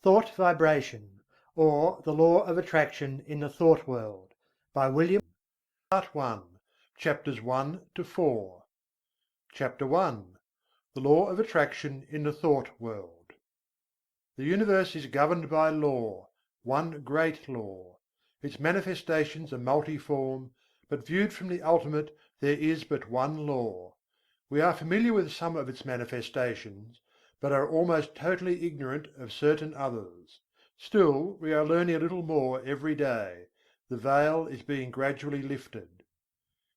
Thought Vibration, or the Law of Attraction in the Thought World, by William Part 1, Chapters 1 to 4. Chapter 1. The Law of Attraction in the Thought World. The universe is governed by law, one great law. Its manifestations are multiform, but viewed from the ultimate there is but one law. We are familiar with some of its manifestations, but are almost totally ignorant of certain others. Still, we are learning a little more every day; the veil is being gradually lifted.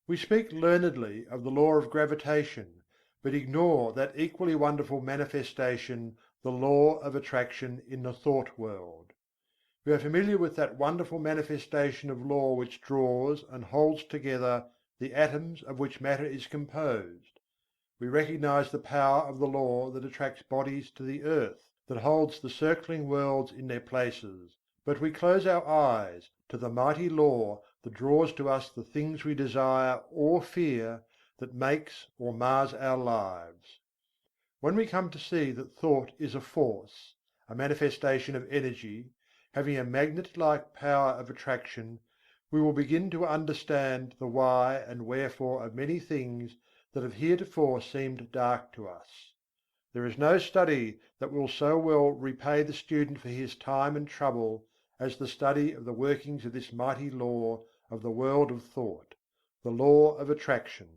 We speak learnedly of the law of gravitation, but ignore that equally wonderful manifestation, the law of attraction in the thought world. We are familiar with that wonderful manifestation of law which draws and holds together the atoms of which matter is composed. We recognize the power of the law that attracts bodies to the earth, that holds the circling worlds in their places, but we close our eyes to the mighty law that draws to us the things we desire or fear, that makes or mars our lives. When we come to see that thought is a force, a manifestation of energy, having a magnet-like power of attraction, we will begin to understand the why and wherefore of many things that have heretofore seemed dark to us. There is no study that will so well repay the student for his time and trouble as the study of the workings of this mighty law of the world of thought, the law of attraction.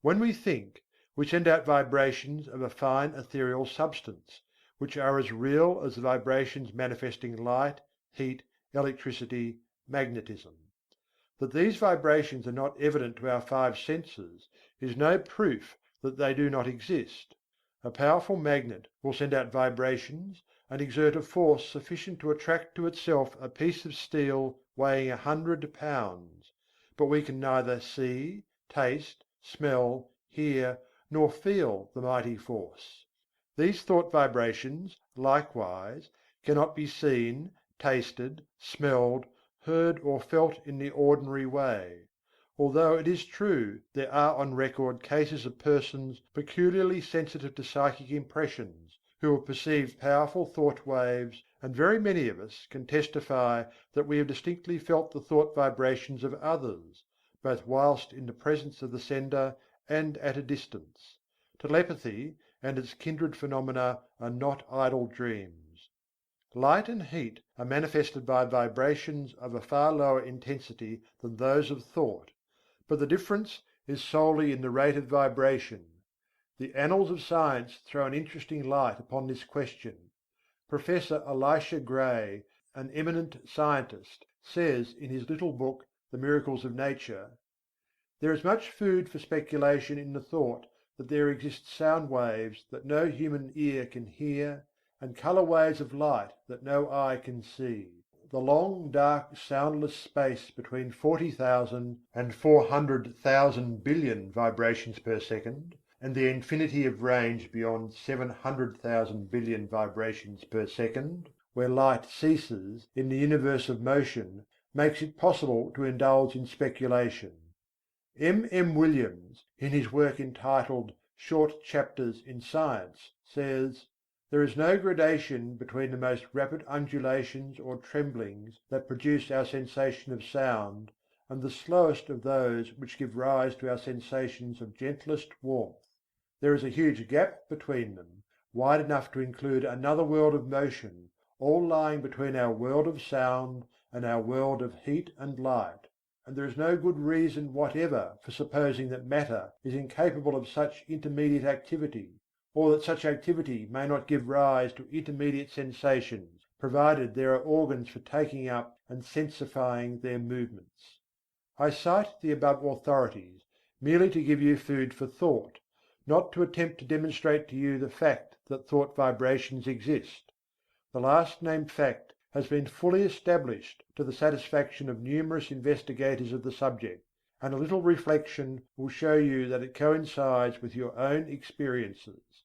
When we think, we send out vibrations of a fine ethereal substance, which are as real as the vibrations manifesting light, heat, electricity, magnetism. That these vibrations are not evident to our five senses is no proof that they do not exist. A powerful magnet will send out vibrations and exert a force sufficient to attract to itself a piece of steel weighing 100 pounds, but we can neither see, taste, smell, hear, nor feel the mighty force. These thought vibrations, likewise, cannot be seen, tasted, smelled, heard or felt in the ordinary way; although it is true there are on record cases of persons peculiarly sensitive to psychic impressions, who have perceived powerful thought waves, and very many of us can testify that we have distinctly felt the thought vibrations of others, both whilst in the presence of the sender and at a distance. Telepathy and its kindred phenomena are not idle dreams. Light and heat are manifested by vibrations of a far lower intensity than those of thought, but the difference is solely in the rate of vibration. The annals of science throw an interesting light upon this question. Professor Elisha Gray, an eminent scientist, says in his little book The Miracles of Nature: "There is much food for speculation in the thought that there exist sound waves that no human ear can hear, and colour waves of light that no eye can see. The long, dark, soundless space between 40,000 and 400,000 billion vibrations per second, and the infinity of range beyond 700,000 billion vibrations per second, where light ceases in the universe of motion, makes it possible to indulge in speculation." M. Williams, in his work entitled Short Chapters in Science, says: "There is no gradation between the most rapid undulations or tremblings that produce our sensation of sound, and the slowest of those which give rise to our sensations of gentlest warmth. There is a huge gap between them, wide enough to include another world of motion, all lying between our world of sound and our world of heat and light. And there is no good reason whatever for supposing that matter is incapable of such intermediate activity, or that such activity may not give rise to intermediate sensations, provided there are organs for taking up and sensifying their movements." I cite the above authorities merely to give you food for thought, not to attempt to demonstrate to you the fact that thought vibrations exist. The last named fact has been fully established to the satisfaction of numerous investigators of the subject, and a little reflection will show you that it coincides with your own experiences.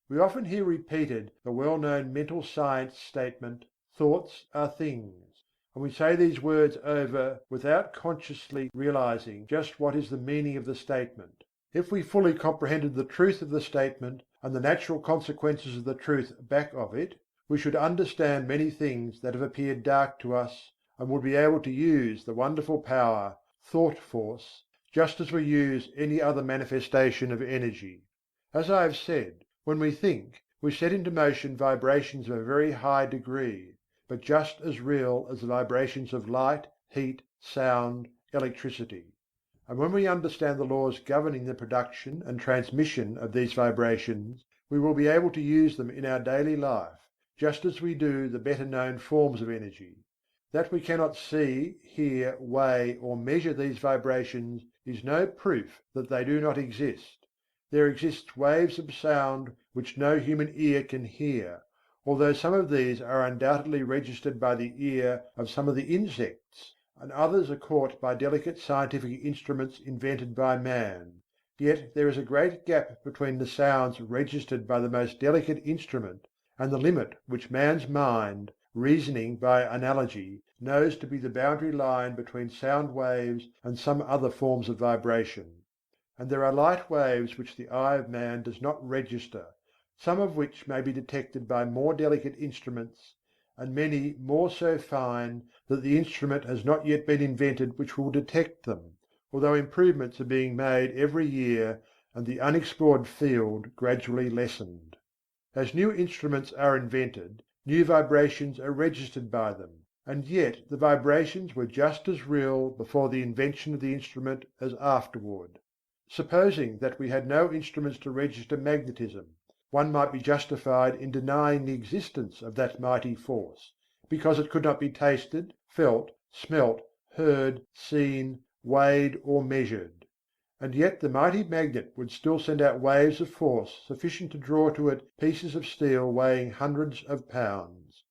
We often hear repeated the well-known mental science statement, "Thoughts are things," and we say these words over without consciously realizing just what is the meaning of the statement. If we fully comprehended the truth of the statement and the natural consequences of the truth back of it, we should understand many things that have appeared dark to us, and would be able to use the wonderful power, thought force, just as we use any other manifestation of energy. As I have said, when we think, we set into motion vibrations of a very high degree, but just as real as the vibrations of light, heat, sound, electricity. And when we understand the laws governing the production and transmission of these vibrations, we will be able to use them in our daily life, just as we do the better known forms of energy. That we cannot see, hear, weigh, or measure these vibrations is no proof that they do not exist. There exist waves of sound which no human ear can hear, although some of these are undoubtedly registered by the ear of some of the insects, and others are caught by delicate scientific instruments invented by man. Yet there is a great gap between the sounds registered by the most delicate instrument and the limit which man's mind, reasoning by analogy, knows to be the boundary line between sound waves and some other forms of vibration. And there are light waves which the eye of man does not register, some of which may be detected by more delicate instruments, and many more so fine that the instrument has not yet been invented which will detect them, although improvements are being made every year and the unexplored field gradually lessened. As new instruments are invented, new vibrations are registered by them, and yet the vibrations were just as real before the invention of the instrument as afterward. Supposing that we had no instruments to register magnetism, one might be justified in denying the existence of that mighty force, because it could not be tasted, felt, smelt, heard, seen, weighed, or measured. And yet the mighty magnet would still send out waves of force sufficient to draw to it pieces of steel weighing hundreds of pounds.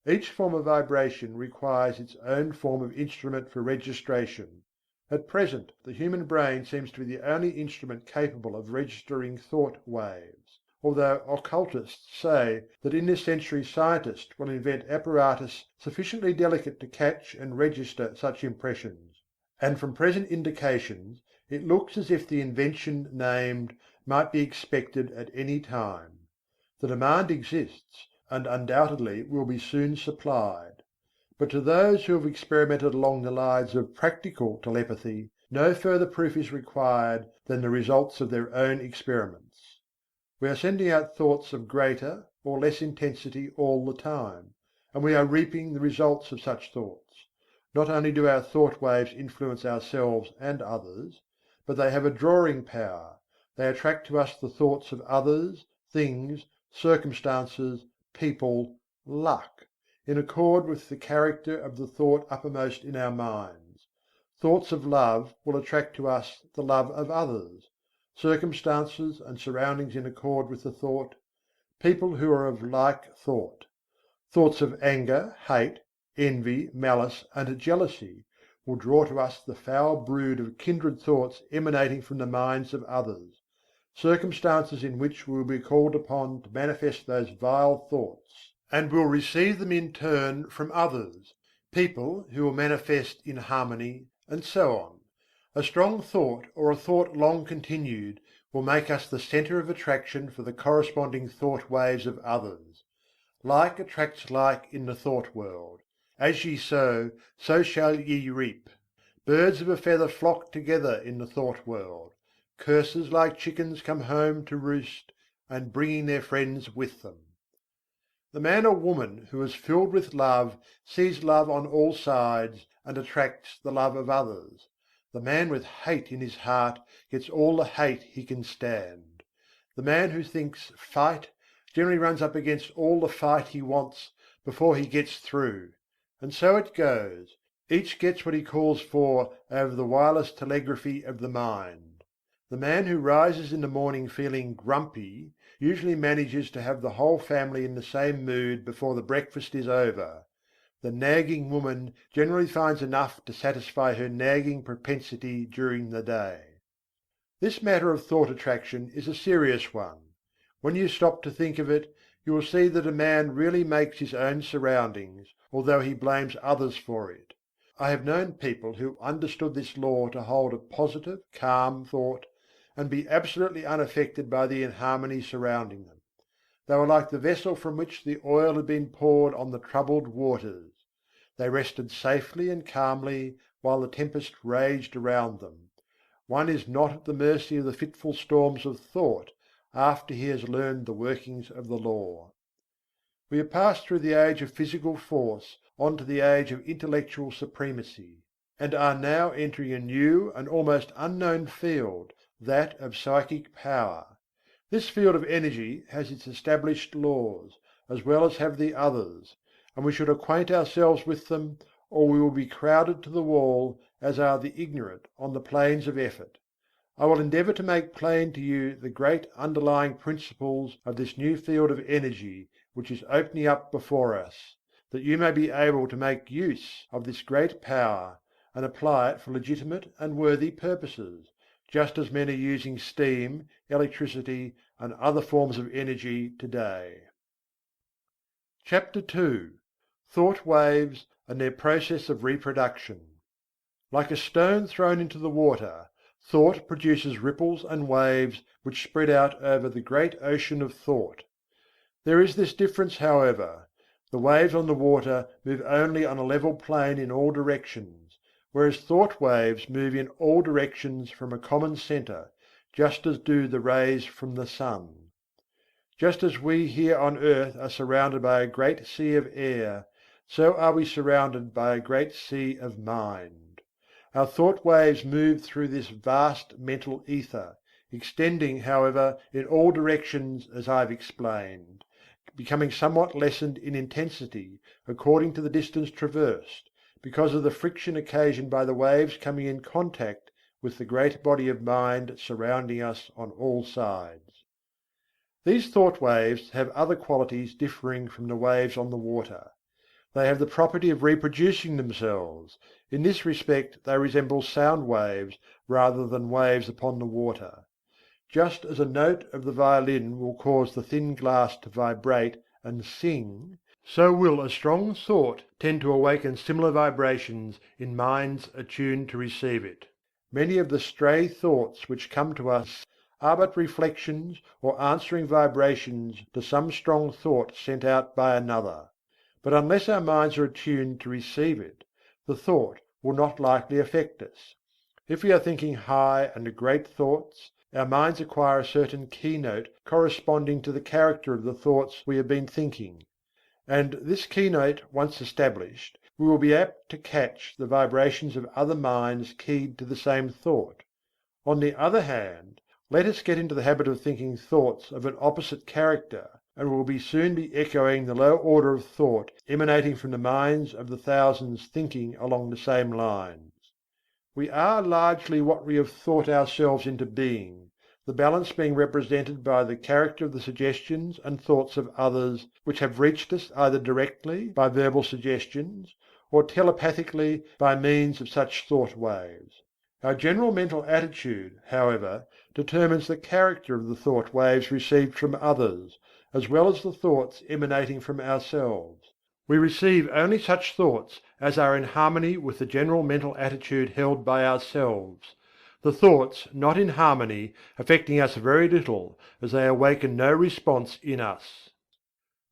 Each form of vibration requires its own form of instrument for registration. At present the human brain seems to be the only instrument capable of registering thought waves, although occultists say that in this century scientists will invent apparatus sufficiently delicate to catch and register such impressions. And from present indications it looks as if the invention named might be expected at any time. The demand exists, and undoubtedly will be soon supplied. But to those who have experimented along the lines of practical telepathy, no further proof is required than the results of their own experiments. We are sending out thoughts of greater or less intensity all the time, and we are reaping the results of such thoughts. Not only do our thought waves influence ourselves and others, but they have a drawing power, they attract to us the thoughts of others, things, circumstances, people, luck, in accord with the character of the thought uppermost in our minds. Thoughts of love will attract to us the love of others, circumstances and surroundings in accord with the thought, people who are of like thought. Thoughts of anger, hate, envy, malice, and jealousy will draw to us the foul brood of kindred thoughts emanating from the minds of others, circumstances in which we will be called upon to manifest those vile thoughts, and will receive them in turn from others, people who will manifest in harmony, and so on. A strong thought or a thought long continued will make us the centre of attraction for the corresponding thought waves of others. Like attracts like in the thought world. As ye sow, so shall ye reap. Birds of a feather flock together in the thought world. Curses like chickens come home to roost, and bringing their friends with them. The man or woman who is filled with love sees love on all sides and attracts the love of others. The man with hate in his heart gets all the hate he can stand. The man who thinks fight generally runs up against all the fight he wants before he gets through. And so it goes. Each gets what he calls for over the wireless telegraphy of the mind. The man who rises in the morning feeling grumpy usually manages to have the whole family in the same mood before the breakfast is over. The nagging woman generally finds enough to satisfy her nagging propensity during the day. This matter of thought attraction is a serious one. When you stop to think of it, you will see that a man really makes his own surroundings, although he blames others for it. I have known people who understood this law to hold a positive, calm thought, and be absolutely unaffected by the inharmony surrounding them. They were like the vessel from which the oil had been poured on the troubled waters. They rested safely and calmly while the tempest raged around them. One is not at the mercy of the fitful storms of thought after he has learned the workings of the law. We have passed through the age of physical force on to the age of intellectual supremacy, and are now entering a new and almost unknown field, that of psychic power. This field of energy has its established laws, as well as have the others, and we should acquaint ourselves with them, or we will be crowded to the wall, as are the ignorant on the plains of effort. I will endeavour to make plain to you the great underlying principles of this new field of energy which is opening up before us, that you may be able to make use of this great power, and apply it for legitimate and worthy purposes, just as men are using steam, electricity, and other forms of energy today. CHAPTER II. Thought waves and their process of reproduction. Like a stone thrown into the water, thought produces ripples and waves which spread out over the great ocean of thought. There is this difference, however: the waves on the water move only on a level plane in all directions, whereas thought waves move in all directions from a common centre, just as do the rays from the sun. Just as we here on earth are surrounded by a great sea of air, so are we surrounded by a great sea of mind. Our thought waves move through this vast mental ether, extending, however, in all directions as I have explained, becoming somewhat lessened in intensity according to the distance traversed, because of the friction occasioned by the waves coming in contact with the great body of mind surrounding us on all sides. These thought waves have other qualities differing from the waves on the water. They have the property of reproducing themselves. In this respect they resemble sound waves rather than waves upon the water. Just as a note of the violin will cause the thin glass to vibrate and sing, so will a strong thought tend to awaken similar vibrations in minds attuned to receive it. Many of the stray thoughts which come to us are but reflections or answering vibrations to some strong thought sent out by another. But unless our minds are attuned to receive it, the thought will not likely affect us. If we are thinking high and great thoughts, our minds acquire a certain keynote corresponding to the character of the thoughts we have been thinking; and this keynote once established, we will be apt to catch the vibrations of other minds keyed to the same thought. On the other hand, let us get into the habit of thinking thoughts of an opposite character, and we will soon be echoing the low order of thought emanating from the minds of the thousands thinking along the same lines. We are largely what we have thought ourselves into being, the balance being represented by the character of the suggestions and thoughts of others which have reached us either directly by verbal suggestions, or telepathically by means of such thought waves. Our general mental attitude, however, determines the character of the thought waves received from others, as well as the thoughts emanating from ourselves. We receive only such thoughts as are in harmony with the general mental attitude held by ourselves; the thoughts not in harmony affecting us very little, as they awaken no response in us.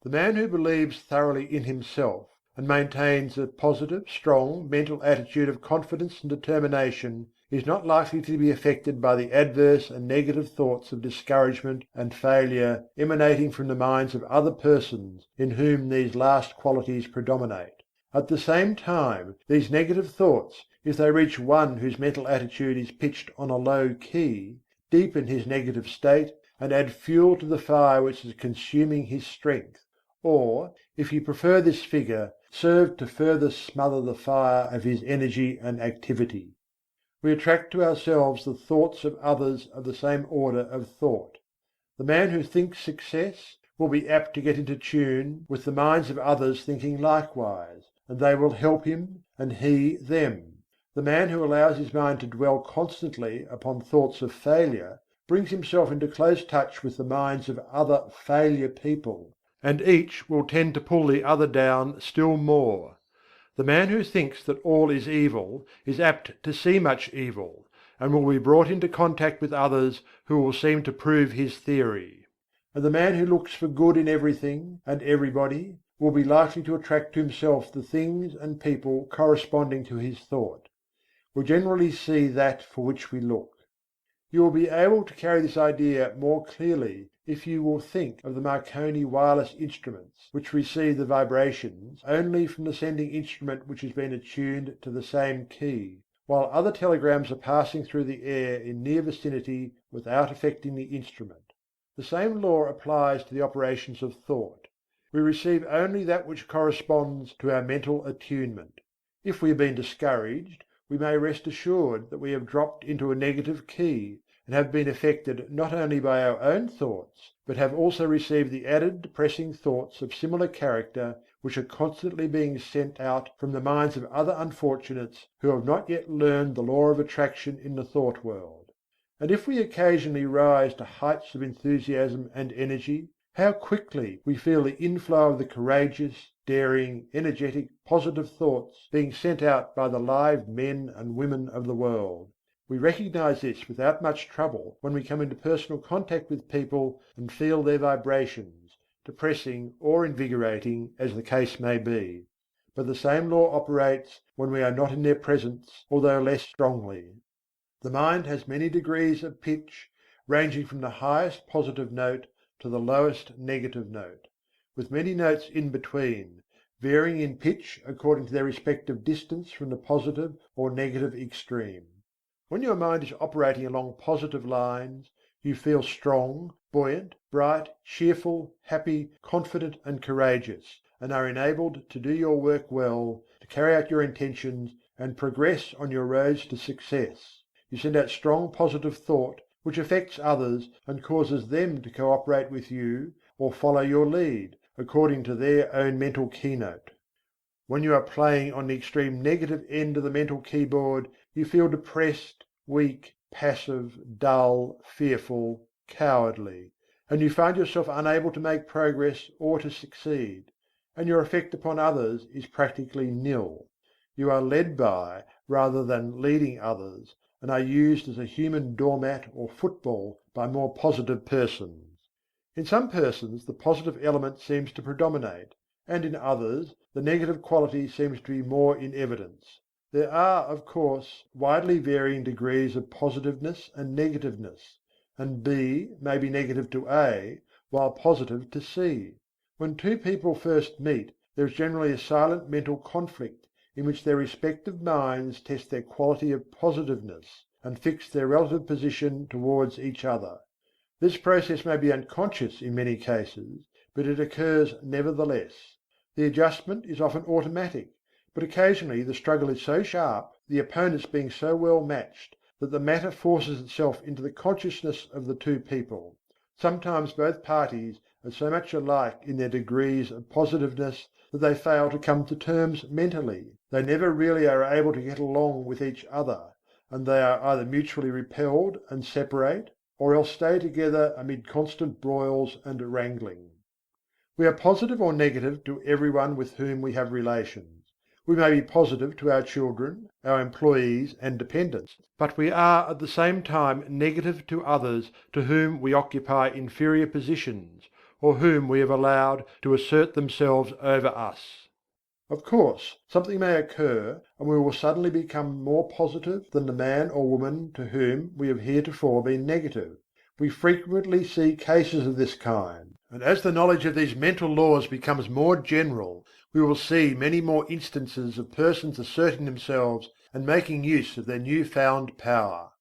The man who believes thoroughly in himself, and maintains a positive, strong mental attitude of confidence and determination, is not likely to be affected by the adverse and negative thoughts of discouragement and failure emanating from the minds of other persons in whom these last qualities predominate. At the same time, these negative thoughts, if they reach one whose mental attitude is pitched on a low key, deepen his negative state and add fuel to the fire which is consuming his strength, or, if you prefer this figure, serve to further smother the fire of his energy and activity. We attract to ourselves the thoughts of others of the same order of thought. The man who thinks success will be apt to get into tune with the minds of others thinking likewise, and they will help him, and he them. The man who allows his mind to dwell constantly upon thoughts of failure brings himself into close touch with the minds of other failure people, and each will tend to pull the other down still more. The man who thinks that all is evil is apt to see much evil, and will be brought into contact with others who will seem to prove his theory. And the man who looks for good in everything and everybody will be likely to attract to himself the things and people corresponding to his thought. We generally see that for which we look. You will be able to carry this idea more clearly if you will think of the Marconi wireless instruments, which receive the vibrations only from the sending instrument which has been attuned to the same key, while other telegrams are passing through the air in near vicinity without affecting the instrument. The same law applies to the operations of thought. We receive only that which corresponds to our mental attunement. If we have been discouraged, we may rest assured that we have dropped into a negative key, and have been affected not only by our own thoughts, but have also received the added depressing thoughts of similar character which are constantly being sent out from the minds of other unfortunates who have not yet learned the law of attraction in the thought world. And if we occasionally rise to heights of enthusiasm and energy, how quickly we feel the inflow of the courageous, daring, energetic, positive thoughts being sent out by the live men and women of the world. We recognize this without much trouble when we come into personal contact with people and feel their vibrations, depressing or invigorating as the case may be. But the same law operates when we are not in their presence, although less strongly. The mind has many degrees of pitch, ranging from the highest positive note to the lowest negative note, with many notes in between, varying in pitch according to their respective distance from the positive or negative extreme. When your mind is operating along positive lines, you feel strong, buoyant, bright, cheerful, happy, confident and courageous, and are enabled to do your work well, to carry out your intentions, and progress on your roads to success. You send out strong positive thought, which affects others and causes them to cooperate with you or follow your lead, according to their own mental keynote. When you are playing on the extreme negative end of the mental keyboard, you feel depressed, weak, passive, dull, fearful, cowardly, and you find yourself unable to make progress or to succeed, and your effect upon others is practically nil. You are led by, rather than leading others, and are used as a human doormat or football by more positive persons. In some persons the positive element seems to predominate, and in others the negative quality seems to be more in evidence. There are, of course, widely varying degrees of positiveness and negativeness, and B may be negative to A, while positive to C. When two people first meet, there is generally a silent mental conflict, in which their respective minds test their quality of positiveness, and fix their relative position towards each other. This process may be unconscious in many cases, but it occurs nevertheless. The adjustment is often automatic, but occasionally the struggle is so sharp, the opponents being so well matched, that the matter forces itself into the consciousness of the two people. Sometimes both parties are so much alike in their degrees of positiveness that they fail to come to terms mentally. They never really are able to get along with each other, and they are either mutually repelled and separate, or else stay together amid constant broils and wrangling. We are positive or negative to everyone with whom we have relations. We may be positive to our children, our employees and dependents, but we are at the same time negative to others to whom we occupy inferior positions, or whom we have allowed to assert themselves over us. Of course, something may occur and we will suddenly become more positive than the man or woman to whom we have heretofore been negative. We frequently see cases of this kind, and as the knowledge of these mental laws becomes more general, we will see many more instances of persons asserting themselves and making use of their new-found power.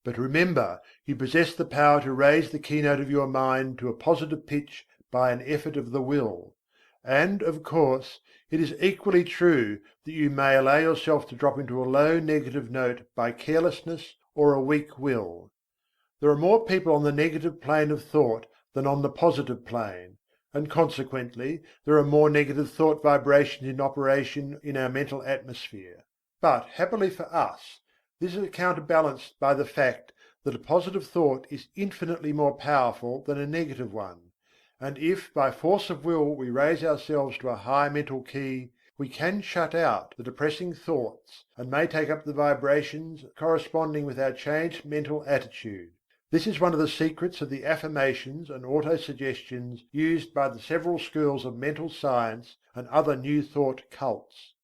But remember, you possess the power to raise the keynote of your mind to a positive pitch by an effort of the will. And, of course, it is equally true that you may allow yourself to drop into a low negative note by carelessness or a weak will. There are more people on the negative plane of thought than on the positive plane, and consequently there are more negative thought vibrations in operation in our mental atmosphere. But happily for us, this is counterbalanced by the fact that a positive thought is infinitely more powerful than a negative one, and if by force of will we raise ourselves to a high mental key, we can shut out the depressing thoughts and may take up the vibrations corresponding with our changed mental attitude. This is one of the secrets of the affirmations and autosuggestions used by the several schools of mental science and other New Thought cults.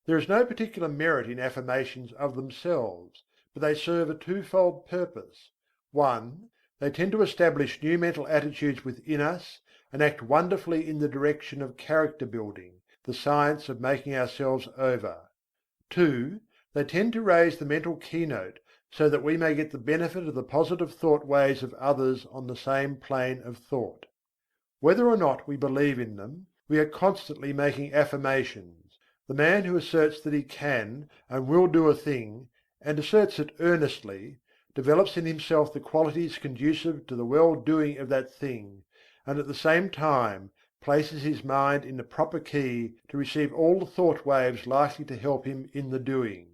There is no particular merit in affirmations of themselves, but they serve a twofold purpose. One, they tend to establish new mental attitudes within us and act wonderfully in the direction of character building, the science of making ourselves over. Two, they tend to raise the mental keynote so that we may get the benefit of the positive thought waves of others on the same plane of thought. Whether or not we believe in them, we are constantly making affirmations. The man who asserts that he can and will do a thing, and asserts it earnestly, develops in himself the qualities conducive to the well-doing of that thing, and at the same time places his mind in the proper key to receive all the thought waves likely to help him in the doing.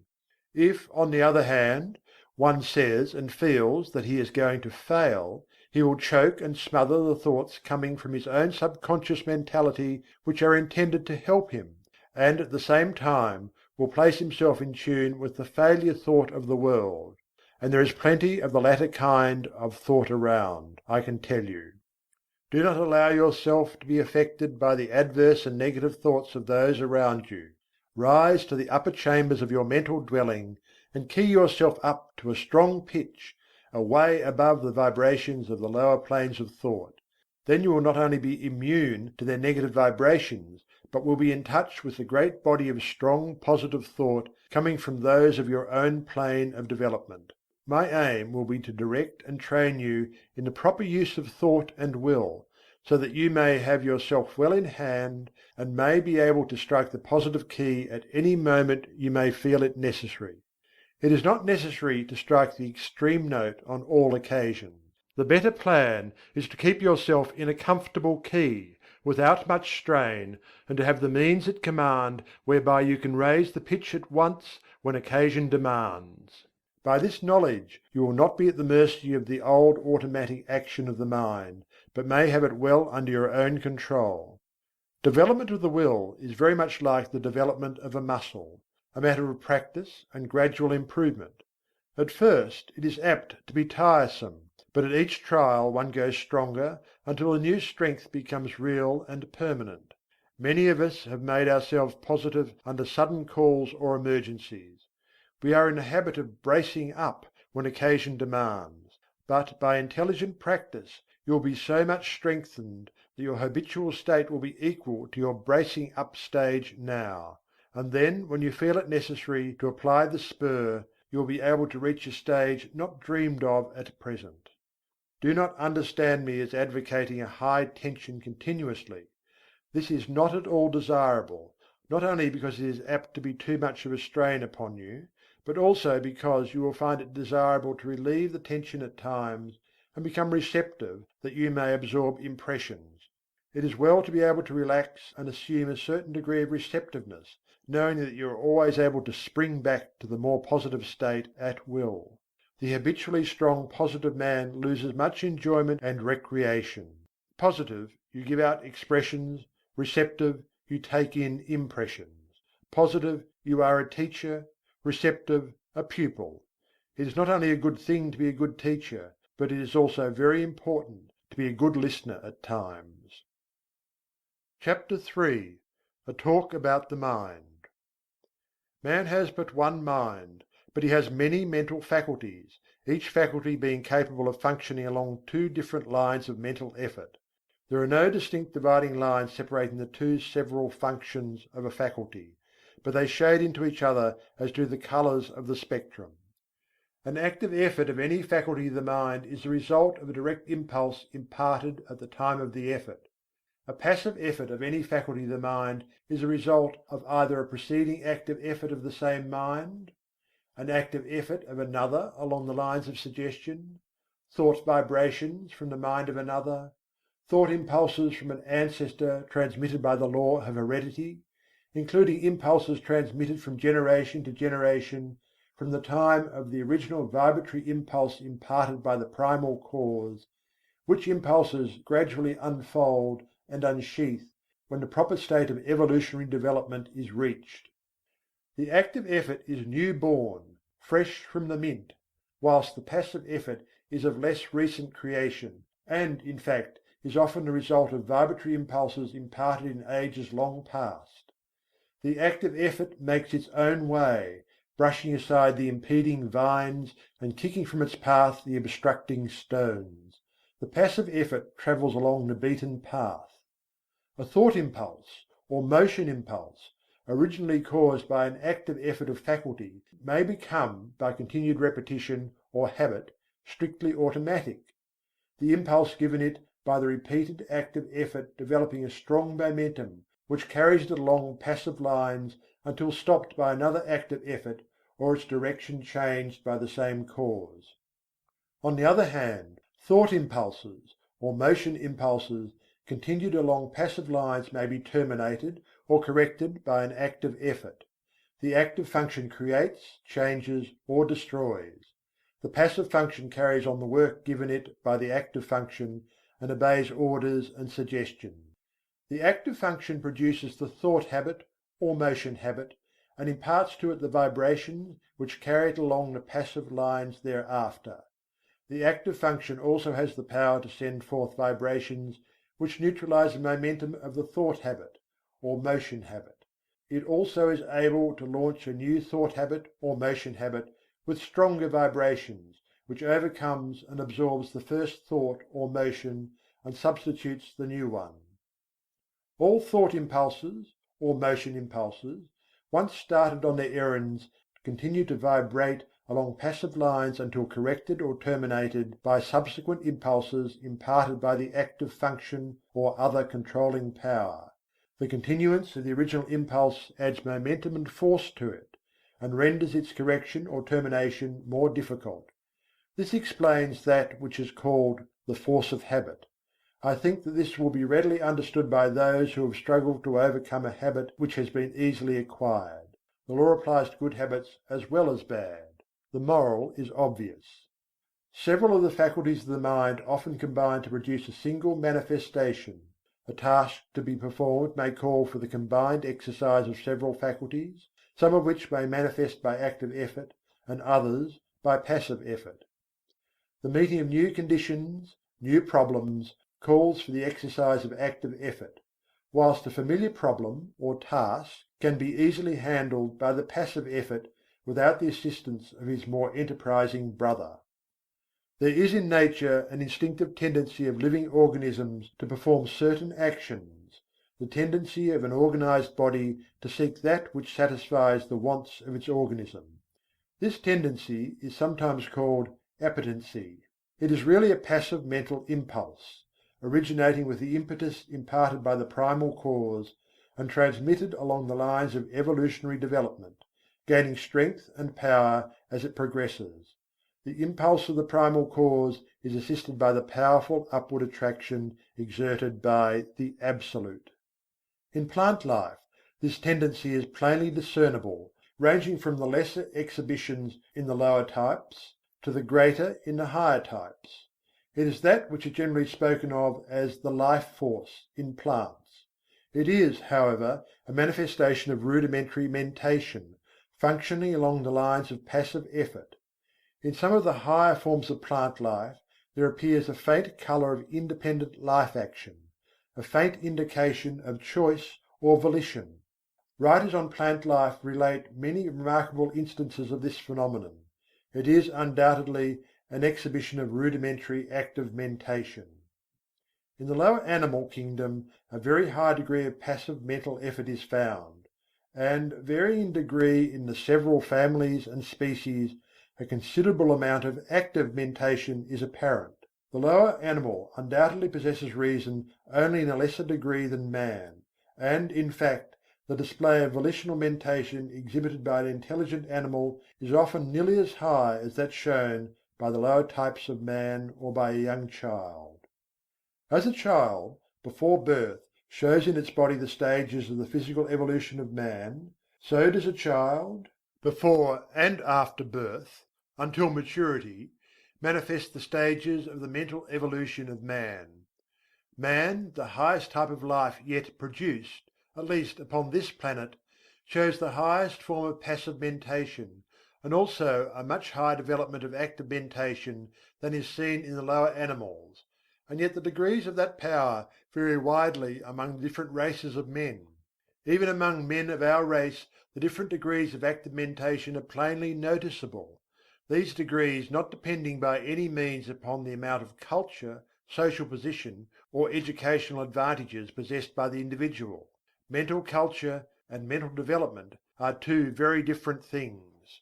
If, on the other hand, one says and feels that he is going to fail, he will choke and smother the thoughts coming from his own subconscious mentality which are intended to help him, and at the same time will place himself in tune with the failure thought of the world. And there is plenty of the latter kind of thought around, I can tell you. Do not allow yourself to be affected by the adverse and negative thoughts of those around you. Rise to the upper chambers of your mental dwelling, and key yourself up to a strong pitch, away above the vibrations of the lower planes of thought. Then you will not only be immune to their negative vibrations, but will be in touch with the great body of strong positive thought coming from those of your own plane of development. My aim will be to direct and train you in the proper use of thought and will, so that you may have yourself well in hand, and may be able to strike the positive key at any moment you may feel it necessary. It is not necessary to strike the extreme note on all occasions. The better plan is to keep yourself in a comfortable key, without much strain, and to have the means at command whereby you can raise the pitch at once when occasion demands. By this knowledge you will not be at the mercy of the old automatic action of the mind, but may have it well under your own control. Development of the will is very much like the development of a muscle, a matter of practice and gradual improvement. At first it is apt to be tiresome, but at each trial one goes stronger until the new strength becomes real and permanent. Many of us have made ourselves positive under sudden calls or emergencies. We are in the habit of bracing up when occasion demands, but by intelligent practice you will be so much strengthened that your habitual state will be equal to your bracing up stage now, and then when you feel it necessary to apply the spur, you will be able to reach a stage not dreamed of at present. Do not understand me as advocating a high tension continuously. This is not at all desirable, not only because it is apt to be too much of a strain upon you, but also because you will find it desirable to relieve the tension at times and become receptive that you may absorb impressions. It is well to be able to relax and assume a certain degree of receptiveness, knowing that you are always able to spring back to the more positive state at will. The habitually strong positive man loses much enjoyment and recreation. Positive, you give out expressions; receptive, you take in impressions. Positive, you are a teacher; receptive, a pupil. It is not only a good thing to be a good teacher, but it is also very important to be a good listener at times. CHAPTER III. A talk about the mind. Man has but one mind, but he has many mental faculties, each faculty being capable of functioning along two different lines of mental effort. There are no distinct dividing lines separating the two several functions of a faculty, but they shade into each other as do the colours of the spectrum. An active effort of any faculty of the mind is the result of a direct impulse imparted at the time of the effort. A passive effort of any faculty of the mind is the result of either a preceding active effort of the same mind, an active effort of another along the lines of suggestion, thought vibrations from the mind of another, thought impulses from an ancestor transmitted by the law of heredity, including impulses transmitted from generation to generation from the time of the original vibratory impulse imparted by the primal cause, which impulses gradually unfold and unsheath when the proper state of evolutionary development is reached. The active effort is new born, fresh from the mint, whilst the passive effort is of less recent creation, and, in fact, is often the result of vibratory impulses imparted in ages long past. The active effort makes its own way, brushing aside the impeding vines and kicking from its path the obstructing stones. The passive effort travels along the beaten path. A thought impulse, or motion impulse, originally caused by an active effort of faculty, may become, by continued repetition or habit, strictly automatic, the impulse given it by the repeated active effort developing a strong momentum which carries it along passive lines until stopped by another active effort or its direction changed by the same cause. On the other hand, thought impulses or motion impulses continued along passive lines may be terminated or corrected by an active effort. The active function creates, changes, or destroys. The passive function carries on the work given it by the active function and obeys orders and suggestions. The active function produces the thought habit or motion habit and imparts to it the vibrations which carry it along the passive lines thereafter. The active function also has the power to send forth vibrations which neutralize the momentum of the thought habit or motion habit. It also is able to launch a new thought habit or motion habit with stronger vibrations, which overcomes and absorbs the first thought or motion and substitutes the new one. All thought impulses or motion impulses, once started on their errands, continue to vibrate along passive lines until corrected or terminated by subsequent impulses imparted by the active function or other controlling power. The continuance of the original impulse adds momentum and force to it, and renders its correction or termination more difficult. This explains that which is called the force of habit. I think that this will be readily understood by those who have struggled to overcome a habit which has been easily acquired. The law applies to good habits as well as bad. The moral is obvious. Several of the faculties of the mind often combine to produce a single manifestation. A task to be performed may call for the combined exercise of several faculties, some of which may manifest by active effort, and others by passive effort. The meeting of new conditions, new problems, calls for the exercise of active effort, whilst a familiar problem or task can be easily handled by the passive effort without the assistance of his more enterprising brother. There is in nature an instinctive tendency of living organisms to perform certain actions, the tendency of an organized body to seek that which satisfies the wants of its organism. This tendency is sometimes called appetency. It is really a passive mental impulse, originating with the impetus imparted by the primal cause and transmitted along the lines of evolutionary development, gaining strength and power as it progresses. The impulse of the primal cause is assisted by the powerful upward attraction exerted by the Absolute. In plant life, this tendency is plainly discernible, ranging from the lesser exhibitions in the lower types to the greater in the higher types. It is that which is generally spoken of as the life force in plants. It is, however, a manifestation of rudimentary mentation, functioning along the lines of passive effort. In some of the higher forms of plant life there appears a faint colour of independent life action, a faint indication of choice or volition. Writers on plant life relate many remarkable instances of this phenomenon. It is undoubtedly an exhibition of rudimentary active mentation. In the lower animal kingdom a very high degree of passive mental effort is found, and varying in degree in the several families and species, a considerable amount of active mentation is apparent. The lower animal undoubtedly possesses reason only in a lesser degree than man, and, in fact, the display of volitional mentation exhibited by an intelligent animal is often nearly as high as that shown by the lower types of man or by a young child. As a child, before birth, shows in its body the stages of the physical evolution of man, so does a child, before and after birth, until maturity, manifest the stages of the mental evolution of man. Man, the highest type of life yet produced, at least upon this planet, shows the highest form of passive mentation, and also a much higher development of active mentation than is seen in the lower animals, and yet the degrees of that power vary widely among the different races of men. Even among men of our race the different degrees of active mentation are plainly noticeable, these degrees not depending by any means upon the amount of culture, social position, or educational advantages possessed by the individual. Mental culture and mental development are two very different things.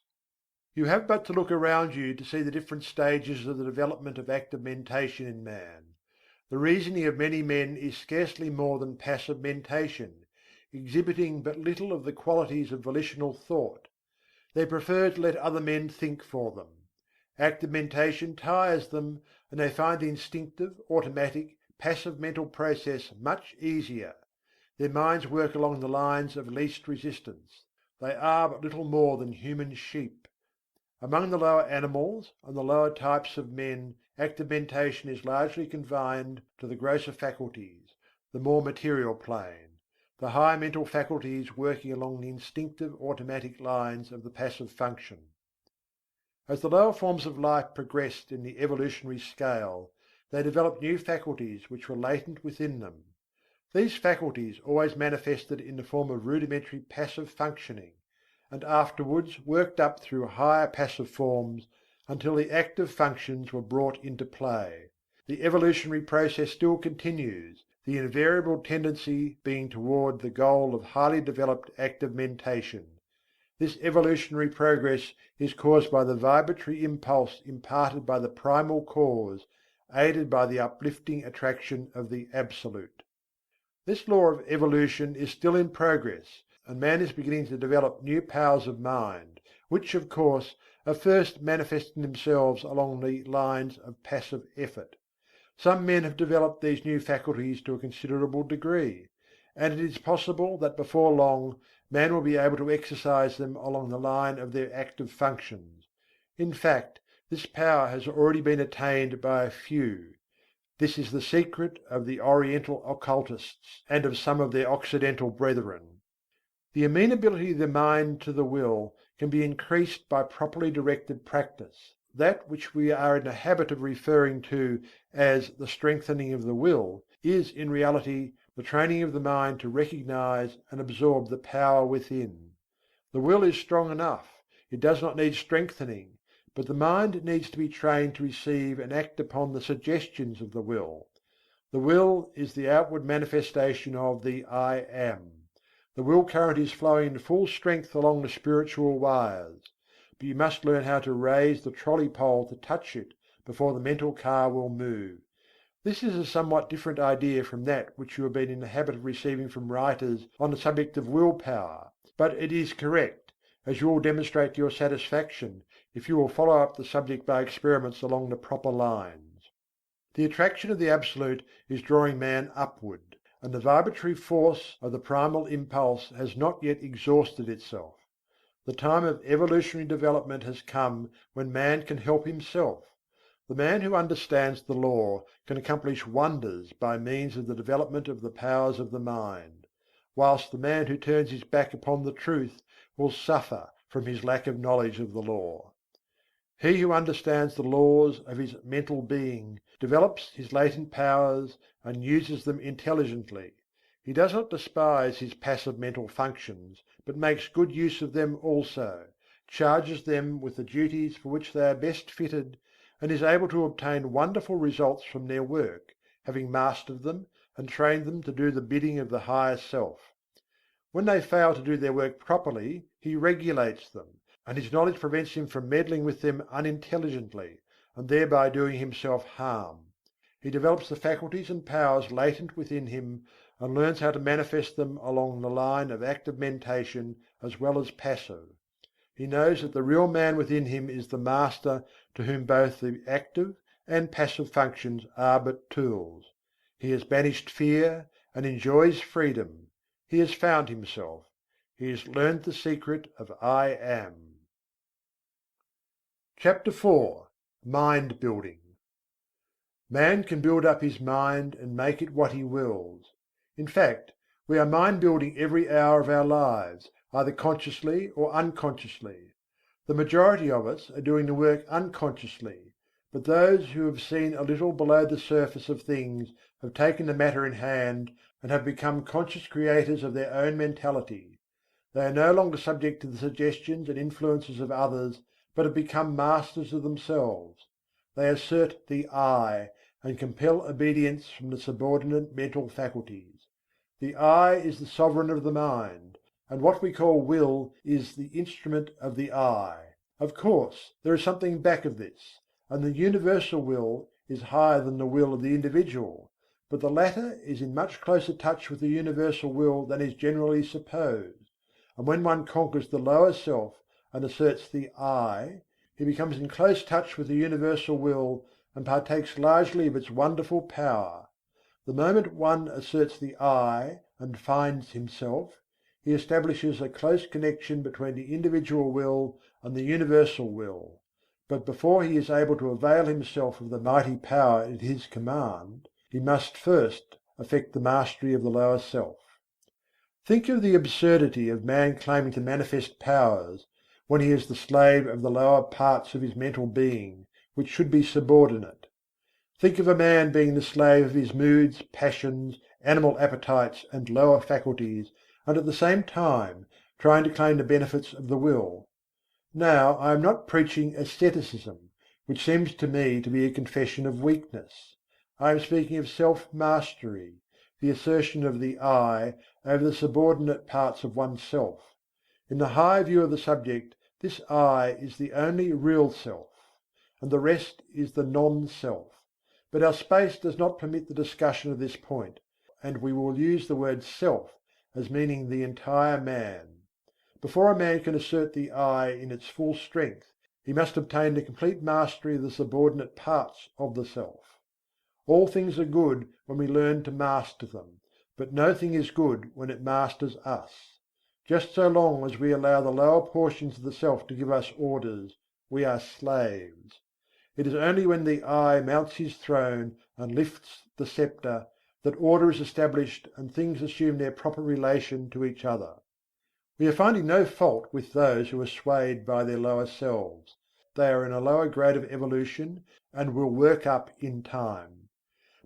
You have but to look around you to see the different stages of the development of active mentation in man. The reasoning of many men is scarcely more than passive mentation, exhibiting but little of the qualities of volitional thought. They prefer to let other men think for them. Active mentation tires them, and they find the instinctive, automatic, passive mental process much easier. Their minds work along the lines of least resistance. They are but little more than human sheep. Among the lower animals and the lower types of men, active mentation is largely confined to the grosser faculties, the more material plane, the higher mental faculties working along the instinctive automatic lines of the passive function. As the lower forms of life progressed in the evolutionary scale, they developed new faculties which were latent within them. These faculties always manifested in the form of rudimentary passive functioning, and afterwards worked up through higher passive forms until the active functions were brought into play. The evolutionary process still continues, the invariable tendency being toward the goal of highly developed active mentation. This evolutionary progress is caused by the vibratory impulse imparted by the primal cause, aided by the uplifting attraction of the Absolute. This law of evolution is still in progress, and man is beginning to develop new powers of mind, which, of course, are first manifesting themselves along the lines of passive effort. Some men have developed these new faculties to a considerable degree, and it is possible that before long man will be able to exercise them along the line of their active functions. In fact, this power has already been attained by a few. This is the secret of the Oriental occultists and of some of their Occidental brethren. The amenability of the mind to the will can be increased by properly directed practice. That which we are in the habit of referring to as the strengthening of the will is in reality the training of the mind to recognize and absorb the power within. The will is strong enough, it does not need strengthening, but the mind needs to be trained to receive and act upon the suggestions of the will. The will is the outward manifestation of the I Am. The will current is flowing in full strength along the spiritual wires, but you must learn how to raise the trolley pole to touch it before the mental car will move. This is a somewhat different idea from that which you have been in the habit of receiving from writers on the subject of will power, but it is correct, as you will demonstrate to your satisfaction if you will follow up the subject by experiments along the proper lines. The attraction of the Absolute is drawing man upward, and the vibratory force of the primal impulse has not yet exhausted itself. The time of evolutionary development has come when man can help himself. The man who understands the law can accomplish wonders by means of the development of the powers of the mind, whilst the man who turns his back upon the truth will suffer from his lack of knowledge of the law. He who understands the laws of his mental being develops his latent powers and uses them intelligently. He does not despise his passive mental functions, but makes good use of them also, charges them with the duties for which they are best fitted, and is able to obtain wonderful results from their work, having mastered them and trained them to do the bidding of the higher self. When they fail to do their work properly, he regulates them, and his knowledge prevents him from meddling with them unintelligently, and thereby doing himself harm. He develops the faculties and powers latent within him, and learns how to manifest them along the line of active mentation as well as passive. He knows that the real man within him is the master to whom both the active and passive functions are but tools. He has banished fear and enjoys freedom. He has found himself. He has learned the secret of I Am. Chapter IV. Mind Building. Man can build up his mind and make it what he wills. In fact, we are mind building every hour of our lives, either consciously or unconsciously. The majority of us are doing the work unconsciously, but those who have seen a little below the surface of things have taken the matter in hand and have become conscious creators of their own mentality. They are no longer subject to the suggestions and influences of others, but have become masters of themselves. They assert the "I" and compel obedience from the subordinate mental faculties. The "I" is the sovereign of the mind, and what we call will is the instrument of the "I." Of course, there is something back of this, and the universal will is higher than the will of the individual, but the latter is in much closer touch with the universal will than is generally supposed, and when one conquers the lower self and asserts the "I," he becomes in close touch with the universal will and partakes largely of its wonderful power. The moment one asserts the "I" and finds himself, he establishes a close connection between the individual will and the universal will. But before he is able to avail himself of the mighty power at his command, he must first effect the mastery of the lower self. Think of the absurdity of man claiming to manifest powers, when he is the slave of the lower parts of his mental being, which should be subordinate. Think of a man being the slave of his moods, passions, animal appetites, and lower faculties, and at the same time trying to claim the benefits of the will. Now, I am not preaching asceticism, which seems to me to be a confession of weakness. I am speaking of self-mastery, the assertion of the "I" over the subordinate parts of oneself. In the high view of the subject, this "I" is the only real self, and the rest is the non-self. But our space does not permit the discussion of this point, and we will use the word "self" as meaning the entire man. Before a man can assert the "I" in its full strength, he must obtain the complete mastery of the subordinate parts of the self. All things are good when we learn to master them, but no thing is good when it masters us. Just so long as we allow the lower portions of the self to give us orders, we are slaves. It is only when the "I" mounts his throne and lifts the scepter, that order is established and things assume their proper relation to each other. We are finding no fault with those who are swayed by their lower selves. They are in a lower grade of evolution and will work up in time.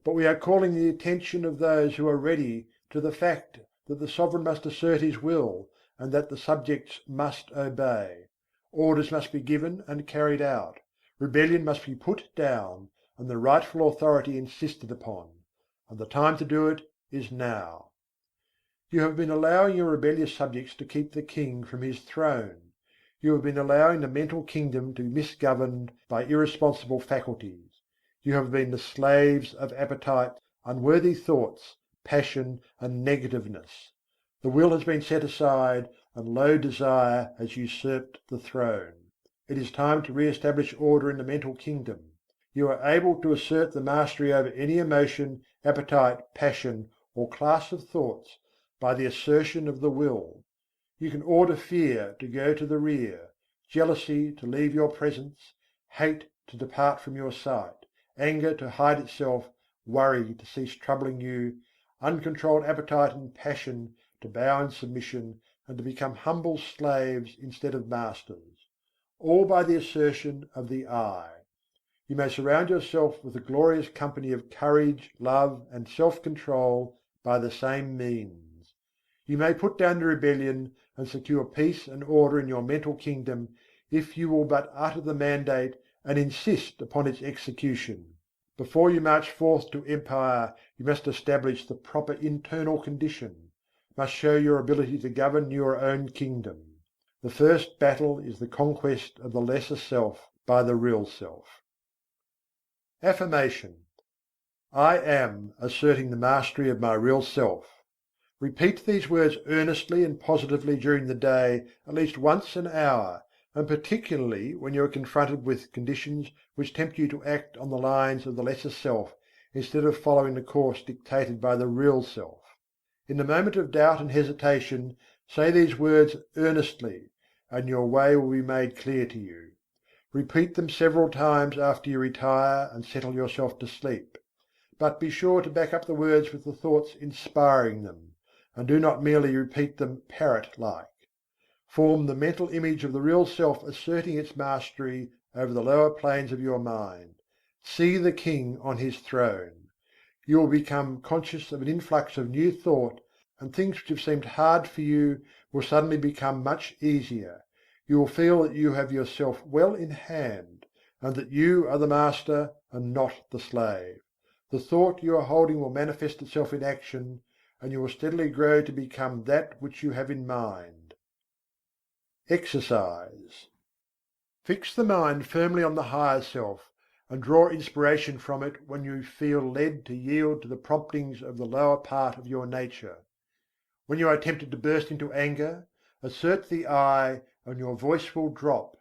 But we are calling the attention of those who are ready to the fact that the sovereign must assert his will, and that the subjects must obey. Orders must be given and carried out. Rebellion must be put down, and the rightful authority insisted upon. And the time to do it is now. You have been allowing your rebellious subjects to keep the king from his throne. You have been allowing the mental kingdom to be misgoverned by irresponsible faculties. You have been the slaves of appetite, unworthy thoughts, passion, and negativeness. The will has been set aside, and low desire has usurped the throne. It is time to re establish order in the mental kingdom. You are able to assert the mastery over any emotion, appetite, passion, or class of thoughts by the assertion of the will. You can order fear to go to the rear, jealousy to leave your presence, hate to depart from your sight, anger to hide itself, worry to cease troubling you, uncontrolled appetite and passion to bow in submission and to become humble slaves instead of masters. All by the assertion of the "I." You may surround yourself with a glorious company of courage, love, and self-control by the same means. You may put down the rebellion and secure peace and order in your mental kingdom, if you will but utter the mandate and insist upon its execution. Before you march forth to empire, you must establish the proper internal condition, must show your ability to govern your own kingdom. The first battle is the conquest of the lesser self by the real self. Affirmation: I am asserting the mastery of my real self. Repeat these words earnestly and positively during the day at least once an hour, and particularly when you are confronted with conditions which tempt you to act on the lines of the lesser self instead of following the course dictated by the real self. In the moment of doubt and hesitation, say these words earnestly, and your way will be made clear to you. Repeat them several times after you retire and settle yourself to sleep. But be sure to back up the words with the thoughts inspiring them, and do not merely repeat them parrot-like. form the mental image of the real self asserting its mastery over the lower planes of your mind. See the king on his throne. You will become conscious of an influx of new thought, and things which have seemed hard for you will suddenly become much easier. You will feel that you have yourself well in hand, and that you are the master and not the slave. The thought you are holding will manifest itself in action, and you will steadily grow to become that which you have in mind. Exercise. Fix the mind firmly on the higher self, and draw inspiration from it when you feel led to yield to the promptings of the lower part of your nature. When you are tempted to burst into anger, assert the "I" and your voice will drop.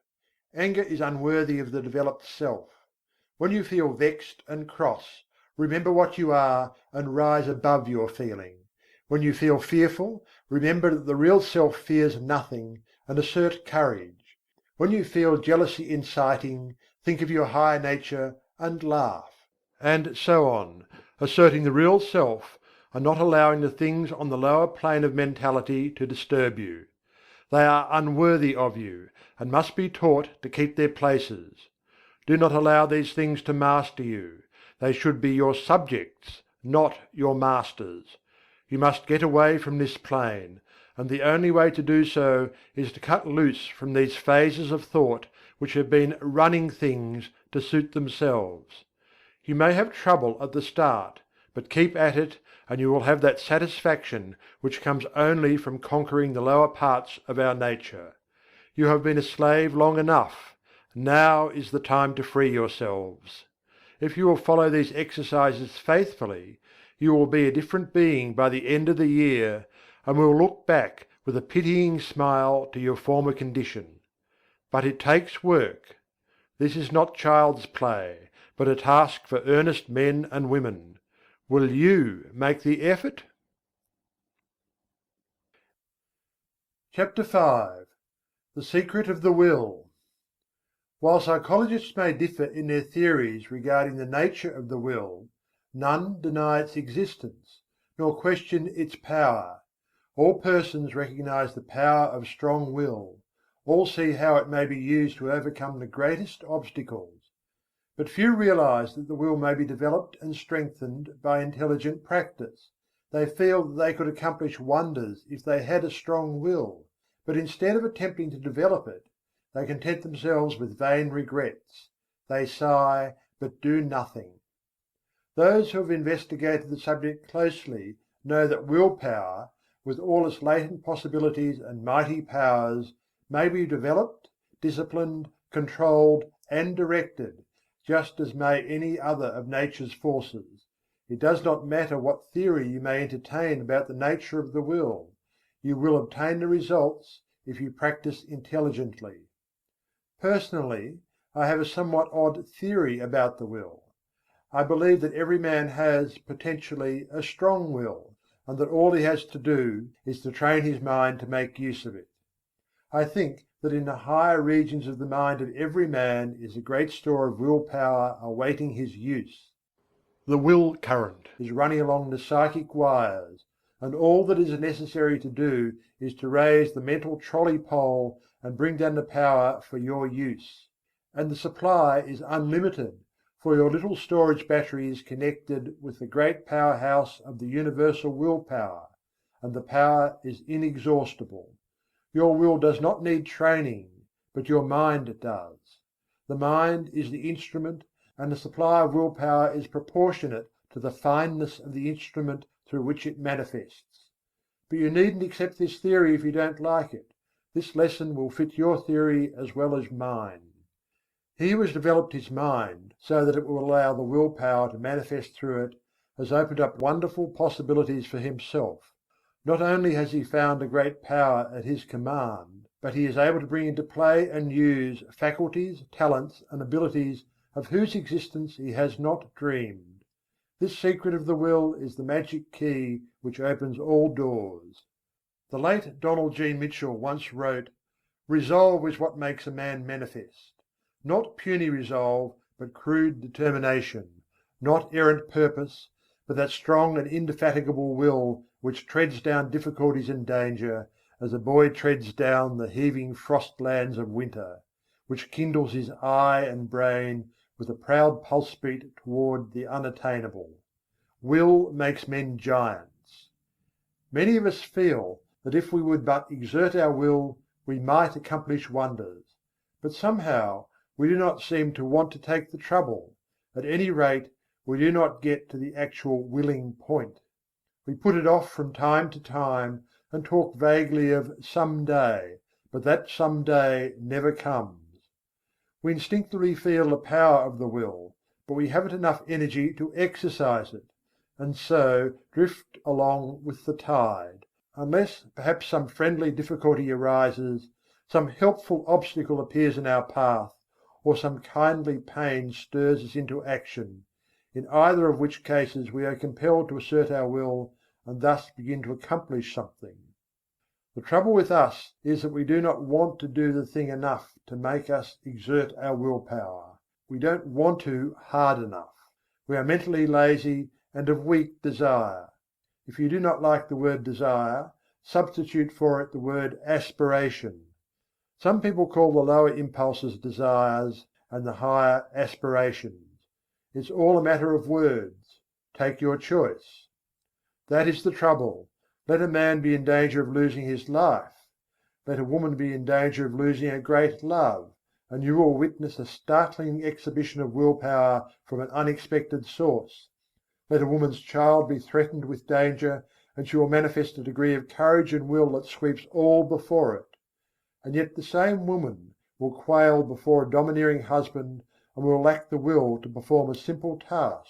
Anger is unworthy of the developed self. When you feel vexed and cross, remember what you are and rise above your feeling. When you feel fearful, remember that the real self fears nothing, and assert courage. When you feel jealousy inciting, think of your higher nature and laugh. And so on, asserting the real self, and not allowing the things on the lower plane of mentality to disturb you. They are unworthy of you, and must be taught to keep their places. Do not allow these things to master you. They should be your subjects, not your masters. You must get away from this plane, and the only way to do so is to cut loose from these phases of thought which have been running things to suit themselves. You may have trouble at the start, but keep at it, and you will have that satisfaction which comes only from conquering the lower parts of our nature. You have been a slave long enough. Now is the time to free yourselves. If you will follow these exercises faithfully, you will be a different being by the end of the year, and will look back with a pitying smile to your former condition. But it takes work. This is not child's play, but a task for earnest men and women. Will you make the effort? Chapter 5. The Secret of the Will. While psychologists may differ in their theories regarding the nature of the will, none deny its existence, nor question its power. All persons recognize the power of strong will, all see how it may be used to overcome the greatest obstacles. But few realize that the will may be developed and strengthened by intelligent practice. They feel that they could accomplish wonders if they had a strong will, but instead of attempting to develop it, they content themselves with vain regrets. They sigh, but do nothing. Those who have investigated the subject closely know that will power, with all its latent possibilities and mighty powers, may be developed, disciplined, controlled, and directed, just as may any other of nature's forces. It does not matter what theory you may entertain about the nature of the will, you will obtain the results if you practice intelligently. Personally, I have a somewhat odd theory about the will. I believe that every man has, potentially, a strong will, and that all he has to do is to train his mind to make use of it. I think that in the higher regions of the mind of every man is a great store of will power awaiting his use. The will current is running along the psychic wires, and all that is necessary to do is to raise the mental trolley pole and bring down the power for your use. And the supply is unlimited, for your little storage battery is connected with the great powerhouse of the universal will power, and the power is inexhaustible. Your will does not need training, but your mind does. The mind is the instrument, and the supply of will power is proportionate to the fineness of the instrument through which it manifests. But you needn't accept this theory if you don't like it. This lesson will fit your theory as well as mine. He who has developed his mind so that it will allow the will power to manifest through it has opened up wonderful possibilities for himself. Not only has he found a great power at his command, but he is able to bring into play and use faculties, talents, and abilities of whose existence he has not dreamed. This secret of the will is the magic key which opens all doors. The late Donald G. Mitchell once wrote, "Resolve is what makes a man manifest. Not puny resolve, but crude determination; not errant purpose, but that strong and indefatigable will which treads down difficulties and danger, as a boy treads down the heaving frost-lands of winter, which kindles his eye and brain with a proud pulse-beat toward the unattainable. Will makes men giants. Many of us feel that if we would but exert our will, we might accomplish wonders. But somehow we do not seem to want to take the trouble. At any rate, we do not get to the actual willing point. We put it off from time to time and talk vaguely of "some day," but that some day never comes. We instinctively feel the power of the will, but we haven't enough energy to exercise it, and so drift along with the tide, unless perhaps some friendly difficulty arises, some helpful obstacle appears in our path, or some kindly pain stirs us into action, in either of which cases we are compelled to assert our will and thus begin to accomplish something. The trouble with us is that we do not want to do the thing enough to make us exert our willpower. We don't want to hard enough. We are mentally lazy and of weak desire. If you do not like the word desire, substitute for it the word aspiration. Some people call the lower impulses desires and the higher aspirations. It's all a matter of words. Take your choice. That is the trouble. Let a man be in danger of losing his life. Let a woman be in danger of losing a great love, and you will witness a startling exhibition of willpower from an unexpected source. Let a woman's child be threatened with danger, and she will manifest a degree of courage and will that sweeps all before it. And yet the same woman will quail before a domineering husband and will lack the will to perform a simple task.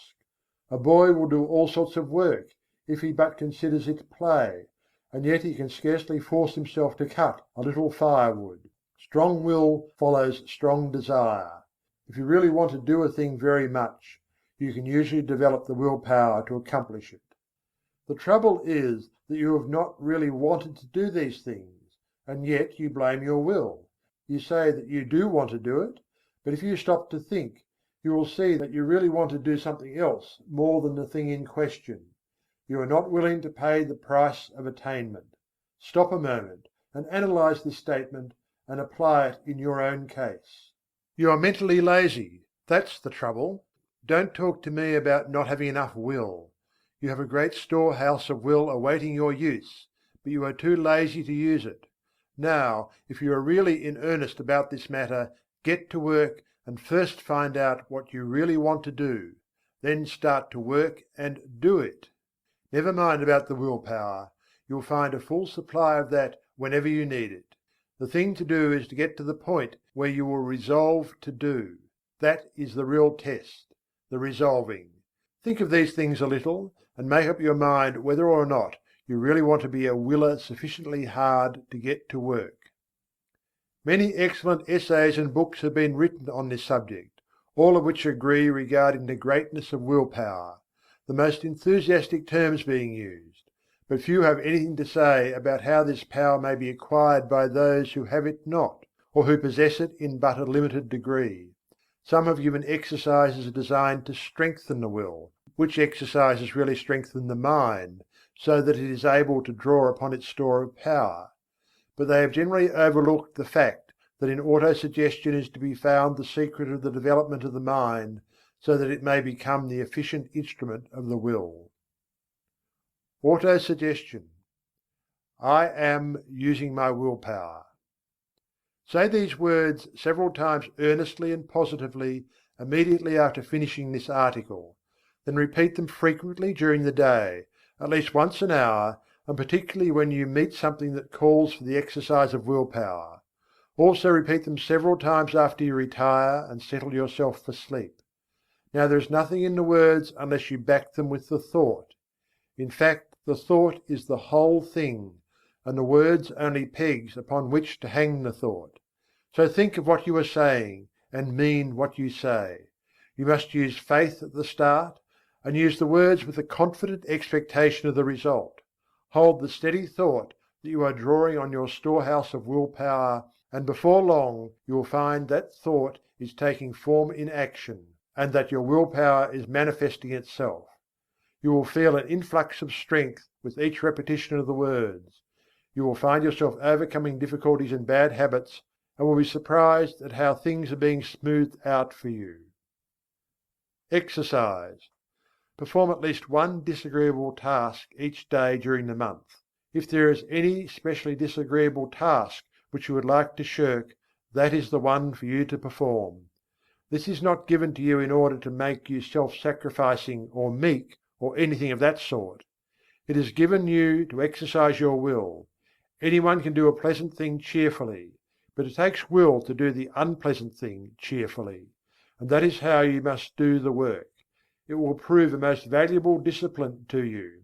A boy will do all sorts of work, if he but considers it play, and yet he can scarcely force himself to cut a little firewood. Strong will follows strong desire. If you really want to do a thing very much, you can usually develop the willpower to accomplish it. The trouble is that you have not really wanted to do these things, and yet you blame your will. You say that you do want to do it, but if you stop to think, you will see that you really want to do something else more than the thing in question. You are not willing to pay the price of attainment. Stop a moment and analyze this statement and apply it in your own case. You are mentally lazy. That's the trouble. Don't talk to me about not having enough will. You have a great storehouse of will awaiting your use, but you are too lazy to use it. Now, if you are really in earnest about this matter, get to work and first find out what you really want to do. Then start to work and do it. Never mind about the willpower. You'll find a full supply of that whenever you need it. The thing to do is to get to the point where you will resolve to do. That is the real test, the resolving. Think of these things a little, and make up your mind whether or not you really want to be a willer sufficiently hard to get to work. Many excellent essays and books have been written on this subject, all of which agree regarding the greatness of willpower, the most enthusiastic terms being used, but few have anything to say about how this power may be acquired by those who have it not, or who possess it in but a limited degree. Some have given exercises designed to strengthen the will, which exercises really strengthen the mind, so that it is able to draw upon its store of power. But they have generally overlooked the fact that in autosuggestion is to be found the secret of the development of the mind, so that it may become the efficient instrument of the will. Autosuggestion. I am using my willpower. Say these words several times earnestly and positively immediately after finishing this article. Then repeat them frequently during the day, at least once an hour, and particularly when you meet something that calls for the exercise of willpower. Also repeat them several times after you retire and settle yourself for sleep. Now there is nothing in the words unless you back them with the thought. In fact, the thought is the whole thing, and the words only pegs upon which to hang the thought. So think of what you are saying, and mean what you say. You must use faith at the start, and use the words with a confident expectation of the result. Hold the steady thought that you are drawing on your storehouse of willpower, and before long you will find that thought is taking form in action, and that your willpower is manifesting itself. You will feel an influx of strength with each repetition of the words. You will find yourself overcoming difficulties and bad habits, and will be surprised at how things are being smoothed out for you. Exercise. Perform at least one disagreeable task each day during the month. If there is any specially disagreeable task which you would like to shirk, that is the one for you to perform. This is not given to you in order to make you self-sacrificing or meek or anything of that sort. It is given you to exercise your will. Anyone can do a pleasant thing cheerfully, but it takes will to do the unpleasant thing cheerfully, and that is how you must do the work. It will prove a most valuable discipline to you.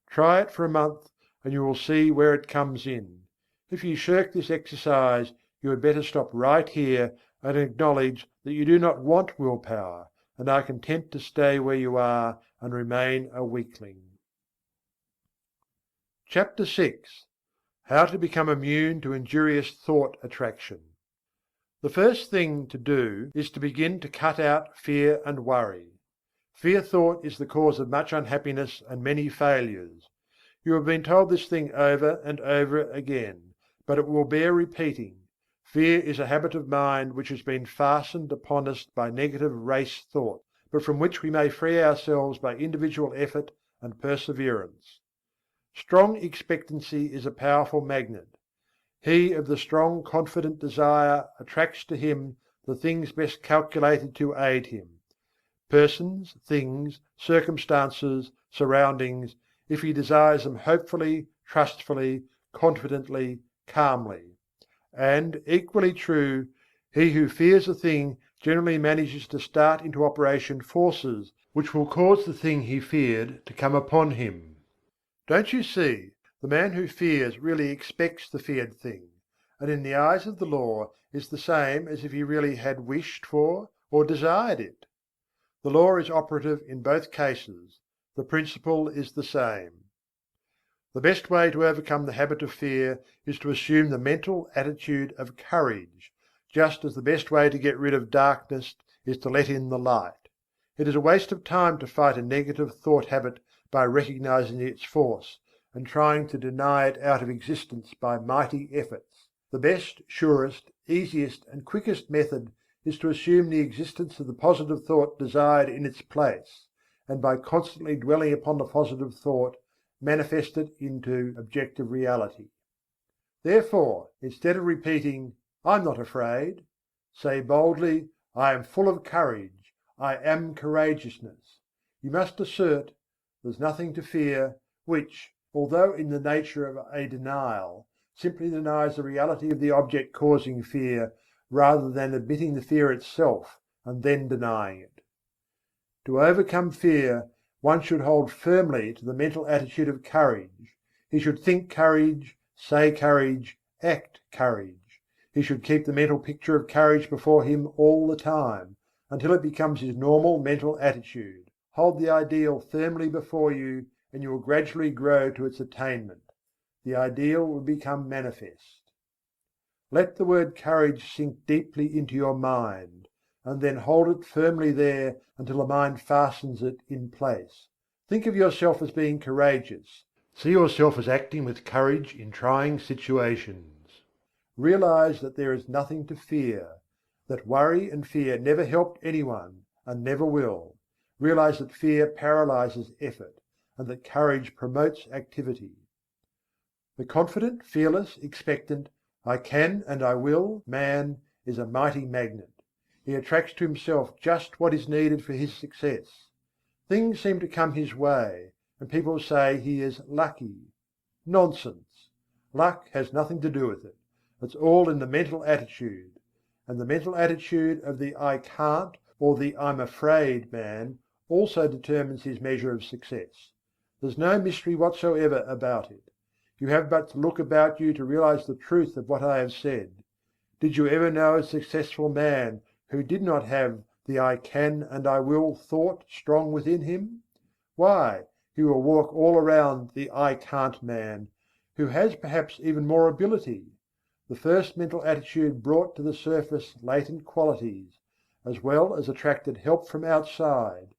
Try it for a month, and you will see where it comes in. If you shirk this exercise, you had better stop right here and acknowledge that you do not want willpower, and are content to stay where you are and remain a weakling. Chapter 6. How to become immune to injurious thought attraction. The first thing to do is to begin to cut out fear and worry. Fear thought is the cause of much unhappiness and many failures. You have been told this thing over and over again, but it will bear repeating. Fear is a habit of mind which has been fastened upon us by negative race thought, but from which we may free ourselves by individual effort and perseverance. Strong expectancy is a powerful magnet. He of the strong confident desire attracts to him the things best calculated to aid him: persons, things, circumstances, surroundings, if he desires them hopefully, trustfully, confidently, calmly. And, equally true, he who fears a thing generally manages to start into operation forces which will cause the thing he feared to come upon him. Don't you see, the man who fears really expects the feared thing, and in the eyes of the law is the same as if he really had wished for or desired it. The law is operative in both cases, the principle is the same. The best way to overcome the habit of fear is to assume the mental attitude of courage, just as the best way to get rid of darkness is to let in the light. It is a waste of time to fight a negative thought habit by recognizing its force, and trying to deny it out of existence by mighty efforts. The best, surest, easiest and quickest method is to assume the existence of the positive thought desired in its place, and by constantly dwelling upon the positive thought, manifest it into objective reality. Therefore, instead of repeating, "I'm not afraid," say boldly, "I am full of courage, I am courageousness." You must assert, "There's nothing to fear," which, although in the nature of a denial, simply denies the reality of the object causing fear, rather than admitting the fear itself and then denying it. To overcome fear, one should hold firmly to the mental attitude of courage. He should think courage, say courage, act courage. He should keep the mental picture of courage before him all the time, until it becomes his normal mental attitude. Hold the ideal firmly before you, and you will gradually grow to its attainment. The ideal will become manifest. Let the word courage sink deeply into your mind, and then hold it firmly there until the mind fastens it in place. Think of yourself as being courageous. See yourself as acting with courage in trying situations. Realize that there is nothing to fear, that worry and fear never helped anyone and never will. Realize that fear paralyzes effort, and that courage promotes activity. The confident, fearless, expectant, "I can and I will" man is a mighty magnet. He attracts to himself just what is needed for his success. Things seem to come his way, and people say he is lucky. Nonsense! Luck has nothing to do with it. It's all in the mental attitude. And the mental attitude of the "I can't" or the "I'm afraid" man also determines his measure of success. There's no mystery whatsoever about it. You have but to look about you to realize the truth of what I have said. Did you ever know a successful man who did not have the "I can and I will" thought strong within him? Why, he will walk all around the "I can't" man, who has perhaps even more ability. The first mental attitude brought to the surface latent qualities, as well as attracted help from outside,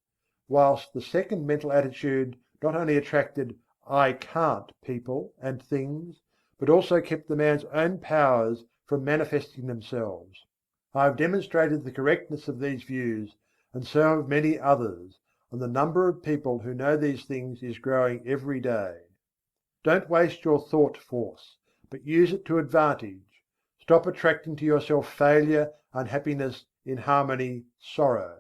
whilst the second mental attitude not only attracted "I can't" people and things, but also kept the man's own powers from manifesting themselves. I have demonstrated the correctness of these views, and so have many others, and the number of people who know these things is growing every day. Don't waste your thought force, but use it to advantage. Stop attracting to yourself failure, unhappiness, inharmony, sorrow.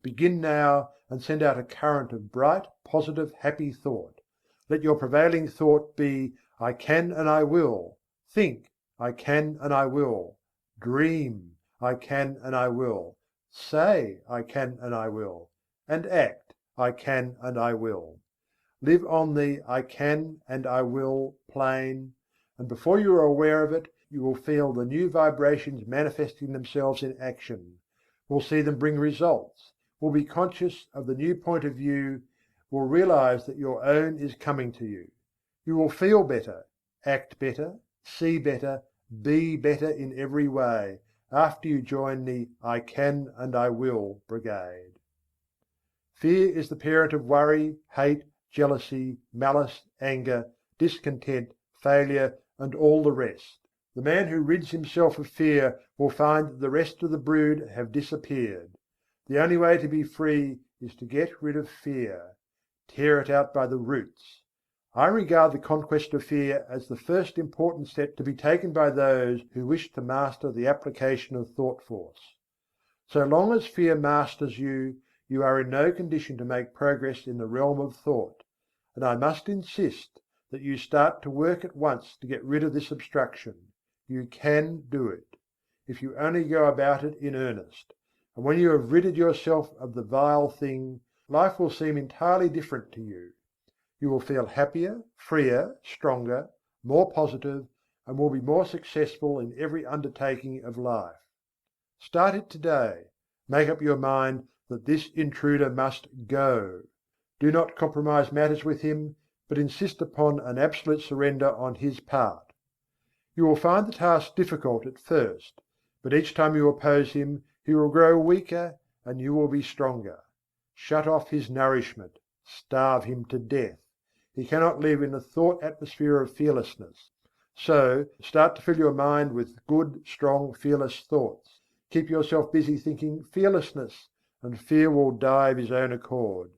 Begin now and send out a current of bright, positive, happy thought. Let your prevailing thought be, I can and I will. Think, I can and I will. Dream, I can and I will. Say, I can and I will. And act, I can and I will. Live on the I can and I will plane, and before you are aware of it, you will feel the new vibrations manifesting themselves in action, will see them bring results, will be conscious of the new point of view, will realize that your own is coming to you. You will feel better, act better, see better, be better in every way, after you join the I can and I will brigade. Fear is the parent of worry, hate, jealousy, malice, anger, discontent, failure, and all the rest. The man who rids himself of fear will find that the rest of the brood have disappeared. The only way to be free is to get rid of fear. Tear it out by the roots. I regard the conquest of fear as the first important step to be taken by those who wish to master the application of thought force. So long as fear masters you, you are in no condition to make progress in the realm of thought, and I must insist that you start to work at once to get rid of this obstruction. You can do it, if you only go about it in earnest, and when you have ridded yourself of the vile thing, life will seem entirely different to you. You will feel happier, freer, stronger, more positive, and will be more successful in every undertaking of life. Start it today. Make up your mind that this intruder must go. Do not compromise matters with him, but insist upon an absolute surrender on his part. You will find the task difficult at first, but each time you oppose him, he will grow weaker and you will be stronger. Shut off his nourishment, starve him to death. He cannot live in the thought atmosphere of fearlessness. So start to fill your mind with good, strong, fearless thoughts. Keep yourself busy thinking fearlessness, and fear will die of his own accord.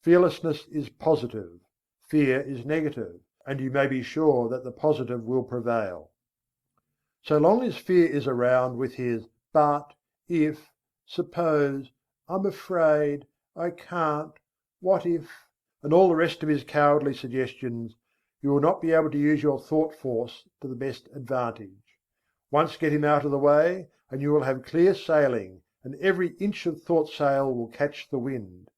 Fearlessness is positive, fear is negative, and you may be sure that the positive will prevail. So long as fear is around with his but, if, suppose, I'm afraid, I can't, what if, and all the rest of his cowardly suggestions, you will not be able to use your thought force to the best advantage. Once get him out of the way, and you will have clear sailing, and every inch of thought sail will catch the wind.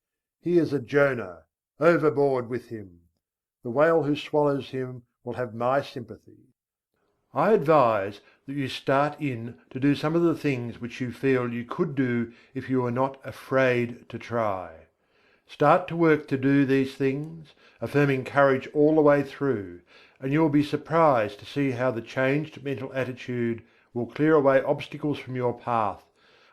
He is a Jonah, overboard with him. The whale who swallows him will have my sympathy. I advise that you start in to do some of the things which you feel you could do if you were not afraid to try. Start to work to do these things, affirming courage all the way through, and you will be surprised to see how the changed mental attitude will clear away obstacles from your path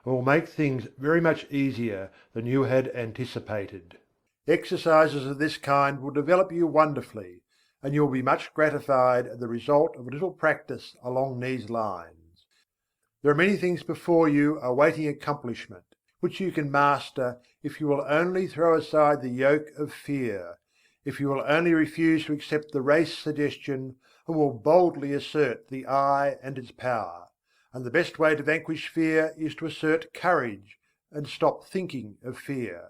and will make things very much easier than you had anticipated. Exercises of this kind will develop you wonderfully, and you will be much gratified at the result of a little practice along these lines. There are many things before you awaiting accomplishment, which you can master if you will only throw aside the yoke of fear, if you will only refuse to accept the race suggestion and will boldly assert the I and its power. And the best way to vanquish fear is to assert courage and stop thinking of fear.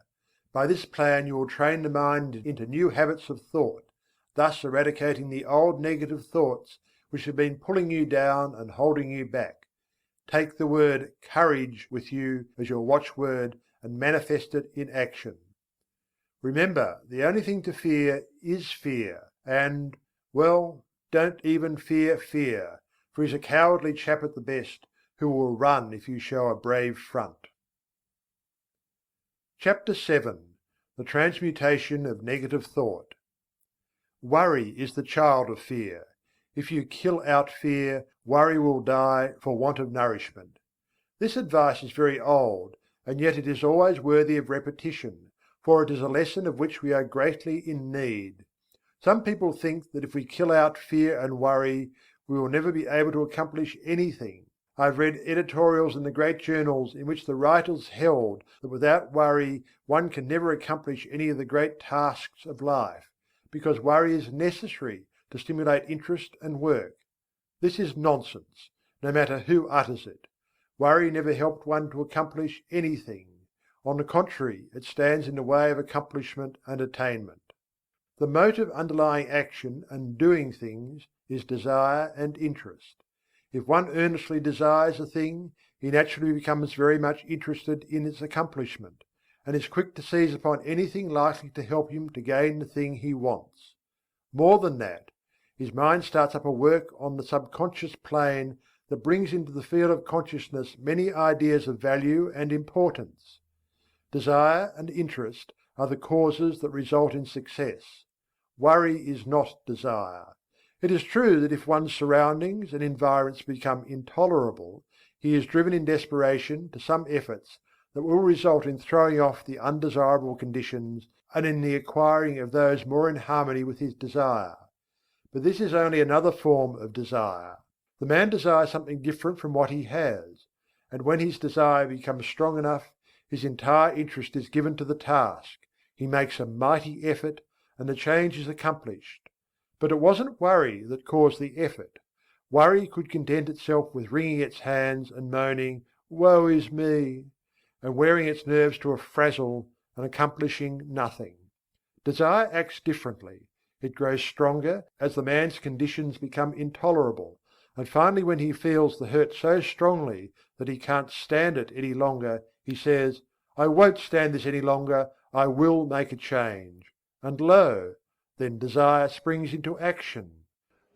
By this plan you will train the mind into new habits of thought, thus eradicating the old negative thoughts which have been pulling you down and holding you back. Take the word courage with you as your watchword and manifest it in action. Remember, the only thing to fear is fear, and, well, don't even fear fear, for he's a cowardly chap at the best, who will run if you show a brave front. Chapter 7. The Transmutation of Negative Thought. Worry is the child of fear. If you kill out fear, worry will die for want of nourishment. This advice is very old, and yet it is always worthy of repetition, for it is a lesson of which we are greatly in need. Some people think that if we kill out fear and worry, we will never be able to accomplish anything. I have read editorials in the great journals in which the writers held that without worry one can never accomplish any of the great tasks of life, because worry is necessary to stimulate interest and work. This is nonsense, no matter who utters it. Worry never helped one to accomplish anything. On the contrary, it stands in the way of accomplishment and attainment. The motive underlying action and doing things is desire and interest. If one earnestly desires a thing, he naturally becomes very much interested in its accomplishment, and is quick to seize upon anything likely to help him to gain the thing he wants. More than that, his mind starts up a work on the subconscious plane that brings into the field of consciousness many ideas of value and importance. Desire and interest are the causes that result in success. Worry is not desire. It is true that if one's surroundings and environments become intolerable, he is driven in desperation to some efforts that will result in throwing off the undesirable conditions and in the acquiring of those more in harmony with his desire. But this is only another form of desire. The man desires something different from what he has, and when his desire becomes strong enough, his entire interest is given to the task, he makes a mighty effort, and the change is accomplished. But it wasn't worry that caused the effort. Worry could content itself with wringing its hands and moaning, "Woe is me," and wearing its nerves to a frazzle and accomplishing nothing. Desire acts differently. It grows stronger as the man's conditions become intolerable, and finally when he feels the hurt so strongly that he can't stand it any longer, he says, "I won't stand this any longer, I will make a change." And lo! Then desire springs into action.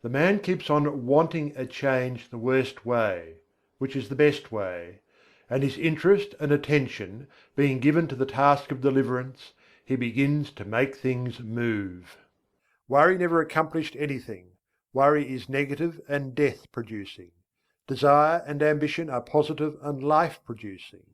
The man keeps on wanting a change the worst way, which is the best way, and his interest and attention being given to the task of deliverance, he begins to make things move. Worry never accomplished anything. Worry is negative and death-producing. Desire and ambition are positive and life-producing.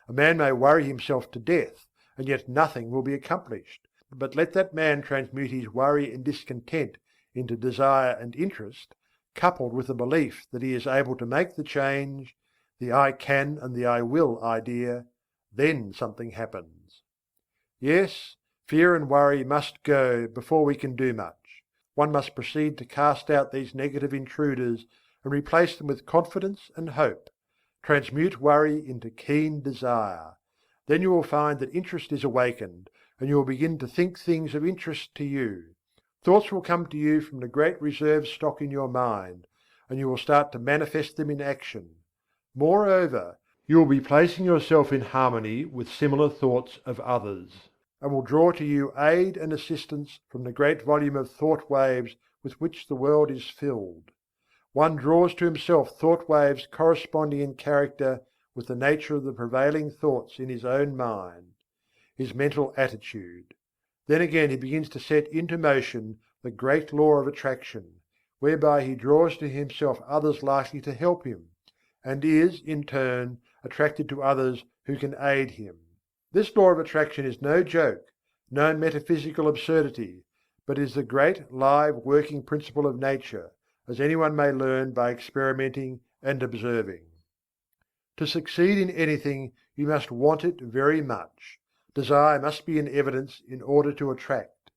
A man may worry himself to death, and yet nothing will be accomplished. But let that man transmute his worry and discontent into desire and interest, coupled with the belief that he is able to make the change, the "I can" and the "I will" idea, then something happens. Yes, fear and worry must go before we can do much. One must proceed to cast out these negative intruders and replace them with confidence and hope. Transmute worry into keen desire. Then you will find that interest is awakened, and you will begin to think things of interest to you. Thoughts will come to you from the great reserve stock in your mind, and you will start to manifest them in action. Moreover, you will be placing yourself in harmony with similar thoughts of others, and will draw to you aid and assistance from the great volume of thought waves with which the world is filled. One draws to himself thought waves corresponding in character with the nature of the prevailing thoughts in his own mind, his mental attitude. Then again he begins to set into motion the great law of attraction, whereby he draws to himself others likely to help him, and is, in turn, attracted to others who can aid him. This law of attraction is no joke, no metaphysical absurdity, but is the great live working principle of nature, as anyone may learn by experimenting and observing. To succeed in anything you must want it very much. Desire must be in evidence in order to attract.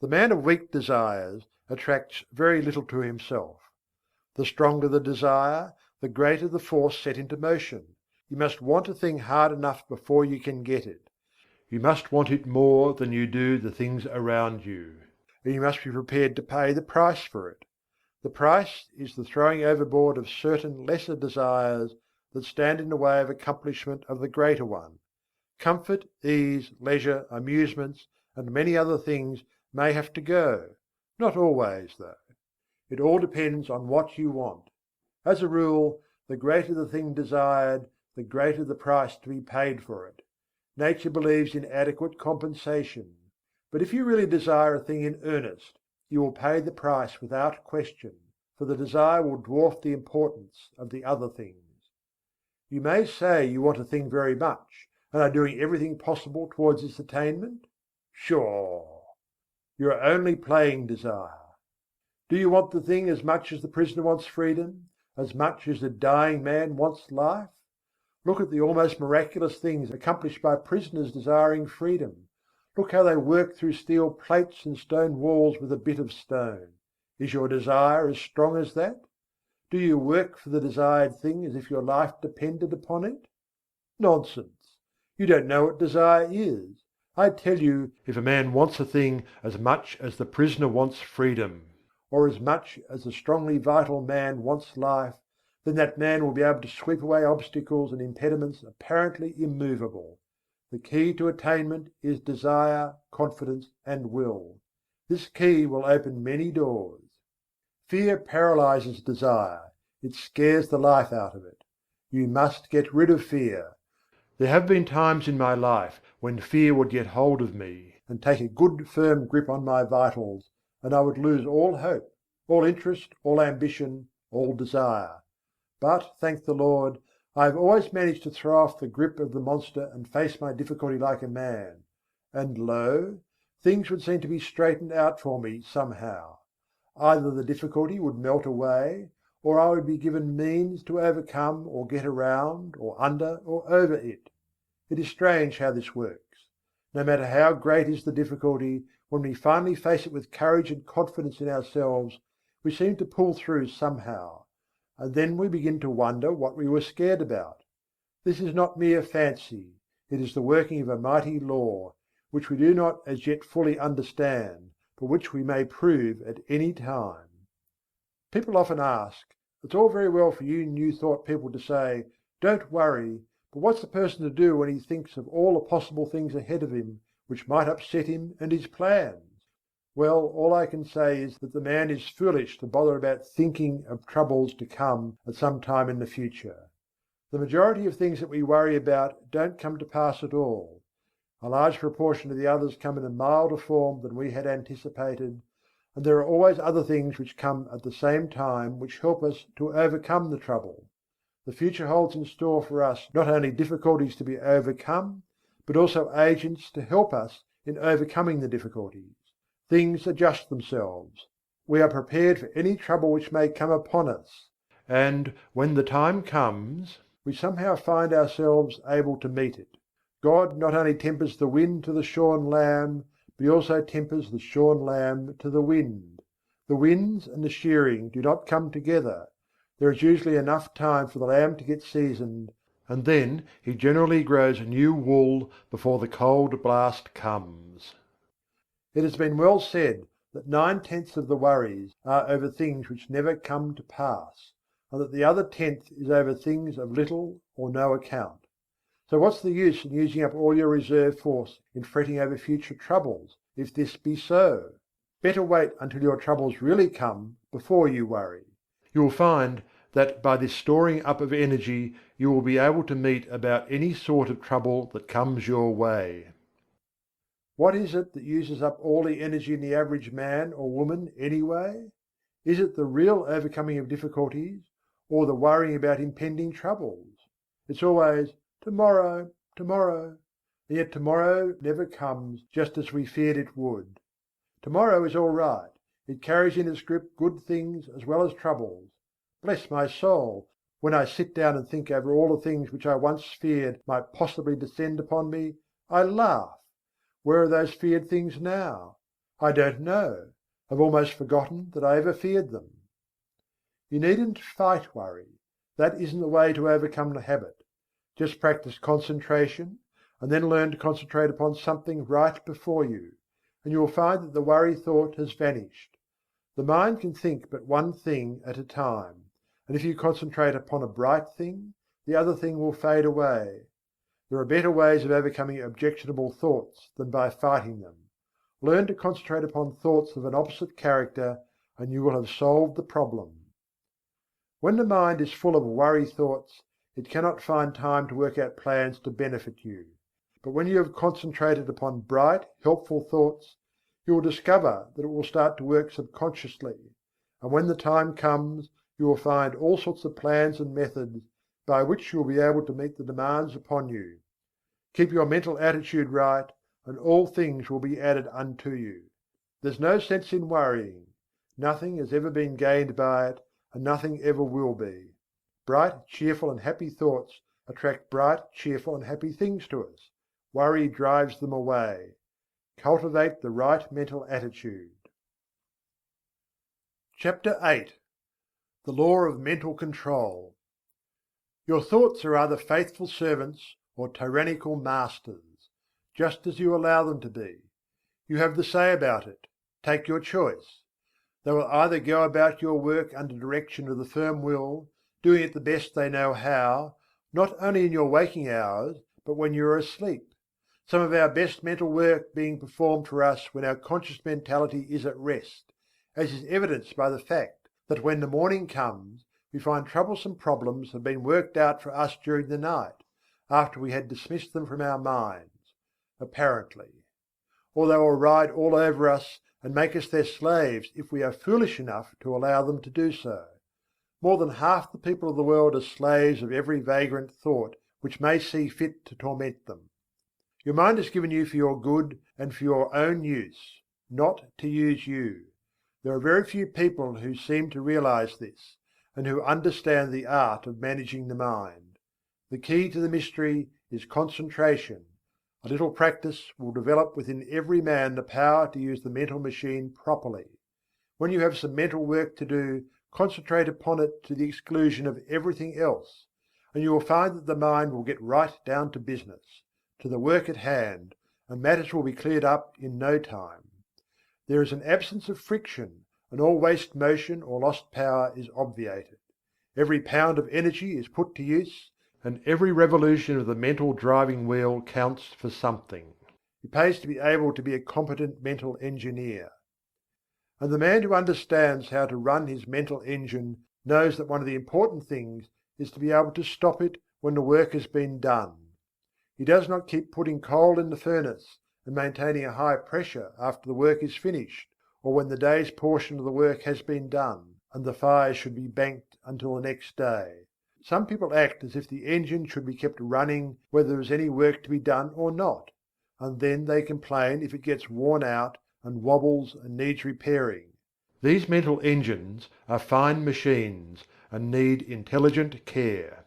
The man of weak desires attracts very little to himself. The stronger the desire, the greater the force set into motion. You must want a thing hard enough before you can get it. You must want it more than you do the things around you, and you must be prepared to pay the price for it. The price is the throwing overboard of certain lesser desires that stand in the way of accomplishment of the greater one. Comfort, ease, leisure, amusements, and many other things may have to go. Not always, though. It all depends on what you want. As a rule, the greater the thing desired, the greater the price to be paid for it. Nature believes in adequate compensation. But if you really desire a thing in earnest, you will pay the price without question, for the desire will dwarf the importance of the other things. You may say you want a thing very much, and are doing everything possible towards its attainment. Sure! You are only playing desire. Do you want the thing as much as the prisoner wants freedom, as much as the dying man wants life? Look at the almost miraculous things accomplished by prisoners desiring freedom. Look how they work through steel plates and stone walls with a bit of stone. Is your desire as strong as that? Do you work for the desired thing as if your life depended upon it? Nonsense! You don't know what desire is. I tell you, if a man wants a thing as much as the prisoner wants freedom, or as much as the strongly vital man wants life, then that man will be able to sweep away obstacles and impediments apparently immovable. The key to attainment is desire, confidence, and will. This key will open many doors. Fear paralyzes desire, it scares the life out of it. You must get rid of fear. There have been times in my life when fear would get hold of me and take a good firm grip on my vitals, and I would lose all hope, all interest, all ambition, all desire. But, thank the Lord, I have always managed to throw off the grip of the monster and face my difficulty like a man. And lo, things would seem to be straightened out for me somehow. Either the difficulty would melt away, or I would be given means to overcome or get around, or under or over it. It is strange how this works. No matter how great is the difficulty, when we finally face it with courage and confidence in ourselves, we seem to pull through somehow, and then we begin to wonder what we were scared about. This is not mere fancy, it is the working of a mighty law, which we do not as yet fully understand, but which we may prove at any time. People often ask, it's all very well for you New Thought people to say, don't worry, but what's the person to do when he thinks of all the possible things ahead of him which might upset him and his plans? Well, all I can say is that the man is foolish to bother about thinking of troubles to come at some time in the future. The majority of things that we worry about don't come to pass at all. A large proportion of the others come in a milder form than we had anticipated, and there are always other things which come at the same time which help us to overcome the trouble. The future holds in store for us not only difficulties to be overcome, but also agents to help us in overcoming the difficulties. Things adjust themselves. We are prepared for any trouble which may come upon us, and when the time comes, we somehow find ourselves able to meet it. God not only tempers the wind to the shorn lamb, but He also tempers the shorn lamb to the wind. The winds and the shearing do not come together. There is usually enough time for the lamb to get seasoned, and then he generally grows new wool before the cold blast comes. It has been well said that 9/10 of the worries are over things which never come to pass, and that the other tenth is over things of little or no account. So what's the use in using up all your reserve force in fretting over future troubles, if this be so? Better wait until your troubles really come before you worry. You will find that by this storing up of energy you will be able to meet about any sort of trouble that comes your way. What is it that uses up all the energy in the average man or woman anyway? Is it the real overcoming of difficulties, or the worrying about impending troubles? It's always tomorrow, tomorrow, and yet tomorrow never comes just as we feared it would. Tomorrow is all right, it carries in its grip good things as well as troubles. Bless my soul, when I sit down and think over all the things which I once feared might possibly descend upon me, I laugh. Where are those feared things now? I don't know. I've almost forgotten that I ever feared them. You needn't fight worry. That isn't the way to overcome the habit. Just practice concentration, and then learn to concentrate upon something right before you, and you will find that the worry thought has vanished. The mind can think but one thing at a time, and if you concentrate upon a bright thing, the other thing will fade away. There are better ways of overcoming objectionable thoughts than by fighting them. Learn to concentrate upon thoughts of an opposite character, and you will have solved the problem. When the mind is full of worry thoughts, it cannot find time to work out plans to benefit you. But when you have concentrated upon bright, helpful thoughts, you will discover that it will start to work subconsciously, and when the time comes, you will find all sorts of plans and methods by which you will be able to meet the demands upon you. Keep your mental attitude right, and all things will be added unto you. There's no sense in worrying. Nothing has ever been gained by it, and nothing ever will be. Bright, cheerful and happy thoughts attract bright, cheerful and happy things to us. Worry drives them away. Cultivate the right mental attitude. Chapter 8. The Law of Mental Control. Your thoughts are either faithful servants or tyrannical masters, just as you allow them to be. You have the say about it. Take your choice. They will either go about your work under direction of the firm will, doing it the best they know how, not only in your waking hours, but when you are asleep. Some of our best mental work being performed for us when our conscious mentality is at rest, as is evidenced by the fact that when the morning comes, we find troublesome problems have been worked out for us during the night, after we had dismissed them from our minds, apparently. Or they will ride all over us and make us their slaves if we are foolish enough to allow them to do so. More than half the people of the world are slaves of every vagrant thought which may see fit to torment them. Your mind is given you for your good and for your own use, not to use you. There are very few people who seem to realize this, and who understand the art of managing the mind. The key to the mystery is concentration. A little practice will develop within every man the power to use the mental machine properly. When you have some mental work to do, concentrate upon it to the exclusion of everything else, and you will find that the mind will get right down to business, to the work at hand, and matters will be cleared up in no time. There is an absence of friction, and all waste motion or lost power is obviated. Every pound of energy is put to use, and every revolution of the mental driving wheel counts for something. It pays to be able to be a competent mental engineer. And the man who understands how to run his mental engine knows that one of the important things is to be able to stop it when the work has been done. He does not keep putting coal in the furnace and maintaining a high pressure after the work is finished, or when the day's portion of the work has been done, and the fire should be banked until the next day. Some people act as if the engine should be kept running whether there is any work to be done or not, and then they complain if it gets worn out and wobbles and needs repairing. These mental engines are fine machines and need intelligent care.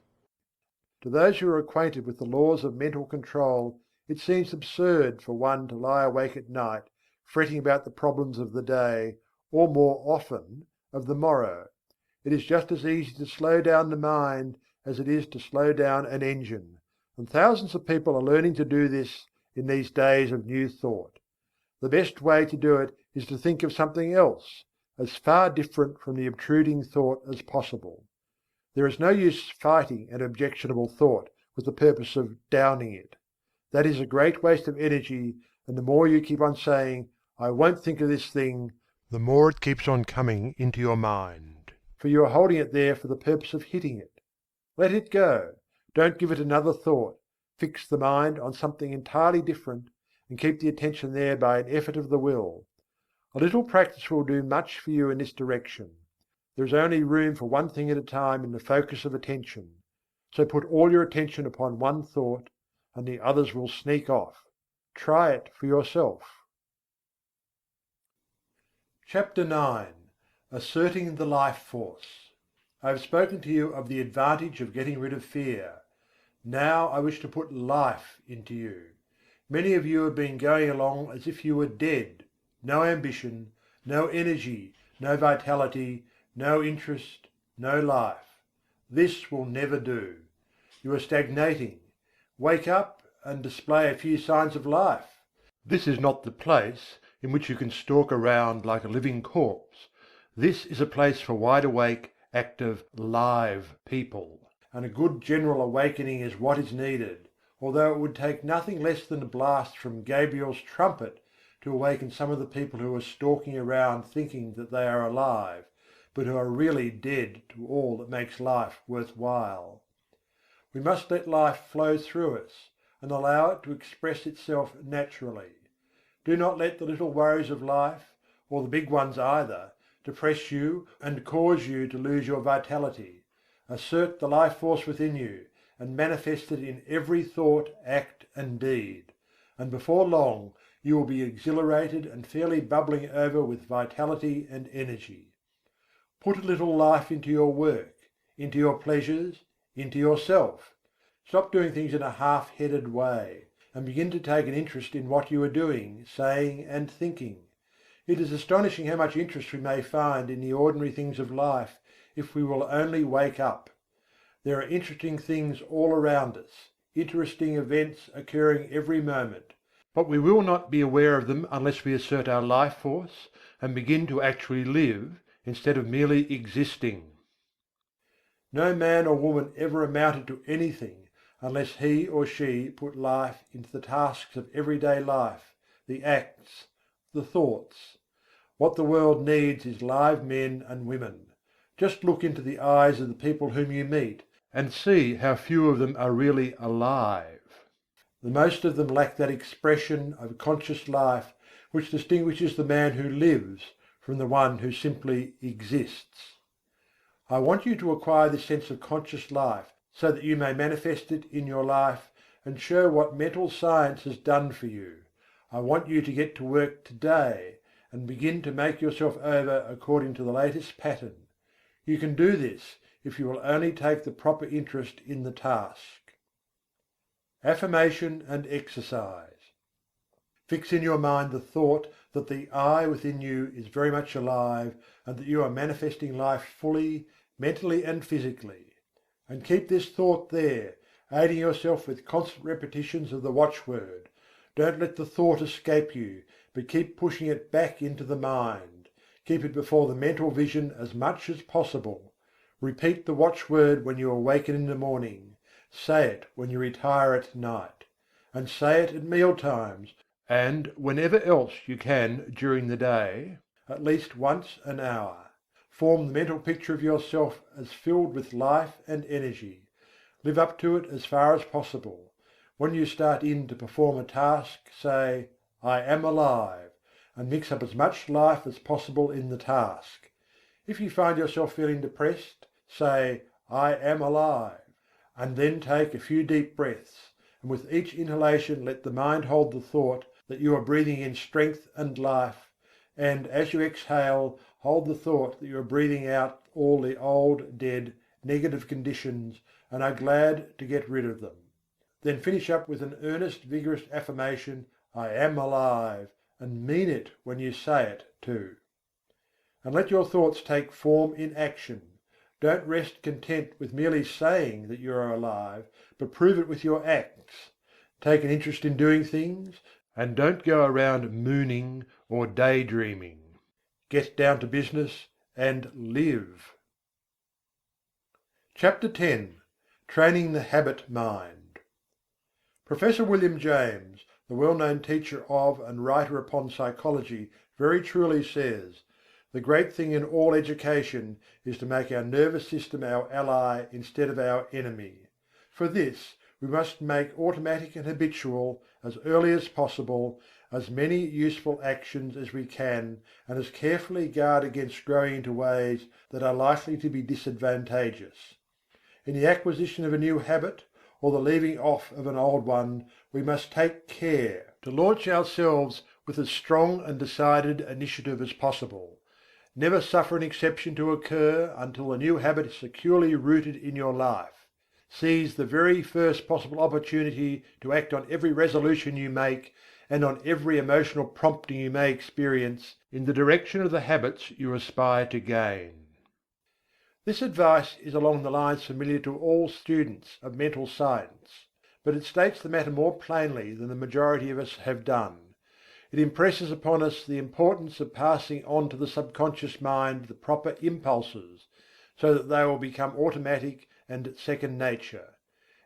To those who are acquainted with the laws of mental control, it seems absurd for one to lie awake at night fretting about the problems of the day, or more often, of the morrow. It is just as easy to slow down the mind as it is to slow down an engine, and thousands of people are learning to do this in these days of new thought. The best way to do it is to think of something else, as far different from the obtruding thought as possible. There is no use fighting an objectionable thought with the purpose of downing it. That is a great waste of energy, and the more you keep on saying, "I won't think of this thing," the more it keeps on coming into your mind, for you are holding it there for the purpose of hitting it. Let it go. Don't give it another thought. Fix the mind on something entirely different, and keep the attention there by an effort of the will. A little practice will do much for you in this direction. There is only room for one thing at a time in the focus of attention. So put all your attention upon one thought, and the others will sneak off. Try it for yourself. Chapter 9. Asserting the Life Force. I have spoken to you of the advantage of getting rid of fear. Now I wish to put life into you. Many of you have been going along as if you were dead. No ambition, no energy, no vitality, no interest, no life. This will never do. You are stagnating. Wake up and display a few signs of life. This is not the place in which you can stalk around like a living corpse. This is a place for wide awake, active, live people. And a good general awakening is what is needed, although it would take nothing less than a blast from Gabriel's trumpet to awaken some of the people who are stalking around thinking that they are alive, but who are really dead to all that makes life worth while. We must let life flow through us, and allow it to express itself naturally. Do not let the little worries of life, or the big ones either, depress you and cause you to lose your vitality. Assert the life force within you, and manifest it in every thought, act and deed, and before long you will be exhilarated and fairly bubbling over with vitality and energy. Put a little life into your work, into your pleasures, into yourself. Stop doing things in a half-headed way, and begin to take an interest in what you are doing, saying, and thinking. It is astonishing how much interest we may find in the ordinary things of life if we will only wake up. There are interesting things all around us, interesting events occurring every moment, but we will not be aware of them unless we assert our life force and begin to actually live instead of merely existing. No man or woman ever amounted to anything unless he or she put life into the tasks of everyday life, the acts, the thoughts. What the world needs is live men and women. Just look into the eyes of the people whom you meet, and see how few of them are really alive. The most of them lack that expression of conscious life which distinguishes the man who lives from the one who simply exists. I want you to acquire this sense of conscious life so that you may manifest it in your life and show what mental science has done for you. I want you to get to work today and begin to make yourself over according to the latest pattern. You can do this if you will only take the proper interest in the task. Affirmation and exercise. Fix in your mind the thought that the I within you is very much alive and that you are manifesting life fully, mentally and physically. And keep this thought there, aiding yourself with constant repetitions of the watchword. Don't let the thought escape you, but keep pushing it back into the mind. Keep it before the mental vision as much as possible. Repeat the watchword when you awaken in the morning. Say it when you retire at night. And say it at meal times, and whenever else you can during the day, at least once an hour. Form the mental picture of yourself as filled with life and energy. Live up to it as far as possible. When you start in to perform a task, say, "I am alive," and mix up as much life as possible in the task. If you find yourself feeling depressed, say, "I am alive," and then take a few deep breaths, and with each inhalation let the mind hold the thought that you are breathing in strength and life, and as you exhale, hold the thought that you are breathing out all the old, dead, negative conditions and are glad to get rid of them. Then finish up with an earnest, vigorous affirmation, "I am alive," and mean it when you say it too. And let your thoughts take form in action. Don't rest content with merely saying that you are alive, but prove it with your acts. Take an interest in doing things, and don't go around mooning or daydreaming. Get down to business and live. Chapter 10. Training the Habit Mind. Professor William James, the well-known teacher of and writer upon psychology, very truly says, "The great thing in all education is to make our nervous system our ally instead of our enemy. For this we must make automatic and habitual, as early as possible, as many useful actions as we can, and as carefully guard against growing into ways that are likely to be disadvantageous. In the acquisition of a new habit, or the leaving off of an old one, we must take care to launch ourselves with as strong and decided initiative as possible. Never suffer an exception to occur until the new habit is securely rooted in your life. Seize the very first possible opportunity to act on every resolution you make, and on every emotional prompting you may experience, in the direction of the habits you aspire to gain." This advice is along the lines familiar to all students of mental science, but it states the matter more plainly than the majority of us have done. It impresses upon us the importance of passing on to the subconscious mind the proper impulses, so that they will become automatic and second nature.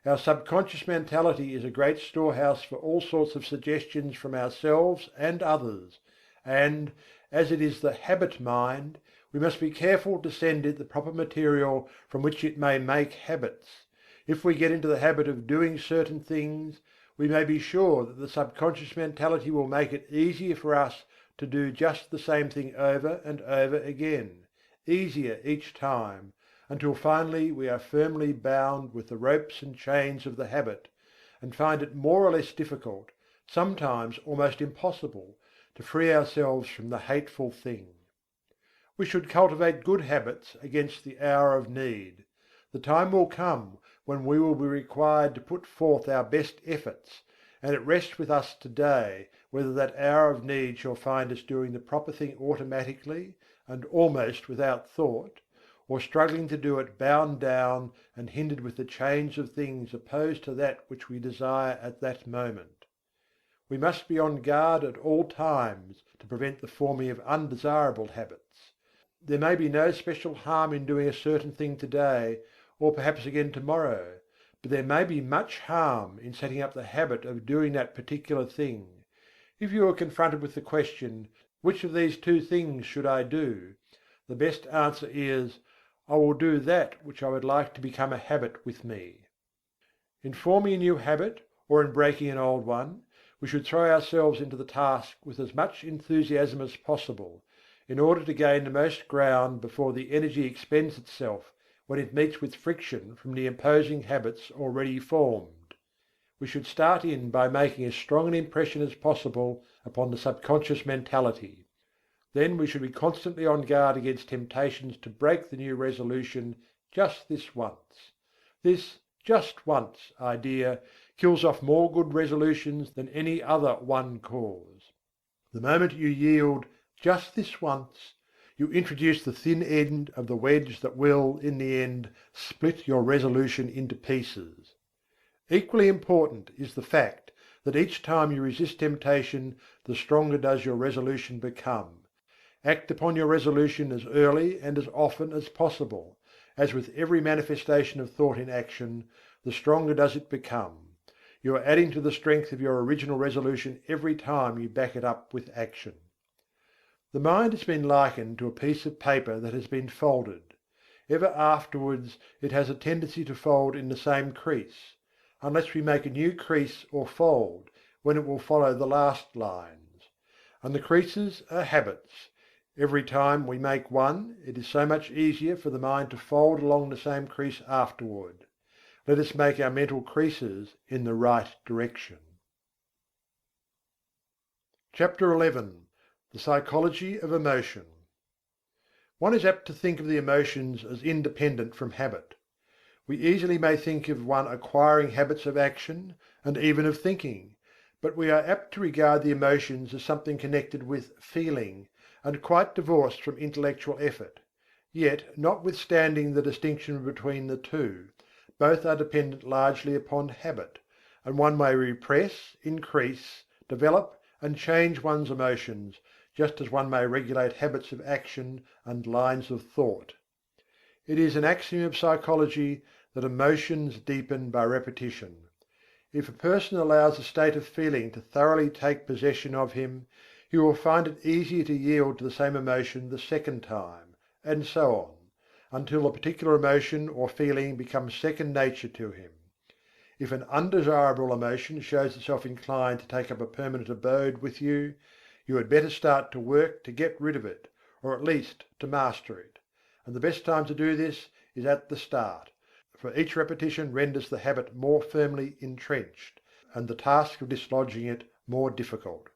Our subconscious mentality is a great storehouse for all sorts of suggestions from ourselves and others, and, as it is the habit mind, we must be careful to send it the proper material from which it may make habits. If we get into the habit of doing certain things, we may be sure that the subconscious mentality will make it easier for us to do just the same thing over and over again, easier each time, until finally we are firmly bound with the ropes and chains of the habit, and find it more or less difficult, sometimes almost impossible, to free ourselves from the hateful thing. We should cultivate good habits against the hour of need. The time will come when we will be required to put forth our best efforts, and it rests with us today whether that hour of need shall find us doing the proper thing automatically and almost without thought, or struggling to do it bound down and hindered with the chains of things opposed to that which we desire at that moment. We must be on guard at all times to prevent the forming of undesirable habits. There may be no special harm in doing a certain thing today, or perhaps again tomorrow, but there may be much harm in setting up the habit of doing that particular thing. If you are confronted with the question, "Which of these two things should I do?" the best answer is, "I will do that which I would like to become a habit with me." In forming a new habit, or in breaking an old one, we should throw ourselves into the task with as much enthusiasm as possible, in order to gain the most ground before the energy expends itself when it meets with friction from the imposing habits already formed. We should start in by making as strong an impression as possible upon the subconscious mentality. Then we should be constantly on guard against temptations to break the new resolution just this once. This "just once" idea kills off more good resolutions than any other one cause. The moment you yield "just this once," you introduce the thin end of the wedge that will, in the end, split your resolution into pieces. Equally important is the fact that each time you resist temptation, the stronger does your resolution become. Act upon your resolution as early and as often as possible. As with every manifestation of thought in action, the stronger does it become. You are adding to the strength of your original resolution every time you back it up with action. The mind has been likened to a piece of paper that has been folded. Ever afterwards it has a tendency to fold in the same crease, unless we make a new crease or fold, when it will follow the last lines. And the creases are habits. Every time we make one, it is so much easier for the mind to fold along the same crease afterward. Let us make our mental creases in the right direction. Chapter 11. The Psychology of Emotion. One is apt to think of the emotions as independent from habit. We easily may think of one acquiring habits of action, and even of thinking, but we are apt to regard the emotions as something connected with feeling, and quite divorced from intellectual effort. Yet, notwithstanding the distinction between the two, both are dependent largely upon habit, and one may repress, increase, develop, and change one's emotions, just as one may regulate habits of action and lines of thought. It is an axiom of psychology that emotions deepen by repetition. If a person allows a state of feeling to thoroughly take possession of him, he will find it easier to yield to the same emotion the second time, and so on, until the particular emotion or feeling becomes second nature to him. If an undesirable emotion shows itself inclined to take up a permanent abode with you, you had better start to work to get rid of it, or at least to master it. And the best time to do this is at the start, for each repetition renders the habit more firmly entrenched, and the task of dislodging it more difficult.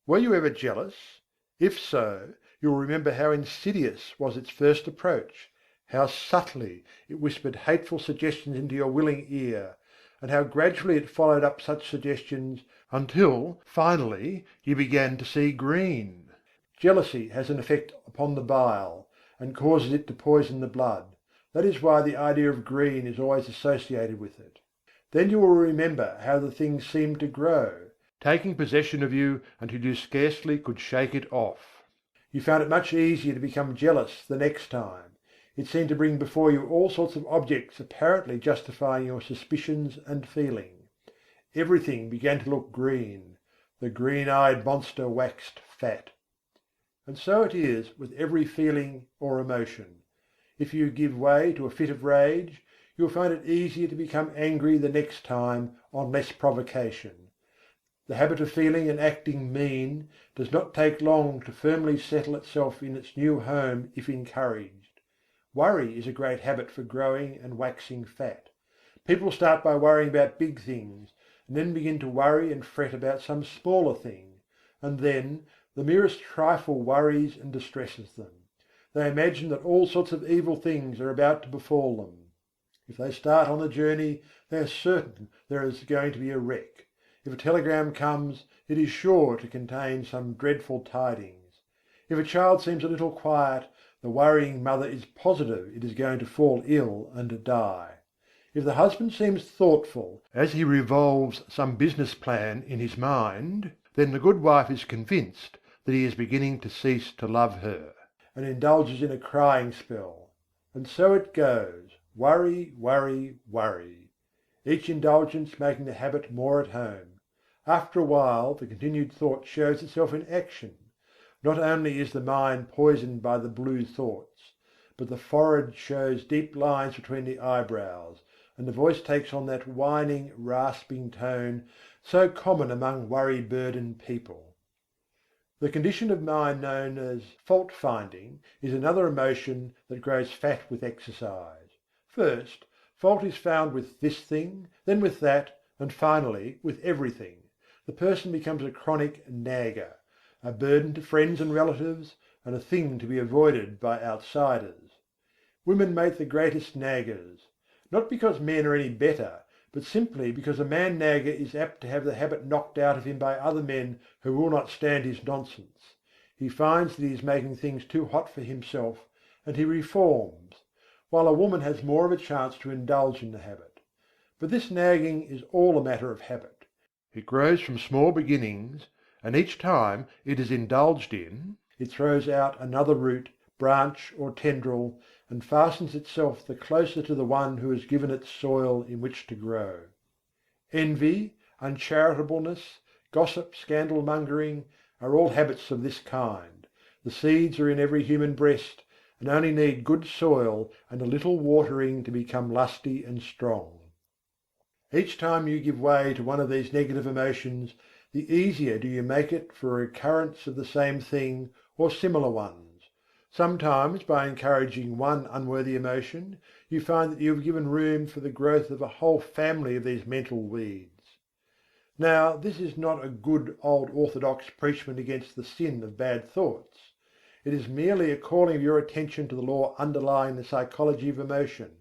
Were you ever jealous? If so, you will remember how insidious was its first approach, how subtly it whispered hateful suggestions into your willing ear, and how gradually it followed up such suggestions until finally you began to see green. Jealousy has an effect upon the bile, and causes it to poison the blood. That is why the idea of green is always associated with it. Then you will remember how the thing seemed to grow, taking possession of you until you scarcely could shake it off. You found it much easier to become jealous the next time. It seemed to bring before you all sorts of objects apparently justifying your suspicions and feeling. Everything began to look green. The green-eyed monster waxed fat. And so it is with every feeling or emotion. If you give way to a fit of rage, you will find it easier to become angry the next time on less provocation. The habit of feeling and acting mean does not take long to firmly settle itself in its new home if encouraged. Worry is a great habit for growing and waxing fat. People start by worrying about big things, and then begin to worry and fret about some smaller thing, and then the merest trifle worries and distresses them. They imagine that all sorts of evil things are about to befall them. If they start on the journey, they are certain there is going to be a wreck. If a telegram comes, it is sure to contain some dreadful tidings. If a child seems a little quiet, the worrying mother is positive it is going to fall ill and die. If the husband seems thoughtful as he revolves some business plan in his mind, then the good wife is convinced that he is beginning to cease to love her, and indulges in a crying spell. And so it goes, worry, worry, worry, each indulgence making the habit more at home. After a while the continued thought shows itself in action. Not only is the mind poisoned by the blue thoughts, but the forehead shows deep lines between the eyebrows, and the voice takes on that whining, rasping tone so common among worry-burdened people. The condition of mind known as fault-finding is another emotion that grows fat with exercise. First, fault is found with this thing, then with that, and finally with everything. The person becomes a chronic nagger, a burden to friends and relatives, and a thing to be avoided by outsiders. Women make the greatest naggers, not because men are any better, but simply because a man nagger is apt to have the habit knocked out of him by other men who will not stand his nonsense. He finds that he is making things too hot for himself, and he reforms, while a woman has more of a chance to indulge in the habit. But this nagging is all a matter of habit. It grows from small beginnings, and each time it is indulged in, it throws out another root, branch, or tendril, and fastens itself the closer to the one who has given it soil in which to grow. Envy, uncharitableness, gossip, scandal-mongering are all habits of this kind. The seeds are in every human breast, and only need good soil and a little watering to become lusty and strong. Each time you give way to one of these negative emotions, the easier do you make it for a recurrence of the same thing or similar ones. Sometimes by encouraging one unworthy emotion, you find that you have given room for the growth of a whole family of these mental weeds. Now this is not a good old orthodox preachment against the sin of bad thoughts. It is merely a calling of your attention to the law underlying the psychology of emotion.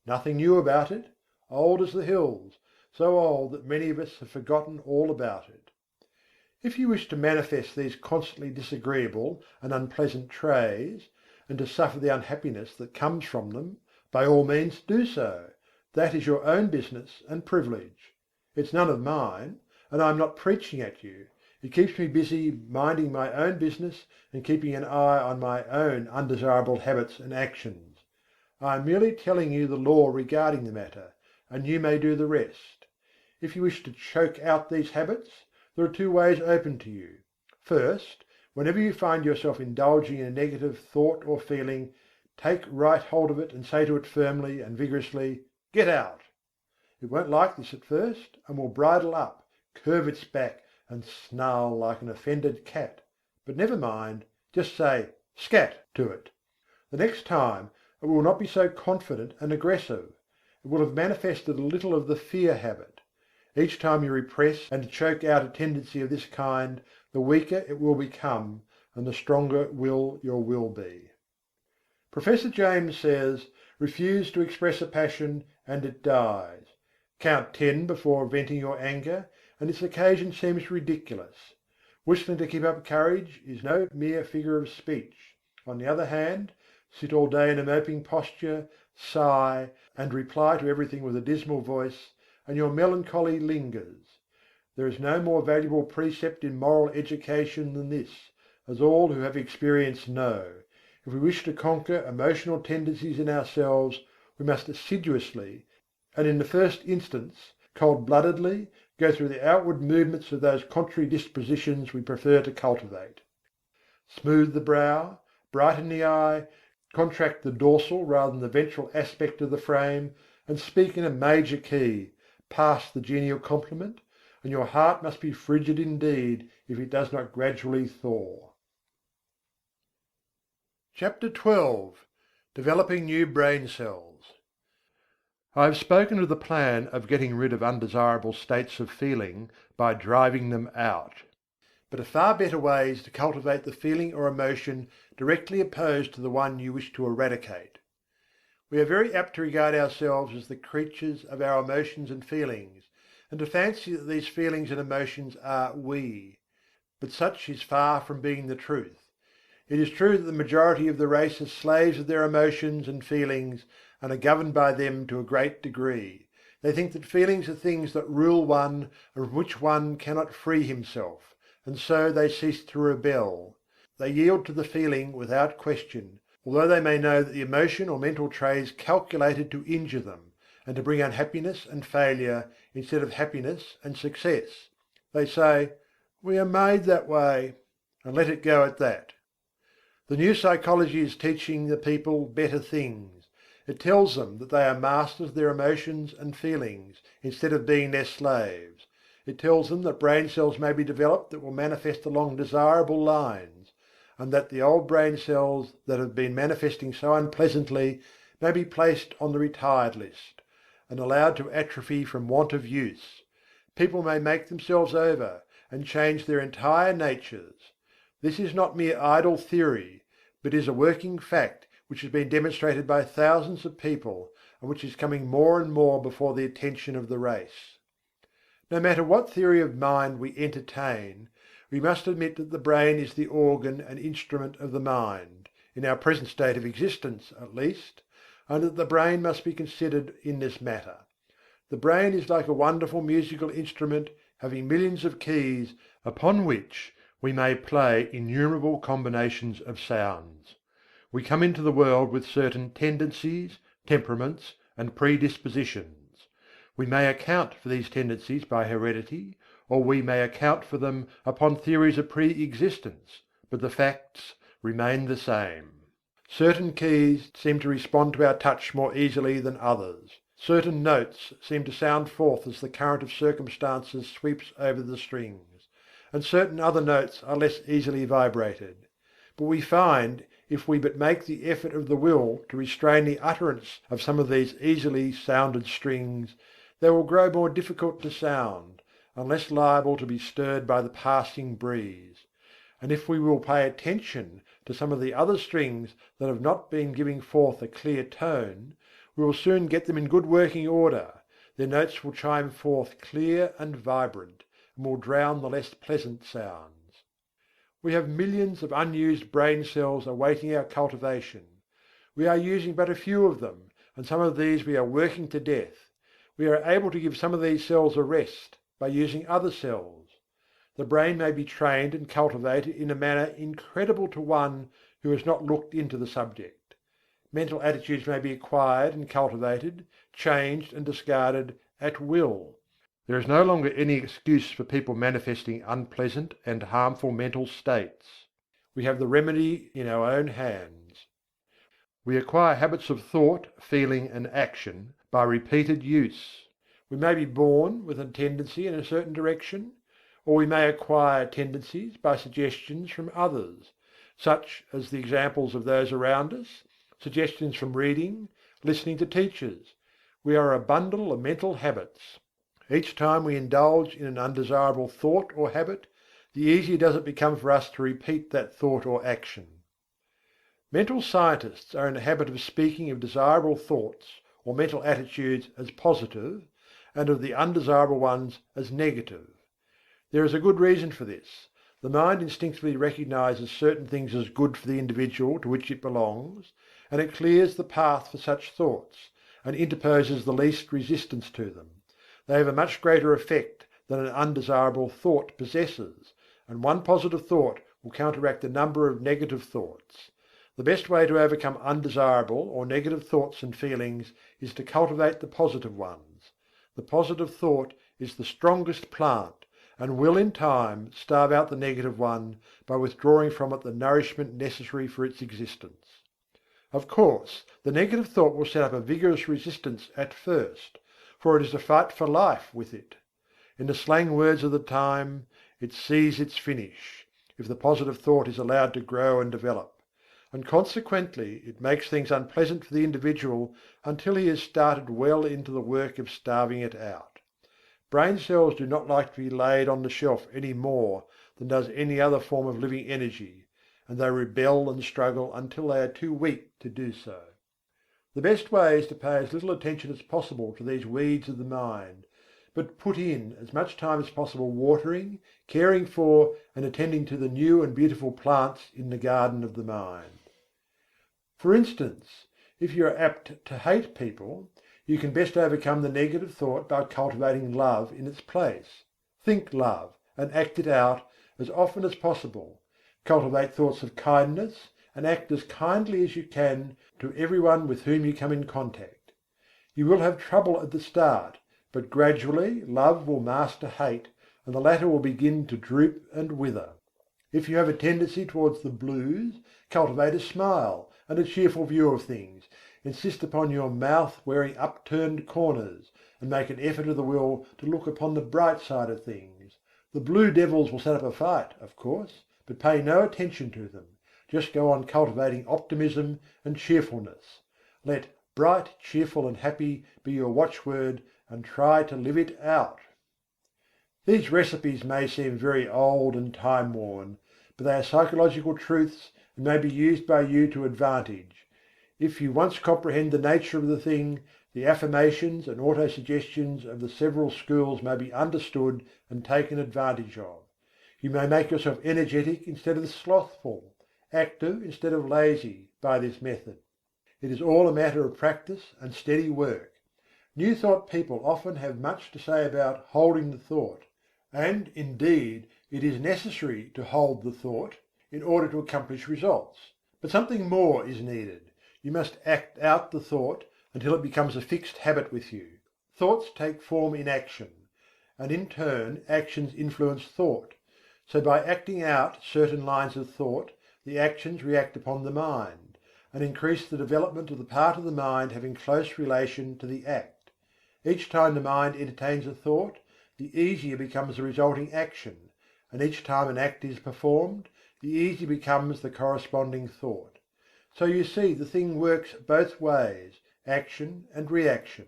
Nothing new about it, old as the hills, so old that many of us have forgotten all about it. If you wish to manifest these constantly disagreeable and unpleasant traits, and to suffer the unhappiness that comes from them, by all means do so. That is your own business and privilege. It's none of mine, and I am not preaching at you. It keeps me busy minding my own business and keeping an eye on my own undesirable habits and actions. I am merely telling you the law regarding the matter, and you may do the rest. If you wish to choke out these habits, there are two ways open to you. First, whenever you find yourself indulging in a negative thought or feeling, take right hold of it and say to it firmly and vigorously, "Get out!" It won't like this at first, and will bridle up, curve its back, and snarl like an offended cat. But never mind, just say "Scat" to it. The next time it will not be so confident and aggressive. It will have manifested a little of the fear habit. Each time you repress and choke out a tendency of this kind, the weaker it will become, and the stronger will your will be. Professor James says, refuse to express a passion, and it dies. Count 10 before venting your anger, and its occasion seems ridiculous. Whistling to keep up courage is no mere figure of speech. On the other hand, sit all day in a moping posture, sigh, and reply to everything with a dismal voice, and your melancholy lingers. There is no more valuable precept in moral education than this, as all who have experience know. If we wish to conquer emotional tendencies in ourselves, we must assiduously, and in the first instance cold-bloodedly, go through the outward movements of those contrary dispositions we prefer to cultivate. Smooth the brow, brighten the eye, contract the dorsal rather than the ventral aspect of the frame, and speak in a major key. Pass the genial compliment, and your heart must be frigid indeed if it does not gradually thaw. CHAPTER XII. Developing new brain cells. I have spoken of the plan of getting rid of undesirable states of feeling by driving them out. But a far better way is to cultivate the feeling or emotion directly opposed to the one you wish to eradicate. We are very apt to regard ourselves as the creatures of our emotions and feelings, and to fancy that these feelings and emotions are we. But such is far from being the truth. It is true that the majority of the race are slaves of their emotions and feelings and are governed by them to a great degree. They think that feelings are things that rule one and from which one cannot free himself, and so they cease to rebel. They yield to the feeling without question, although they may know that the emotion or mental trait is calculated to injure them, and to bring unhappiness and failure instead of happiness and success. They say, "We are made that way," and let it go at that. The new psychology is teaching the people better things. It tells them that they are masters of their emotions and feelings, instead of being their slaves. It tells them that brain cells may be developed that will manifest along desirable lines, and that the old brain cells that have been manifesting so unpleasantly may be placed on the retired list, and allowed to atrophy from want of use. People may make themselves over, and change their entire natures. This is not mere idle theory, but is a working fact which has been demonstrated by thousands of people, and which is coming more and more before the attention of the race. No matter what theory of mind we entertain, we must admit that the brain is the organ and instrument of the mind, in our present state of existence at least, and that the brain must be considered in this matter. The brain is like a wonderful musical instrument having millions of keys, upon which we may play innumerable combinations of sounds. We come into the world with certain tendencies, temperaments, and predispositions. We may account for these tendencies by heredity, or we may account for them upon theories of pre-existence, but the facts remain the same. Certain keys seem to respond to our touch more easily than others. Certain notes seem to sound forth as the current of circumstances sweeps over the strings, and certain other notes are less easily vibrated. But we find, if we but make the effort of the will to restrain the utterance of some of these easily sounded strings, they will grow more difficult to sound, and less liable to be stirred by the passing breeze. And if we will pay attention to some of the other strings that have not been giving forth a clear tone, we will soon get them in good working order. Their notes will chime forth clear and vibrant, and will drown the less pleasant sounds. We have millions of unused brain cells awaiting our cultivation. We are using but a few of them, and some of these we are working to death. We are able to give some of these cells a rest by using other cells. The brain may be trained and cultivated in a manner incredible to one who has not looked into the subject. Mental attitudes may be acquired and cultivated, changed and discarded at will. There is no longer any excuse for people manifesting unpleasant and harmful mental states. We have the remedy in our own hands. We acquire habits of thought, feeling and action by repeated use. We may be born with a tendency in a certain direction, or we may acquire tendencies by suggestions from others, such as the examples of those around us, suggestions from reading, listening to teachers. We are a bundle of mental habits. Each time we indulge in an undesirable thought or habit, the easier does it become for us to repeat that thought or action. Mental scientists are in the habit of speaking of desirable thoughts or mental attitudes as positive, and of the undesirable ones as negative. There is a good reason for this. The mind instinctively recognizes certain things as good for the individual to which it belongs, and it clears the path for such thoughts, and interposes the least resistance to them. They have a much greater effect than an undesirable thought possesses, and one positive thought will counteract a number of negative thoughts. The best way to overcome undesirable or negative thoughts and feelings is to cultivate the positive ones. The positive thought is the strongest plant, and will in time starve out the negative one by withdrawing from it the nourishment necessary for its existence. Of course, the negative thought will set up a vigorous resistance at first, for it is a fight for life with it. In the slang words of the time, it sees its finish, if the positive thought is allowed to grow and develop. and consequently it makes things unpleasant for the individual until he has started well into the work of starving it out. Brain cells do not like to be laid on the shelf any more than does any other form of living energy, and they rebel and struggle until they are too weak to do so. The best way is to pay as little attention as possible to these weeds of the mind, but put in as much time as possible watering, caring for, and attending to the new and beautiful plants in the garden of the mind. For instance, if you are apt to hate people, you can best overcome the negative thought by cultivating love in its place. Think love, and act it out as often as possible. Cultivate thoughts of kindness, and act as kindly as you can to everyone with whom you come in contact. You will have trouble at the start, but gradually love will master hate, and the latter will begin to droop and wither. If you have a tendency towards the blues, cultivate a smile and a cheerful view of things. Insist upon your mouth wearing upturned corners, and make an effort of the will to look upon the bright side of things. The blue devils will set up a fight, of course, but pay no attention to them. Just go on cultivating optimism and cheerfulness. Let bright, cheerful and happy be your watchword, and try to live it out. These recipes may seem very old and time-worn, but they are psychological truths and may be used by you to advantage. If you once comprehend the nature of the thing, the affirmations and autosuggestions of the several schools may be understood and taken advantage of. You may make yourself energetic instead of slothful, active instead of lazy, by this method. It is all a matter of practice and steady work. New thought people often have much to say about holding the thought, and indeed it is necessary to hold the thought in order to accomplish results. But something more is needed. You must act out the thought until it becomes a fixed habit with you. Thoughts take form in action, and in turn actions influence thought. So by acting out certain lines of thought, the actions react upon the mind, and increase the development of the part of the mind having close relation to the act. Each time the mind entertains a thought, the easier becomes the resulting action, and each time an act is performed, the easier becomes the corresponding thought. So you see the thing works both ways, action and reaction.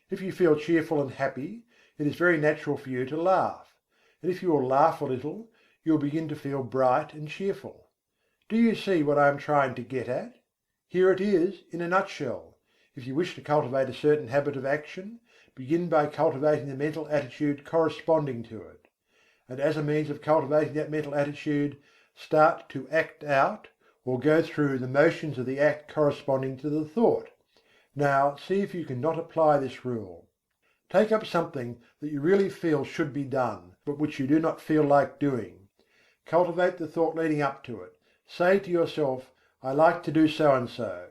If you feel cheerful and happy, it is very natural for you to laugh, and if you will laugh a little, you will begin to feel bright and cheerful. Do you see what I am trying to get at? Here it is in a nutshell. If you wish to cultivate a certain habit of action, begin by cultivating the mental attitude corresponding to it. And as a means of cultivating that mental attitude, start to act out, or go through the motions of the act corresponding to the thought. Now see if you can not apply this rule. Take up something that you really feel should be done, but which you do not feel like doing. Cultivate the thought leading up to it. Say to yourself, I like to do so and so,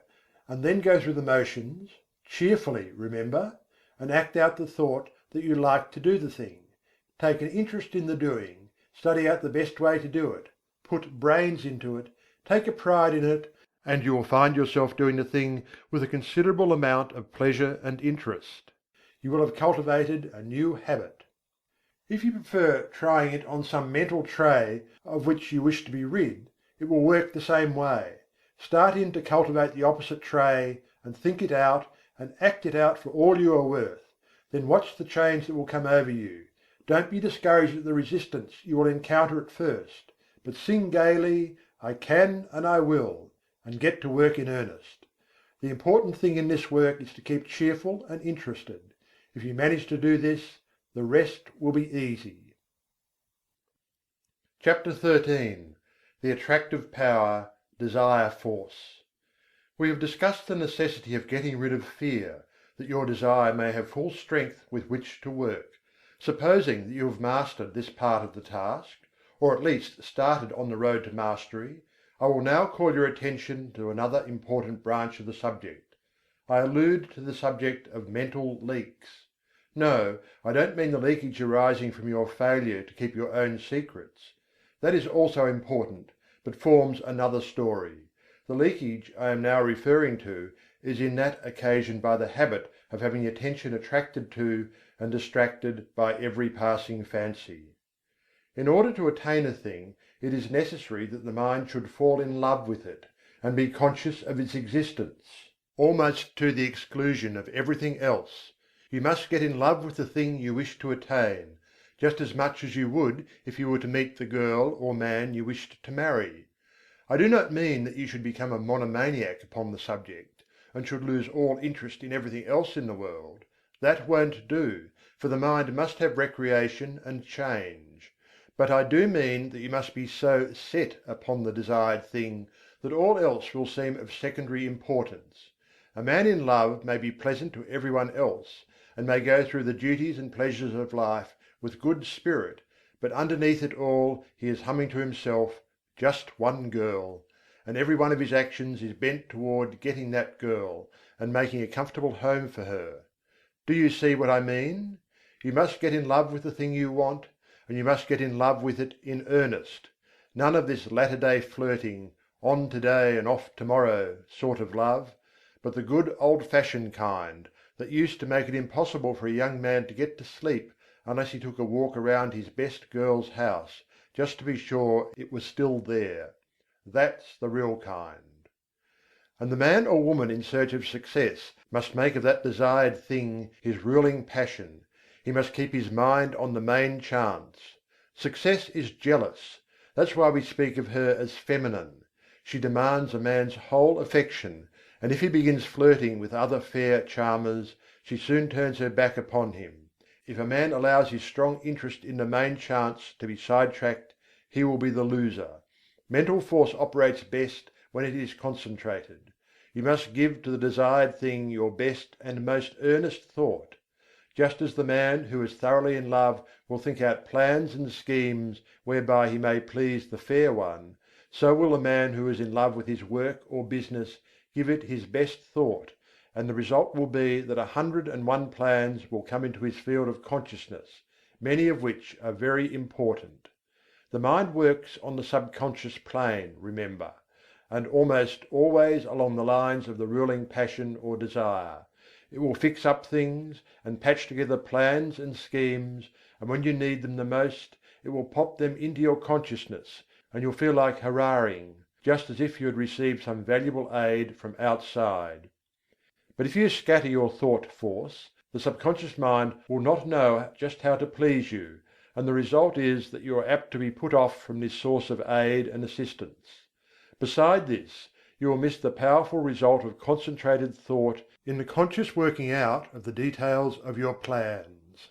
and then go through the motions, cheerfully remember, and act out the thought that you like to do the thing. Take an interest in the doing, study out the best way to do it, put brains into it, take a pride in it, and you will find yourself doing the thing with a considerable amount of pleasure and interest. You will have cultivated a new habit. If you prefer trying it on some mental tray of which you wish to be rid, it will work the same way. Start in to cultivate the opposite tray, and think it out, and act it out for all you are worth. Then watch the change that will come over you. Don't be discouraged at the resistance you will encounter at first, but sing gaily, I can and I will, and get to work in earnest. The important thing in this work is to keep cheerful and interested. If you manage to do this, the rest will be easy. Chapter 13. The Attractive Power, Desire Force. We have discussed the necessity of getting rid of fear, that your desire may have full strength with which to work. Supposing that you have mastered this part of the task, or at least started on the road to mastery, I will now call your attention to another important branch of the subject. I allude to the subject of mental leaks. No, I don't mean the leakage arising from your failure to keep your own secrets. That is also important, but forms another story. The leakage I am now referring to is in that occasioned by the habit of having the attention attracted to and distracted by every passing fancy. In order to attain a thing, it is necessary that the mind should fall in love with it, and be conscious of its existence, almost to the exclusion of everything else. You must get in love with the thing you wish to attain, just as much as you would if you were to meet the girl or man you wished to marry. I do not mean that you should become a monomaniac upon the subject, and should lose all interest in everything else in the world. That won't do, for the mind must have recreation and change. But I do mean that you must be so set upon the desired thing that all else will seem of secondary importance. A man in love may be pleasant to everyone else, and may go through the duties and pleasures of life with good spirit, but underneath it all he is humming to himself, "Just one girl," and every one of his actions is bent toward getting that girl, and making a comfortable home for her. Do you see what I mean? You must get in love with the thing you want, and you must get in love with it in earnest. None of this latter-day flirting, on today and off tomorrow sort of love, but the good old-fashioned kind, that used to make it impossible for a young man to get to sleep unless he took a walk around his best girl's house, just to be sure it was still there. That's the real kind. And the man or woman in search of success must make of that desired thing his ruling passion. He must keep his mind on the main chance. Success is jealous. That's why we speak of her as feminine. She demands a man's whole affection, and if he begins flirting with other fair charmers, she soon turns her back upon him. If a man allows his strong interest in the main chance to be sidetracked, he will be the loser. Mental force operates best when it is concentrated. You must give to the desired thing your best and most earnest thought. Just as the man who is thoroughly in love will think out plans and schemes whereby he may please the fair one, so will the man who is in love with his work or business give it his best thought, and the result will be that 101 plans will come into his field of consciousness, many of which are very important. The mind works on the subconscious plane, remember, and almost always along the lines of the ruling passion or desire. It will fix up things, and patch together plans and schemes, and when you need them the most, it will pop them into your consciousness, and you'll feel like hurrahing, just as if you had received some valuable aid from outside. But if you scatter your thought force, the subconscious mind will not know just how to please you, and the result is that you are apt to be put off from this source of aid and assistance. Beside this, you will miss the powerful result of concentrated thought in the conscious working out of the details of your plans.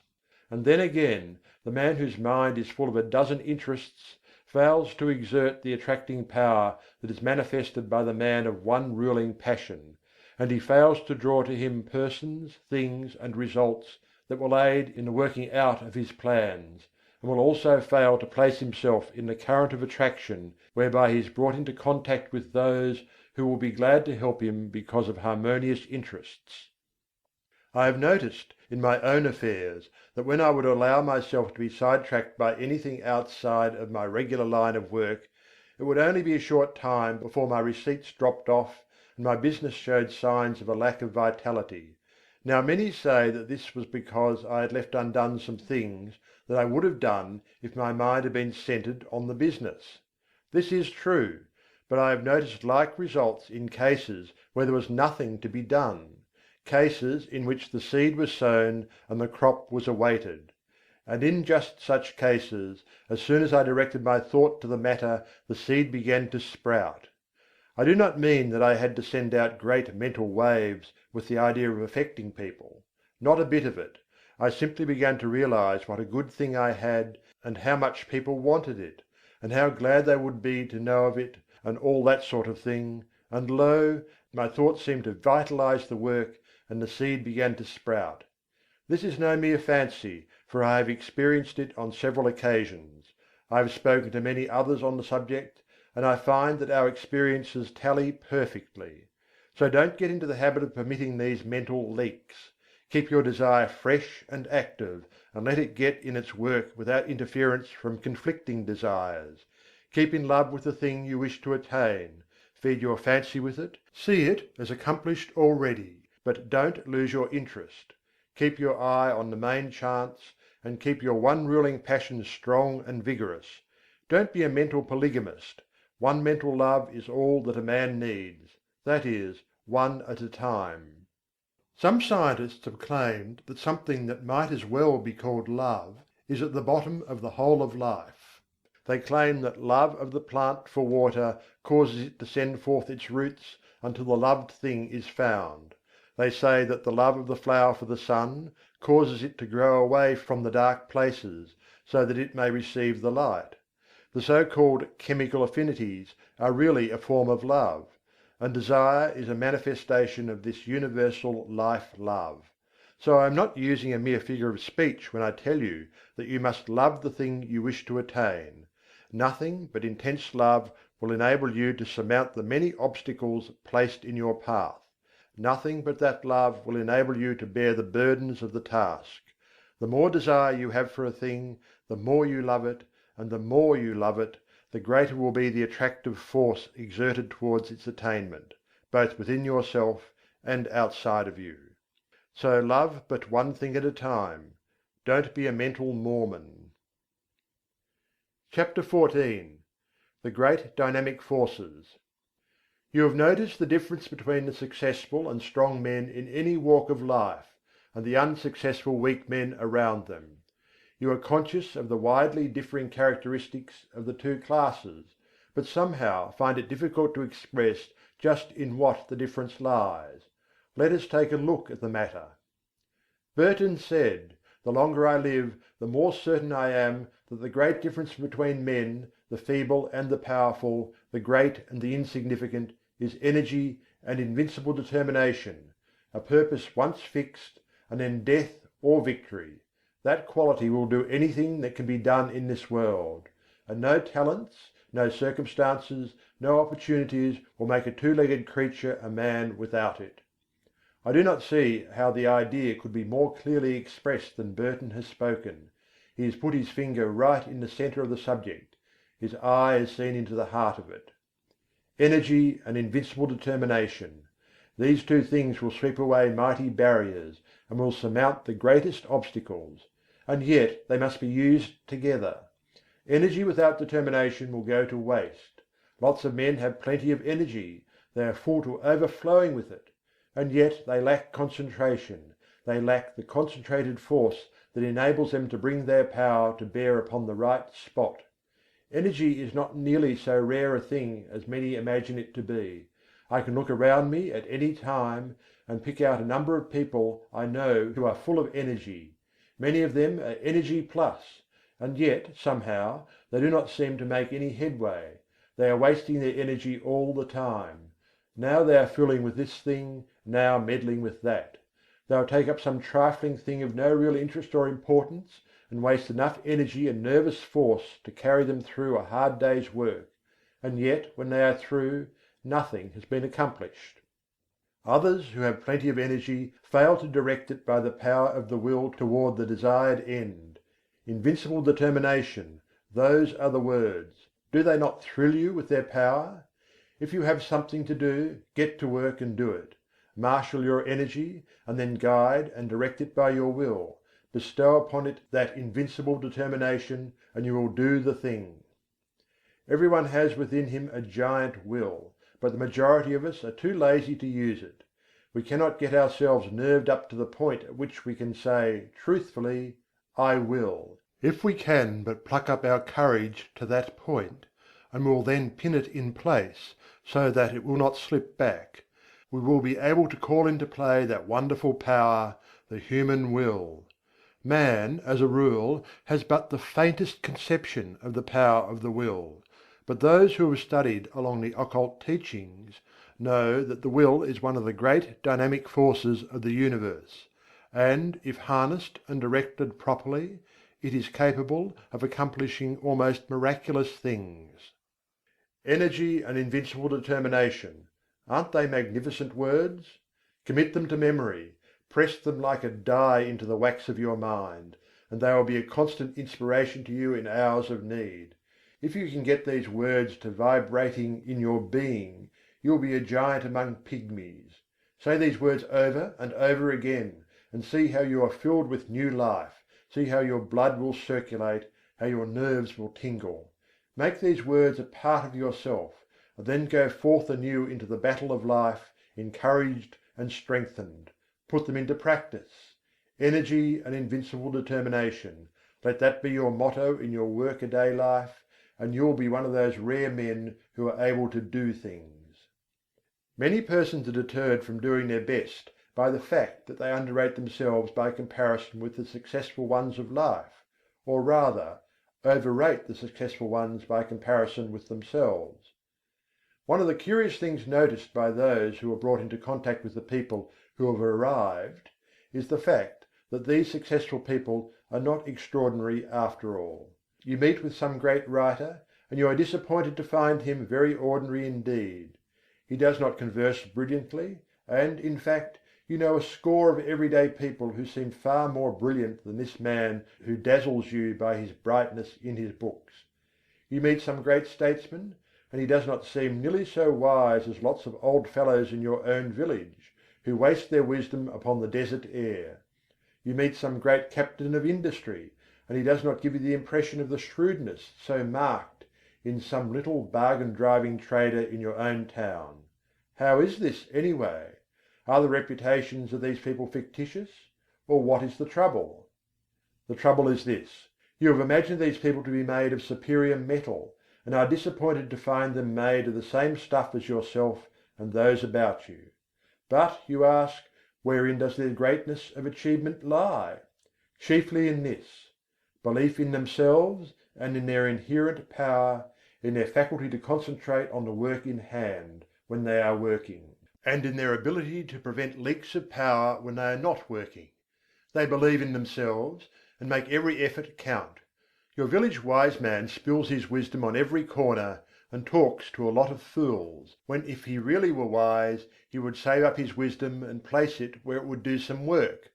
And then again, the man whose mind is full of a dozen interests fails to exert the attracting power that is manifested by the man of one ruling passion, and he fails to draw to him persons, things, and results that will aid in the working out of his plans, and will also fail to place himself in the current of attraction whereby he is brought into contact with those who will be glad to help him because of harmonious interests. I have noticed in my own affairs that when I would allow myself to be sidetracked by anything outside of my regular line of work, it would only be a short time before my receipts dropped off and my business showed signs of a lack of vitality. Now many say that this was because I had left undone some things that I would have done if my mind had been centered on the business. This is true, but I have noticed like results in cases where there was nothing to be done, cases in which the seed was sown and the crop was awaited. And in just such cases, as soon as I directed my thought to the matter, the seed began to sprout. I do not mean that I had to send out great mental waves with the idea of affecting people. Not a bit of it. I simply began to realize what a good thing I had, and how much people wanted it, and how glad they would be to know of it, and all that sort of thing, and lo, my thoughts seemed to vitalize the work, and the seed began to sprout. This is no mere fancy, for I have experienced it on several occasions. I have spoken to many others on the subject, and I find that our experiences tally perfectly. So don't get into the habit of permitting these mental leaks. Keep your desire fresh and active, and let it get in its work without interference from conflicting desires. Keep in love with the thing you wish to attain. Feed your fancy with it, see it as accomplished already, but don't lose your interest. Keep your eye on the main chance, and keep your one ruling passion strong and vigorous. Don't be a mental polygamist. One mental love is all that a man needs, that is, one at a time. Some scientists have claimed that something that might as well be called love is at the bottom of the whole of life. They claim that love of the plant for water causes it to send forth its roots until the loved thing is found. They say that the love of the flower for the sun causes it to grow away from the dark places so that it may receive the light. The so-called chemical affinities are really a form of love, and desire is a manifestation of this universal life-love. So I am not using a mere figure of speech when I tell you that you must love the thing you wish to attain. Nothing but intense love will enable you to surmount the many obstacles placed in your path. Nothing but that love will enable you to bear the burdens of the task. The more desire you have for a thing, the more you love it, and the more you love it, the greater will be the attractive force exerted towards its attainment, both within yourself and outside of you. So love but one thing at a time. Don't be a mental Mormon. CHAPTER XIV. The Great Dynamic Forces. You have noticed the difference between the successful and strong men in any walk of life, and the unsuccessful weak men around them. You are conscious of the widely differing characteristics of the two classes, but somehow find it difficult to express just in what the difference lies. Let us take a look at the matter. Burton said, "The longer I live, the more certain I am that the great difference between men, the feeble and the powerful, the great and the insignificant, is energy and invincible determination, a purpose once fixed, and then death or victory. That quality will do anything that can be done in this world; and no talents, no circumstances, no opportunities will make a two-legged creature a man without it." I do not see how the idea could be more clearly expressed than Burton has spoken. He has put his finger right in the centre of the subject; his eye has seen into the heart of it. Energy and invincible determination: these two things will sweep away mighty barriers, and will surmount the greatest obstacles. And yet they must be used together. Energy without determination will go to waste. Lots of men have plenty of energy, they are full to overflowing with it, and yet they lack concentration, they lack the concentrated force that enables them to bring their power to bear upon the right spot. Energy is not nearly so rare a thing as many imagine it to be. I can look around me at any time, and pick out a number of people I know who are full of energy. Many of them are energy plus, and yet, somehow, they do not seem to make any headway. They are wasting their energy all the time. Now they are fooling with this thing, now meddling with that. They will take up some trifling thing of no real interest or importance, and waste enough energy and nervous force to carry them through a hard day's work; and yet when they are through, nothing has been accomplished. Others who have plenty of energy fail to direct it by the power of the will toward the desired end. Invincible determination: those are the words. Do they not thrill you with their power? If you have something to do, get to work and do it. Marshal your energy, and then guide and direct it by your will. Bestow upon it that invincible determination, and you will do the thing. Everyone has within him a giant will, but the majority of us are too lazy to use it. We cannot get ourselves nerved up to the point at which we can say truthfully, "I will." If we can but pluck up our courage to that point, and will then pin it in place so that it will not slip back, we will be able to call into play that wonderful power, the human will. Man, as a rule, has but the faintest conception of the power of the will. But those who have studied along the occult teachings know that the will is one of the great dynamic forces of the universe, and if harnessed and directed properly, it is capable of accomplishing almost miraculous things. Energy and invincible determination: aren't they magnificent words? Commit them to memory, press them like a die into the wax of your mind, and they will be a constant inspiration to you in hours of need. If you can get these words to vibrating in your being, you will be a giant among pygmies. Say these words over and over again, and see how you are filled with new life, see how your blood will circulate, how your nerves will tingle. Make these words a part of yourself, and then go forth anew into the battle of life, encouraged and strengthened. Put them into practice. Energy and invincible determination, let that be your motto in your work-a-day life, and you'll be one of those rare men who are able to do things. Many persons are deterred from doing their best by the fact that they underrate themselves by comparison with the successful ones of life, or rather, overrate the successful ones by comparison with themselves. One of the curious things noticed by those who are brought into contact with the people who have arrived is the fact that these successful people are not extraordinary after all. You meet with some great writer, and you are disappointed to find him very ordinary indeed. He does not converse brilliantly, and, in fact, you know a score of everyday people who seem far more brilliant than this man who dazzles you by his brightness in his books. You meet some great statesman, and he does not seem nearly so wise as lots of old fellows in your own village, who waste their wisdom upon the desert air. You meet some great captain of industry, and he does not give you the impression of the shrewdness so marked in some little bargain-driving trader in your own town. How is this, anyway? Are the reputations of these people fictitious, or what is the trouble? The trouble is this: you have imagined these people to be made of superior metal, and are disappointed to find them made of the same stuff as yourself and those about you. But, you ask, wherein does their greatness of achievement lie? Chiefly in this: belief in themselves and in their inherent power, in their faculty to concentrate on the work in hand, when they are working, and in their ability to prevent leaks of power when they are not working. They believe in themselves, and make every effort count. Your village wise man spills his wisdom on every corner, and talks to a lot of fools, when if he really were wise, he would save up his wisdom and place it where it would do some work.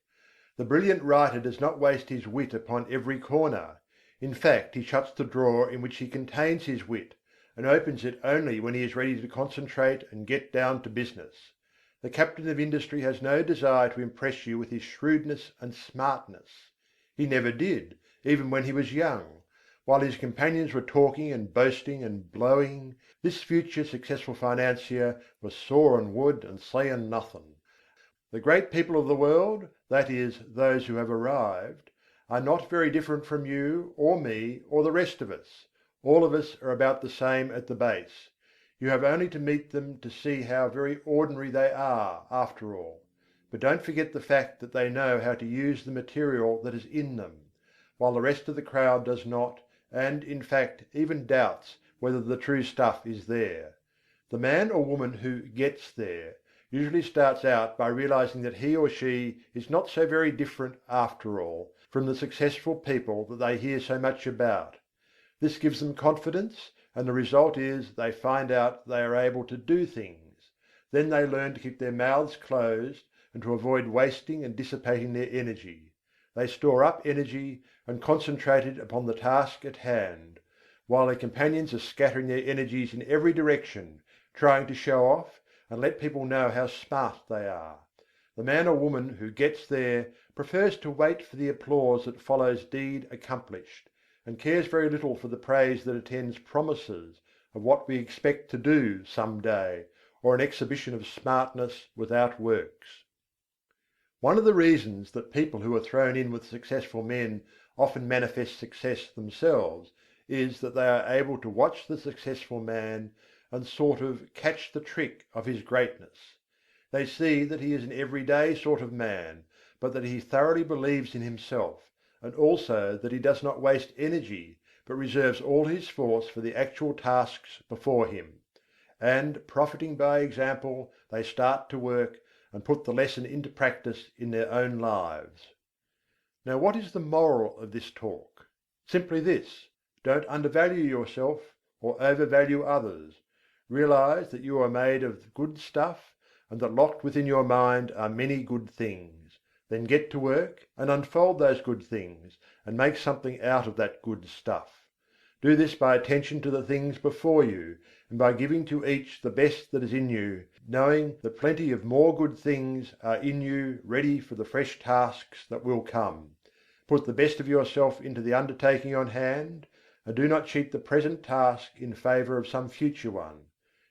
The brilliant writer does not waste his wit upon every corner. In fact, he shuts the drawer in which he contains his wit, and opens it only when he is ready to concentrate and get down to business. The captain of industry has no desire to impress you with his shrewdness and smartness. He never did, even when he was young. While his companions were talking and boasting and blowing, this future successful financier was sawing wood and saying nothing. The great people of the world, that is, those who have arrived, are not very different from you or me or the rest of us. All of us are about the same at the base. You have only to meet them to see how very ordinary they are, after all. But don't forget the fact that they know how to use the material that is in them, while the rest of the crowd does not, and, in fact, even doubts whether the true stuff is there. The man or woman who "gets there" usually starts out by realizing that he or she is not so very different, after all, from the successful people that they hear so much about. This gives them confidence, and the result is they find out they are able to do things. Then they learn to keep their mouths closed and to avoid wasting and dissipating their energy. They store up energy and concentrate it upon the task at hand, while their companions are scattering their energies in every direction, trying to show off and let people know how smart they are. The man or woman who "gets there" prefers to wait for the applause that follows deed accomplished, and cares very little for the praise that attends promises of what we expect to do some day, or an exhibition of smartness without works. One of the reasons that people who are thrown in with successful men often manifest success themselves is that they are able to watch the successful man and sort of catch the trick of his greatness. They see that he is an everyday sort of man, but that he thoroughly believes in himself, and also that he does not waste energy, but reserves all his force for the actual tasks before him. And, profiting by example, they start to work, and put the lesson into practice in their own lives. Now, what is the moral of this talk? Simply this: don't undervalue yourself or overvalue others. Realize that you are made of good stuff, and that locked within your mind are many good things. Then get to work and unfold those good things, and make something out of that good stuff. Do this by attention to the things before you, and by giving to each the best that is in you, knowing that plenty of more good things are in you ready for the fresh tasks that will come. Put the best of yourself into the undertaking on hand, and do not cheat the present task in favour of some future one.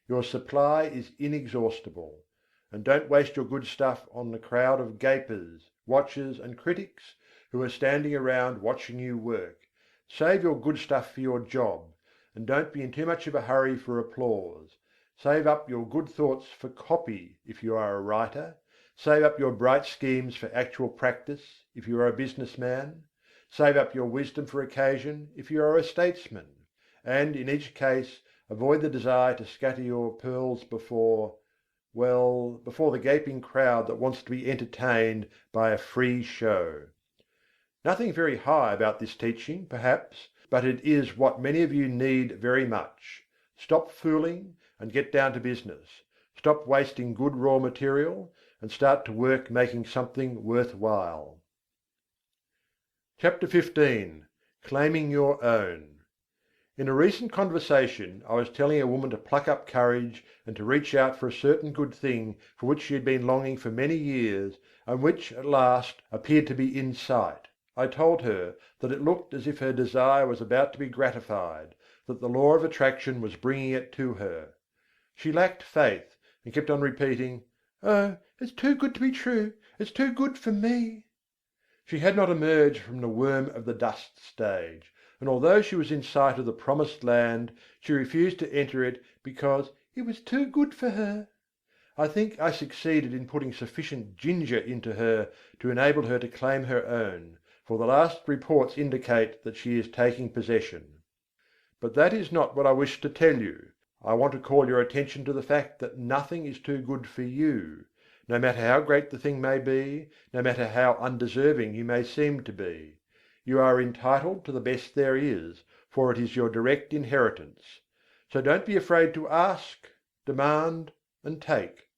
Your supply is inexhaustible. And don't waste your good stuff on the crowd of gapers, watchers, and critics who are standing around watching you work. Save your good stuff for your job, and don't be in too much of a hurry for applause. Save up your good thoughts for copy if you are a writer. Save up your bright schemes for actual practice if you are a businessman. Save up your wisdom for occasion if you are a statesman. And in each case, avoid the desire to scatter your pearls before the gaping crowd that wants to be entertained by a free show. Nothing very high about this teaching, perhaps, but it is what many of you need very much. Stop fooling and get down to business. Stop wasting good raw material and start to work making something worthwhile. Chapter 15. Claiming Your Own. In a recent conversation I was telling a woman to pluck up courage and to reach out for a certain good thing for which she had been longing for many years and which at last appeared to be in sight. I told her that it looked as if her desire was about to be gratified, that the law of attraction was bringing it to her. She lacked faith and kept on repeating, "Oh, it's too good to be true, it's too good for me." She had not emerged from the worm of the dust stage, and although she was in sight of the promised land, she refused to enter it because it was too good for her. I think I succeeded in putting sufficient ginger into her to enable her to claim her own, for the last reports indicate that she is taking possession. But that is not what I wish to tell you. I want to call your attention to the fact that nothing is too good for you, no matter how great the thing may be, no matter how undeserving you may seem to be. You are entitled to the best there is, for it is your direct inheritance. So don't be afraid to ask, demand, and take.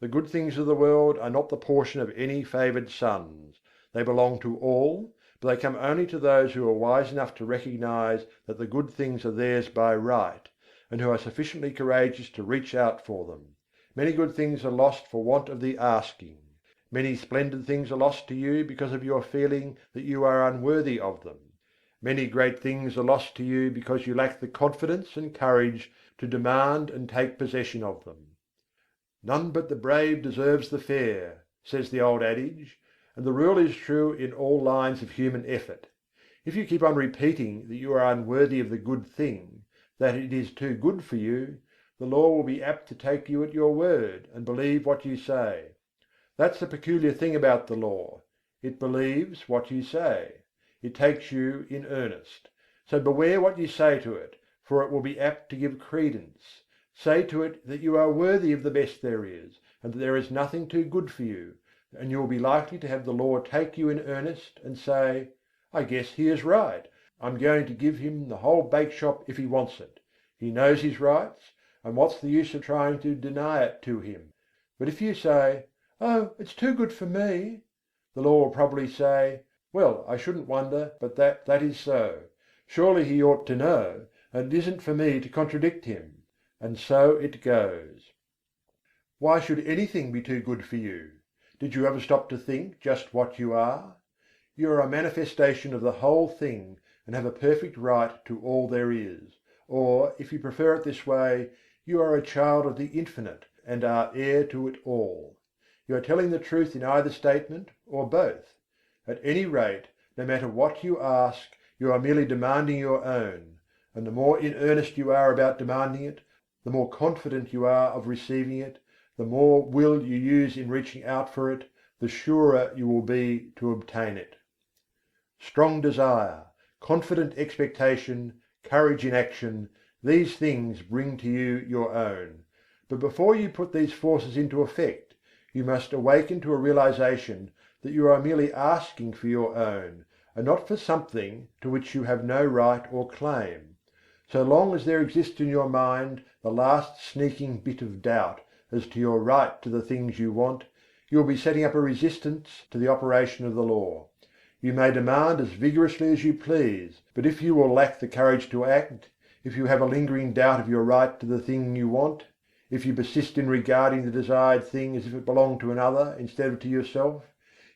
The good things of the world are not the portion of any favoured sons. They belong to all, but they come only to those who are wise enough to recognize that the good things are theirs by right, and who are sufficiently courageous to reach out for them. Many good things are lost for want of the asking. Many splendid things are lost to you because of your feeling that you are unworthy of them. Many great things are lost to you because you lack the confidence and courage to demand and take possession of them. "None but the brave deserves the fair," says the old adage, and the rule is true in all lines of human effort. If you keep on repeating that you are unworthy of the good thing, that it is too good for you, the law will be apt to take you at your word and believe what you say. That's the peculiar thing about the law: it believes what you say. It takes you in earnest. So beware what you say to it, for it will be apt to give credence. Say to it that you are worthy of the best there is, and that there is nothing too good for you, and you will be likely to have the law take you in earnest and say, "I guess he is right. I'm going to give him the whole bake shop if he wants it. He knows his rights, and what's the use of trying to deny it to him?" But if you say, "Oh, it's too good for me," the law will probably say, "Well, I shouldn't wonder but that is so. Surely he ought to know, and it isn't for me to contradict him." And so it goes. Why should anything be too good for you? Did you ever stop to think just what you are? You are a manifestation of the whole thing, and have a perfect right to all there is. Or, if you prefer it this way, you are a child of the Infinite, and are heir to it all. You are telling the truth in either statement, or both. At any rate, no matter what you ask, you are merely demanding your own; and the more in earnest you are about demanding it, the more confident you are of receiving it, the more will you use in reaching out for it, the surer you will be to obtain it. Strong desire, confident expectation, courage in action, these things bring to you your own. But before you put these forces into effect, you must awaken to a realization that you are merely asking for your own, and not for something to which you have no right or claim. So long as there exists in your mind the last sneaking bit of doubt as to your right to the things you want, you will be setting up a resistance to the operation of the law. You may demand as vigorously as you please, but if you will lack the courage to act, if you have a lingering doubt of your right to the thing you want, if you persist in regarding the desired thing as if it belonged to another instead of to yourself,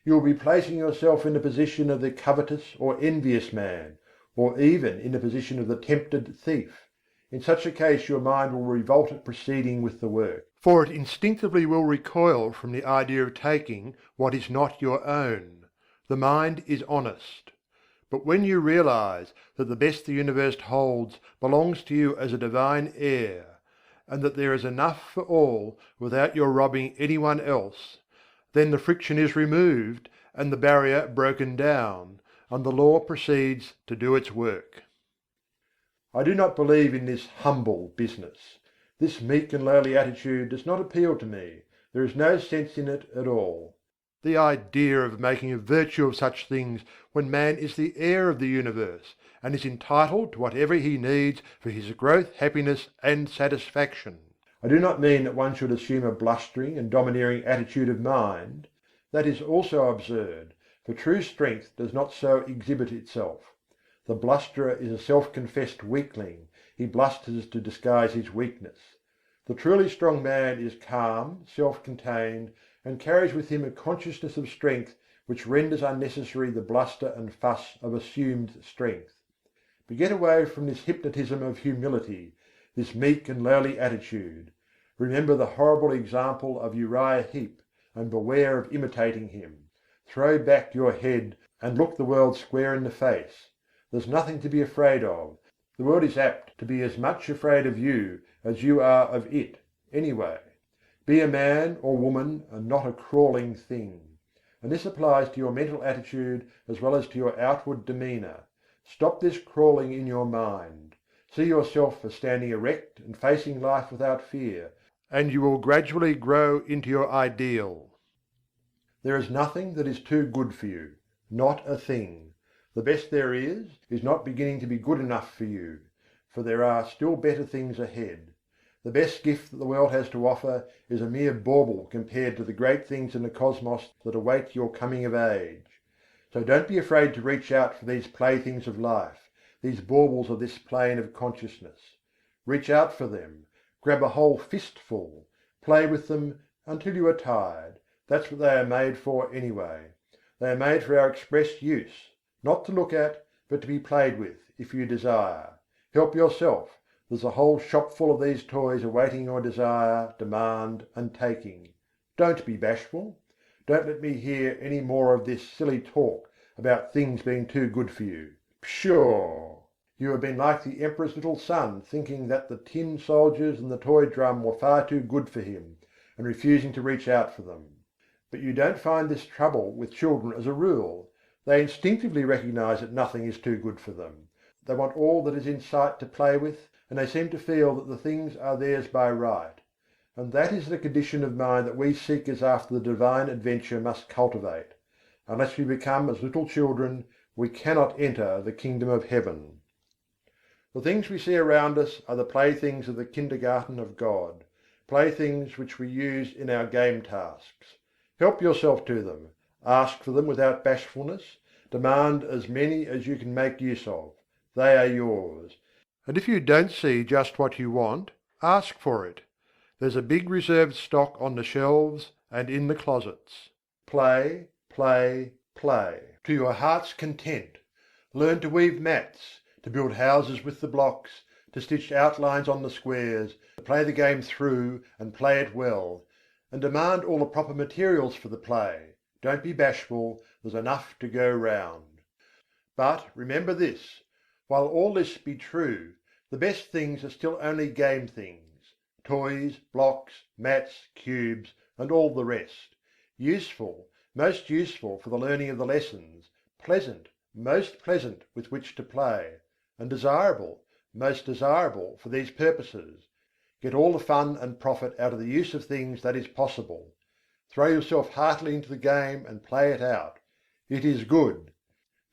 you will be placing yourself in the position of the covetous or envious man, or even in the position of the tempted thief. In such a case your mind will revolt at proceeding with the work, for it instinctively will recoil from the idea of taking what is not your own. The mind is honest. But when you realize that the best the universe holds belongs to you as a divine heir, and that there is enough for all without your robbing anyone else, then the friction is removed and the barrier broken down, and the law proceeds to do its work. I do not believe in this humble business. This meek and lowly attitude does not appeal to me. There is no sense in it at all. The idea of making a virtue of such things when man is the heir of the universe, and is entitled to whatever he needs for his growth, happiness, and satisfaction. I do not mean that one should assume a blustering and domineering attitude of mind. That is also absurd, for true strength does not so exhibit itself. The blusterer is a self-confessed weakling, he blusters to disguise his weakness. The truly strong man is calm, self-contained, and carries with him a consciousness of strength which renders unnecessary the bluster and fuss of assumed strength. But get away from this hypnotism of humility, this meek and lowly attitude. Remember the horrible example of Uriah Heep, and beware of imitating him. Throw back your head and look the world square in the face. There's nothing to be afraid of. The world is apt to be as much afraid of you as you are of it, anyway. Be a man or woman and not a crawling thing. And this applies to your mental attitude as well as to your outward demeanour. Stop this crawling in your mind. See yourself as standing erect and facing life without fear, and you will gradually grow into your ideal. There is nothing that is too good for you, not a thing. The best there is not beginning to be good enough for you, for there are still better things ahead. The best gift that the world has to offer is a mere bauble compared to the great things in the cosmos that await your coming of age. So don't be afraid to reach out for these playthings of life, these baubles of this plane of consciousness. Reach out for them, grab a whole fistful, play with them until you are tired. That's what they are made for anyway. They are made for our express use, not to look at, but to be played with, if you desire. Help yourself. There's a whole shop full of these toys awaiting your desire, demand, and taking. Don't be bashful. Don't let me hear any more of this silly talk about things being too good for you. Pshaw! You have been like the emperor's little son, thinking that the tin soldiers and the toy drum were far too good for him, and refusing to reach out for them. But you don't find this trouble with children as a rule. They instinctively recognize that nothing is too good for them. They want all that is in sight to play with, and they seem to feel that the things are theirs by right. And that is the condition of mind that we seekers after the divine adventure must cultivate. Unless we become as little children, we cannot enter the kingdom of heaven. The things we see around us are the playthings of the kindergarten of God, playthings which we use in our game tasks. Help yourself to them, ask for them without bashfulness, demand as many as you can make use of. They are yours. And if you don't see just what you want, ask for it. There's a big reserved stock on the shelves and in the closets. Play, play, play, to your heart's content. Learn to weave mats, to build houses with the blocks, to stitch outlines on the squares, to play the game through and play it well. And demand all the proper materials for the play. Don't be bashful, there's enough to go round. But remember this: while all this be true, the best things are still only game things: toys, blocks, mats, cubes, and all the rest. Useful, most useful for the learning of the lessons, pleasant, most pleasant with which to play, and desirable, most desirable for these purposes. Get all the fun and profit out of the use of things that is possible. Throw yourself heartily into the game and play it out. It is good.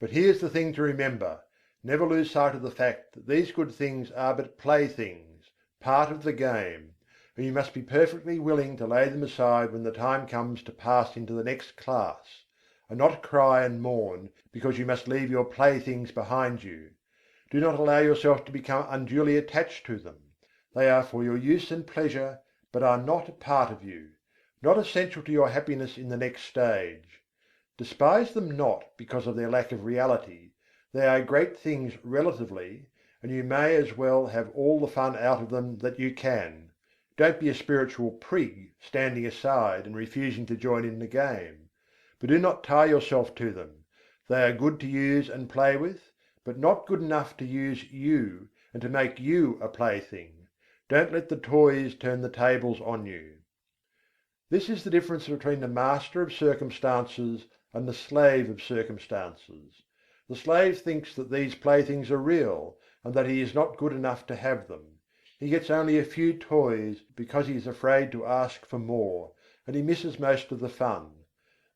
But here's the thing to remember: never lose sight of the fact that these good things are but playthings, part of the game, and you must be perfectly willing to lay them aside when the time comes to pass into the next class, and not cry and mourn because you must leave your playthings behind you. Do not allow yourself to become unduly attached to them. They are for your use and pleasure, but are not a part of you, not essential to your happiness in the next stage. Despise them not because of their lack of reality. They are great things relatively, and you may as well have all the fun out of them that you can. Don't be a spiritual prig, standing aside and refusing to join in the game. But do not tie yourself to them. They are good to use and play with, but not good enough to use you and to make you a plaything. Don't let the toys turn the tables on you. This is the difference between the master of circumstances and the slave of circumstances. The slave thinks that these playthings are real, and that he is not good enough to have them. He gets only a few toys because he is afraid to ask for more, and he misses most of the fun.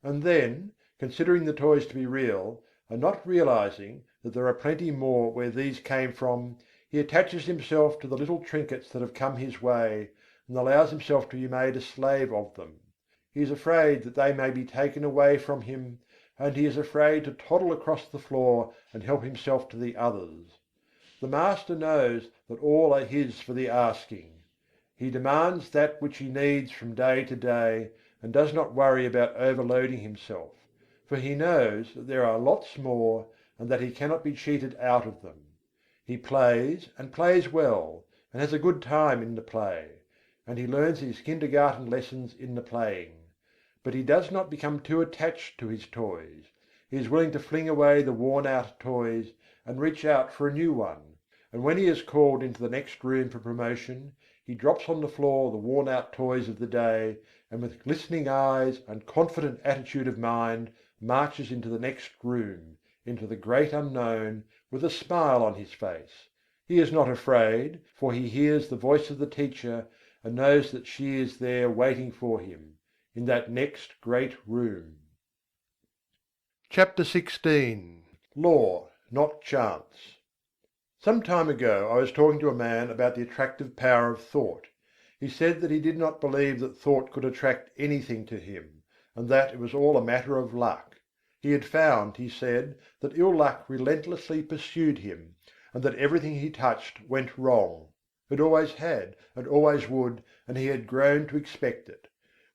And then, considering the toys to be real, and not realizing that there are plenty more where these came from, he attaches himself to the little trinkets that have come his way, and allows himself to be made a slave of them. He is afraid that they may be taken away from him, and he is afraid to toddle across the floor and help himself to the others. The master knows that all are his for the asking. He demands that which he needs from day to day, and does not worry about overloading himself, for he knows that there are lots more, and that he cannot be cheated out of them. He plays, and plays well, and has a good time in the play, and he learns his kindergarten lessons in the playing. But he does not become too attached to his toys. He is willing to fling away the worn out toys and reach out for a new one. And when he is called into the next room for promotion, he drops on the floor the worn out toys of the day, and with glistening eyes and confident attitude of mind marches into the next room, into the great unknown, with a smile on his face. He is not afraid, for he hears the voice of the teacher and knows that she is there waiting for him, in that next great room. CHAPTER XVI. Law, not chance. Some time ago I was talking to a man about the attractive power of thought. He said that he did not believe that thought could attract anything to him, and that it was all a matter of luck. He had found, he said, that ill luck relentlessly pursued him, and that everything he touched went wrong. It always had, and always would, and he had grown to expect it.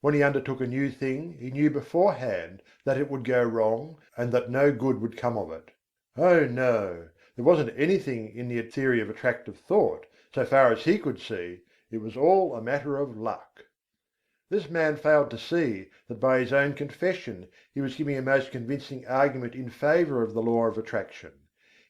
When he undertook a new thing, he knew beforehand that it would go wrong, and that no good would come of it. Oh no! There wasn't anything in the theory of attractive thought, so far as he could see; it was all a matter of luck. This man failed to see that by his own confession he was giving a most convincing argument in favour of the law of attraction.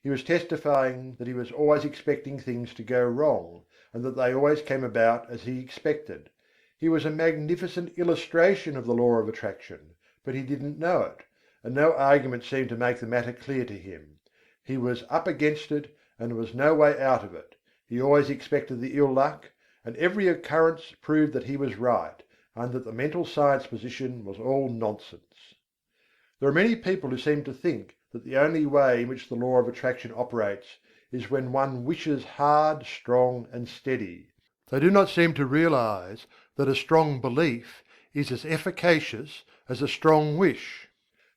He was testifying that he was always expecting things to go wrong, and that they always came about as he expected. He was a magnificent illustration of the law of attraction, but he didn't know it, and no argument seemed to make the matter clear to him. He was up against it, and there was no way out of it. He always expected the ill luck, and every occurrence proved that he was right, and that the mental science position was all nonsense. There are many people who seem to think that the only way in which the law of attraction operates is when one wishes hard, strong, and steady. They do not seem to realize that a strong belief is as efficacious as a strong wish.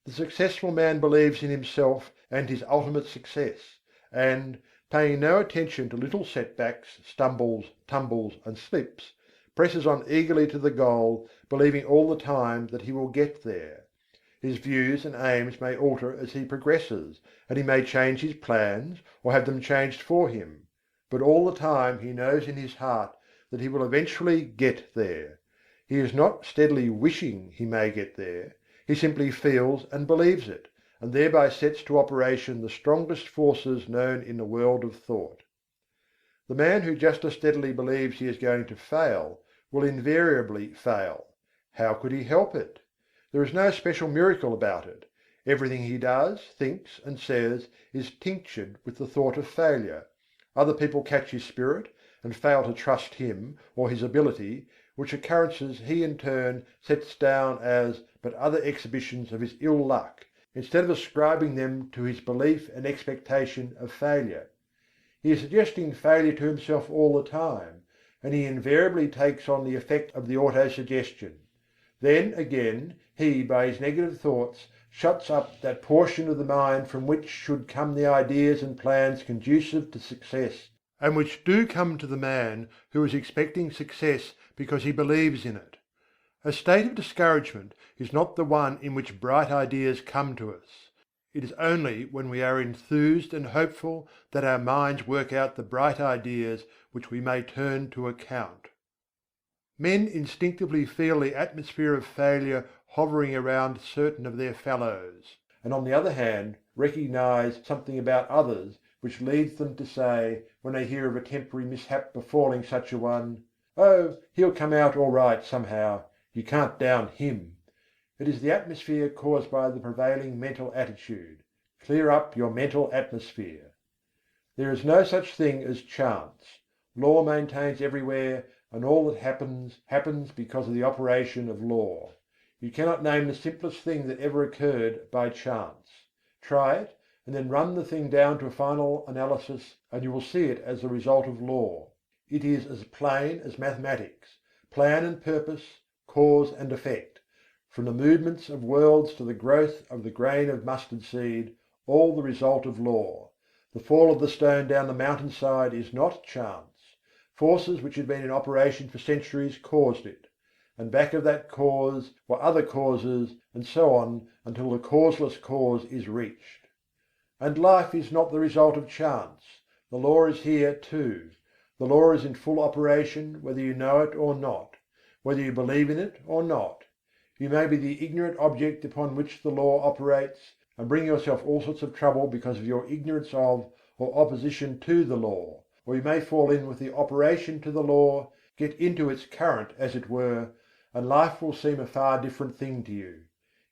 The successful man believes in himself and his ultimate success, and, paying no attention to little setbacks, stumbles, tumbles, and slips, presses on eagerly to the goal, believing all the time that he will get there. His views and aims may alter as he progresses, and he may change his plans or have them changed for him, but all the time he knows in his heart that he will eventually get there. He is not steadily wishing he may get there, he simply feels and believes it, and thereby sets to operation the strongest forces known in the world of thought. The man who just as steadily believes he is going to fail will invariably fail. How could he help it? There is no special miracle about it. Everything he does, thinks, and says is tinctured with the thought of failure. Other people catch his spirit, and fail to trust him or his ability, which occurrences he in turn sets down as but other exhibitions of his ill luck, instead of ascribing them to his belief and expectation of failure. He is suggesting failure to himself all the time, and he invariably takes on the effect of the auto-suggestion. Then, again, he by his negative thoughts shuts up that portion of the mind from which should come the ideas and plans conducive to success, and which do come to the man who is expecting success because he believes in it. A state of discouragement is not the one in which bright ideas come to us. It is only when we are enthused and hopeful that our minds work out the bright ideas which we may turn to account. Men instinctively feel the atmosphere of failure hovering around certain of their fellows, and on the other hand recognize something about others which leads them to say, when they hear of a temporary mishap befalling such a one, "Oh, he'll come out all right somehow, you can't down him." It is the atmosphere caused by the prevailing mental attitude. Clear up your mental atmosphere. There is no such thing as chance. Law maintains everywhere, and all that happens, happens because of the operation of law. You cannot name the simplest thing that ever occurred by chance. Try it, and then run the thing down to a final analysis, and you will see it as the result of law. It is as plain as mathematics: plan and purpose, cause and effect. From the movements of worlds to the growth of the grain of mustard seed, all the result of law. The fall of the stone down the mountain side is not chance. Forces which had been in operation for centuries caused it, and back of that cause were other causes, and so on until the causeless cause is reached. And life is not the result of chance. The law is here too. The law is in full operation whether you know it or not, whether you believe in it or not. You may be the ignorant object upon which the law operates, and bring yourself all sorts of trouble because of your ignorance of, or opposition to the law; or you may fall in with the operation to the law, get into its current as it were, and life will seem a far different thing to you.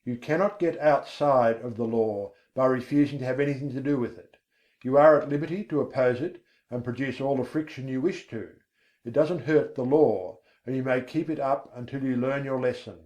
You cannot get outside of the law by refusing to have anything to do with it. You are at liberty to oppose it, and produce all the friction you wish to. It doesn't hurt the law, and you may keep it up until you learn your lesson.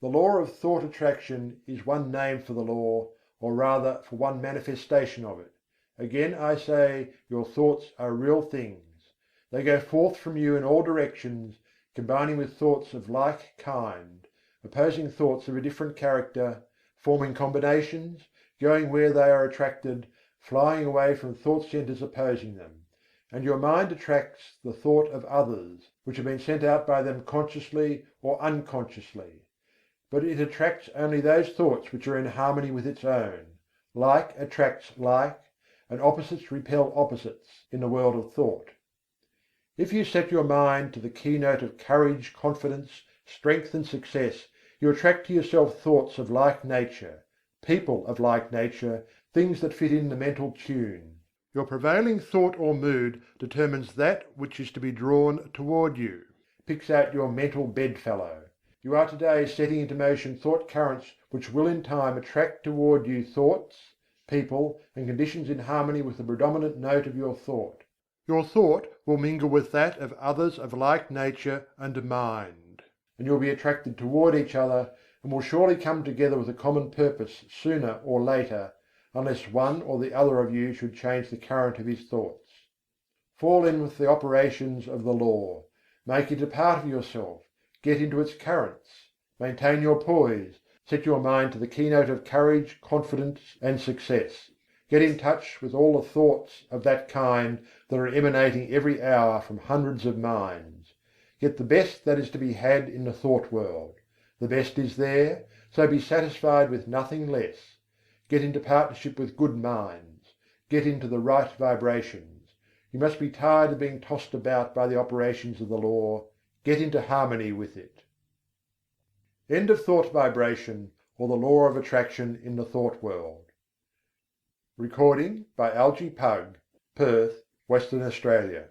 The law of thought attraction is one name for the law, or rather for one manifestation of it. Again I say, your thoughts are real things. They go forth from you in all directions, combining with thoughts of like kind, opposing thoughts of a different character, forming combinations, going where they are attracted, flying away from thought centres opposing them. And your mind attracts the thought of others, which have been sent out by them consciously or unconsciously. But it attracts only those thoughts which are in harmony with its own. Like attracts like, and opposites repel opposites in the world of thought. If you set your mind to the keynote of courage, confidence, strength and success, you attract to yourself thoughts of like nature, people of like nature, things that fit in the mental tune. Your prevailing thought or mood determines that which is to be drawn toward you, picks out your mental bedfellow. You are today setting into motion thought currents which will in time attract toward you thoughts, people, and conditions in harmony with the predominant note of your thought. Your thought will mingle with that of others of like nature and mind, and you will be attracted toward each other, and will surely come together with a common purpose sooner or later, unless one or the other of you should change the current of his thoughts. Fall in with the operations of the law, make it a part of yourself. Get into its currents, maintain your poise, set your mind to the keynote of courage, confidence and success. Get in touch with all the thoughts of that kind that are emanating every hour from hundreds of minds. Get the best that is to be had in the thought world. The best is there, so be satisfied with nothing less. Get into partnership with good minds. Get into the right vibrations. You must be tired of being tossed about by the operations of the law. Get into harmony with it. End of thought vibration, or the law of attraction in the thought world. Recording by Algie Pugg, Perth, Western Australia.